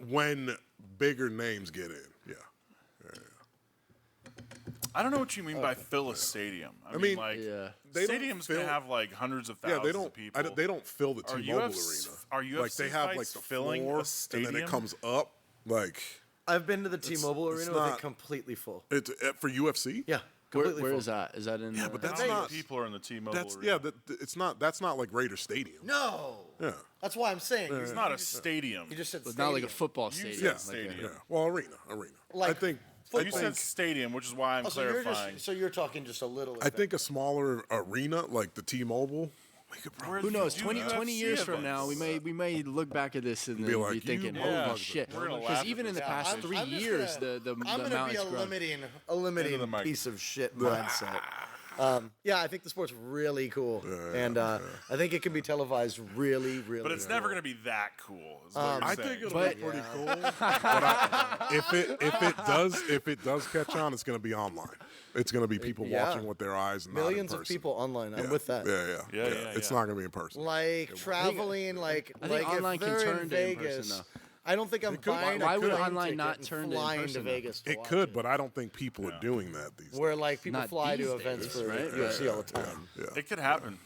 When bigger names get in, yeah. I don't know what you mean by fill a stadium. I mean, like Yeah. They don't stadiums fill- can have like hundreds of Yeah, thousands they of don't. people. They don't fill the Are T-Mobile UFC arena. are like they UFC have like fights the filling a floor, and then it stadium? comes up. Like I've been to the T-Mobile it's arena with not- it completely full. it's for UFC. Yeah, Where, completely where full. is that? Is that in? Yeah, but that's How many not. people are in the T-Mobile That's arena? yeah. It's not. That's not like Raider Stadium. No, Yeah. that's why I'm saying. It's not a stadium. You just said It's not like a stadium. football You stadium. said Yeah. like a- stadium. Yeah. Well, arena. Like I think. You said stadium, which is why I'm Oh, so you're clarifying. just so you're talking just a little. I think a smaller arena like the T-Mobile. We could probably. Who knows? Do 20 UFC years from now, events. we may look back at this and Be then be like, you thinking, Yeah. "Holy shit!" We're gonna Because laugh even at in the this. past 3 years, the I'm amount gonna be has a grown. limiting Into the mic. piece of shit mindset. Yeah, I think the sport's really cool, and I think it can be televised really, really. But it's never going to be that cool. Is what you're I saying. think it'll But- be pretty cool. But if it does catch on, it's going to be online. It's going to be people Yeah. watching with their eyes, and millions not in of person. people online. I'm Yeah. with that. Yeah. It's not going to be in person. Like traveling, like I think online if can they're turn in to in person, Vegas, though. I don't think I'm buying a Why would plane online ticket not and turn to in flying person, to though? Vegas. To It watch could, but I don't think people are doing that these days. Where like people Not fly these to events days, for right? UFC all the time. It could happen.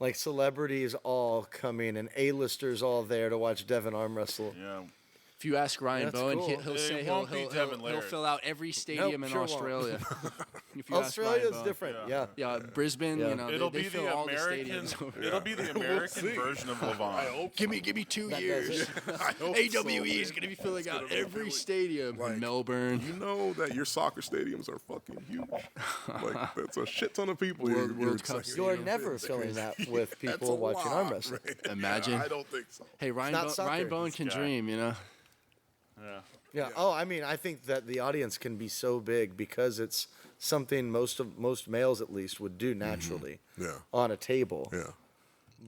Like celebrities all coming and A-listers all there to watch Devon arm wrestle. Yeah. If you ask Ryan That's Bowen, cool. he'll It say won't be Devon he'll Larrat. fill out every stadium in sure won't. Australia. If you ask Ryan Australia's Bowen. different. Yeah. Yeah, Brisbane, Yeah. you know, It'll they be fill the all American. the stadiums over. It'll be the American version of Levant. Give me 2 That years. does it. I hope AWE so, is going to be filling gonna out be every really- stadium. like, Melbourne. You know that your soccer stadiums are fucking huge. Like that's a shit ton of people. World Cup saying- You're never filling that with That's a people watching arm lot, wrestling. man. Imagine. Yeah, I don't think so. Hey, Ryan, not soccer. Ryan Bowen can guy. dream, you know? Yeah. Yeah. Oh, I mean, I think that the audience can be so big because it's something most males at least would do naturally Yeah. on a table. Yeah.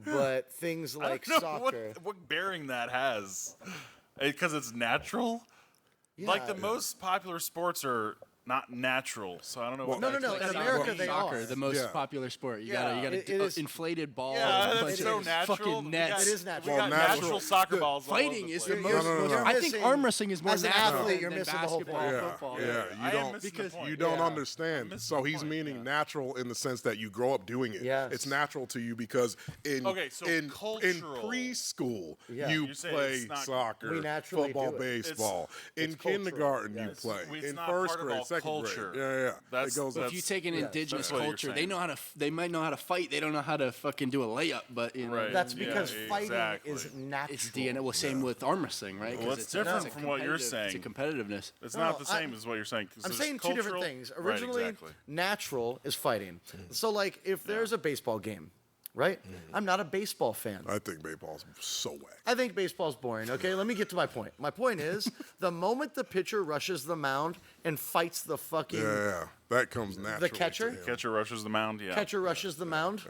But things I like don't know soccer, what bearing that has, because it's natural. Like the Yeah. most popular sports are not natural. So I don't know. Well, what No, that in means. America they soccer, are. the most Yeah. popular sport. You Yeah. gotta It is- inflated balls. Yeah, a that's bunch so of natural. Fucking We nets. got- It is natural. We got Well, natural natural- soccer balls. all over Fighting the is place. the No, most. no, no. I think missing- arm wrestling is more as an natural athlete, you're than missing the whole basketball, point. football. Yeah, I you am don't missing the point. you don't Yeah. understand. missing So the he's point, meaning yeah. natural in the sense that you grow up doing it. Yes. It's natural to you because in Okay, so in cultural. preschool Yeah. you You're saying play it's not- soccer, We naturally football, do it. baseball. In it's cultural, kindergarten yes. you play. It's In not first part of grade, all second culture. grade. Yeah. That's- It goes If up. you take an indigenous that's what you're culture, saying. they know how to. They might know how to fight. They don't know how to fucking do a layup. But you know, Right. That's Yeah, because fighting exactly. is natural. it's DNA. Well, same with arm wrestling, right? 'Cause Well, it's different a from what you're competitive- It's a saying. competitiveness. It's No, not the I- same as what you're saying. 'cause I'm there's saying two different cultural- things. Right, Originally, exactly. natural is fighting. So, like, if there's a baseball game, right? I'm not a baseball fan. I think baseball's so whack. I think baseball's boring. Okay, let me get to my point. My point is, the moment the pitcher rushes the mound and fights the fucking Yeah, that comes naturally. catcher? to him. Catcher rushes the mound. Yeah. catcher rushes the mound,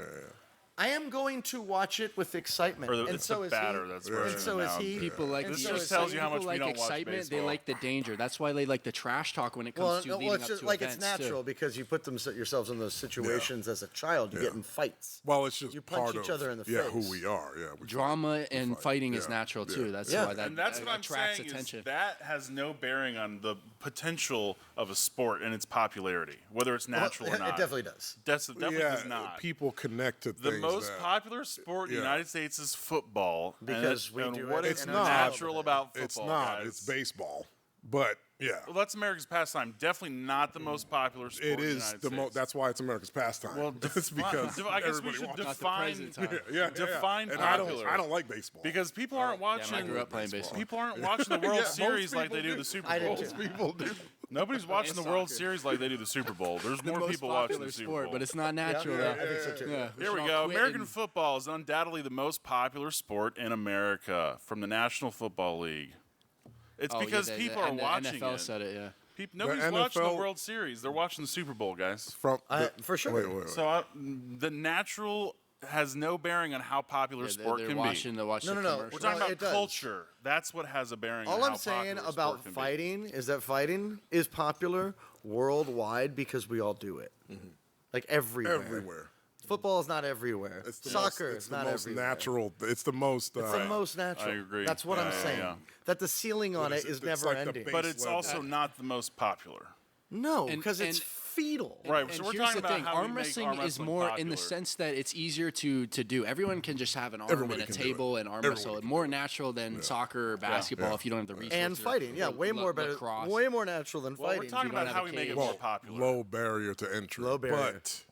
I am going to watch it with excitement. Or the, and it's so the is batter he. that's and rushing so the is mound. he. People like And This so just is tells he. you how much people we like don't watch excitement. They baseball. like the danger. That's why they like the trash talk when it comes Well, to no, leading well, it's up just to like it's events, too. natural because you put yourselves in those situations as a child. You get in fights. Well, it's just You punch part each of other in the yeah, face. who we are. Yeah, we Drama and fight. fighting is Yeah, natural yeah, too. That's yeah. why that And that's what I'm attracts saying attention. is that has no bearing on the potential of a sport and its popularity, whether it's natural Well, or not. It definitely does. Definitely yeah, does not. people connect to The things most that, popular sport in the yeah. United States is football. Because and we and do what it is in our natural childhood. about football? It's not. guys? It's baseball. But yeah, Well, that's America's pastime. Definitely not the most popular sport. it in the is United the most. States. That's why it's America's pastime. Well, it's because I guess we everybody should watches. define. Define And popular. I don't like baseball Because people aren't watching. I grew up playing baseball. People aren't watching the World Yeah, most Series like they people do do. the Super I Bowl. do Most people do. Nobody's watching the And World soccer. Series like they do the Super Bowl. There's the more most people watching popular the Super sport, Bowl. but it's not natural. Yeah, though. I think so too. Yeah. Here we should go. all quit American and- football is undoubtedly the most popular sport in America from the National Football League. It's Oh, yeah, because the people are watching NFL it. said it. Yeah. Nobody's watching the NFL World Series. They're watching the Super Bowl, guys. For sure. Wait. So the natural has no bearing on how popular sport they're can watching be. the watch No, the no, no. commercials. We're talking No, about it does. culture. That's what has a bearing on All how I'm saying popular about sport can be. fighting is that fighting is popular worldwide because we all do it. Like everywhere. Everywhere. Football is not everywhere. It's the Soccer most, is it's the not most everywhere. natural. It's the most. It's the most natural. I agree. That's what Yeah, I'm yeah, saying. yeah. That the ceiling on It's- it is it's never like the ending. base But it's level. also not the most popular. No, And- because it's and- fetal. Right. And So we're here's talking the about thing: how we arm make wrestling arm is wrestling more in popular. the sense that it's easier to do. Everyone can just have an arm Everybody and a can do it. table and arm Everybody wrestle. can More natural than soccer or basketball Yeah. if you don't have the resources. And fighting, yeah, or way more better, lacrosse. way more natural than Well, fighting. we're talking you don't about have how a we make it cage. more Well, popular. low barrier to entry. Low barrier. But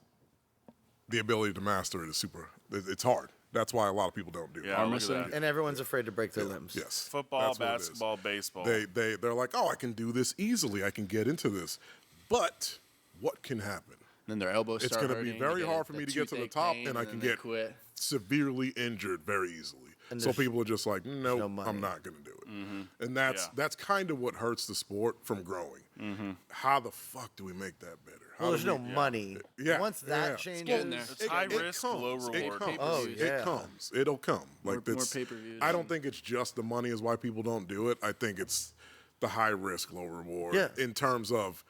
the ability to master it is super. It's hard. That's why a lot of people don't do it. Yeah, Arm look at wrestling? that. And everyone's afraid to break their limbs. Yes. Football, That's what it is. basketball, baseball. They're like, oh, I can do this easily. I can get into this. But what can happen? Then their elbows It's start going to be hurting, very they get hard for me to get to the toothache top, pain, and I then can they get quit. severely injured very easily. And So there's people are just like, no, no money. I'm not going to do it. Mm-hmm. And that's Yeah. that's kind of what hurts the sport from growing. Mm-hmm. How the fuck do we make that better? How Well, do there's no we- money. Yeah, Once yeah. that It's changes, getting there. It's high risk, low It reward. comes. Oh, It yeah. comes. It'll come. Like More that's- pay-per-views. I don't think it's just the money is why people don't do it. I think it's the high risk, low reward. Yeah. In terms of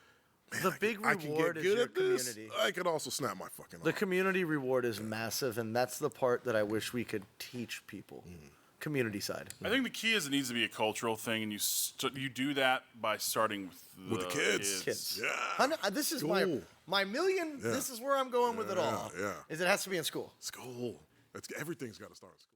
the big I can reward get is good your at this. community. I could also snap my fucking The arm. community reward is massive, and that's the part that I wish we could teach people. Community side. I think the key is it needs to be a cultural thing, and you do that by starting with the kids. Kids. Yeah. This is School. my million. Yeah. This is where I'm going with it all. Yeah. Is it has to be in school. School. Everything's got to start in school.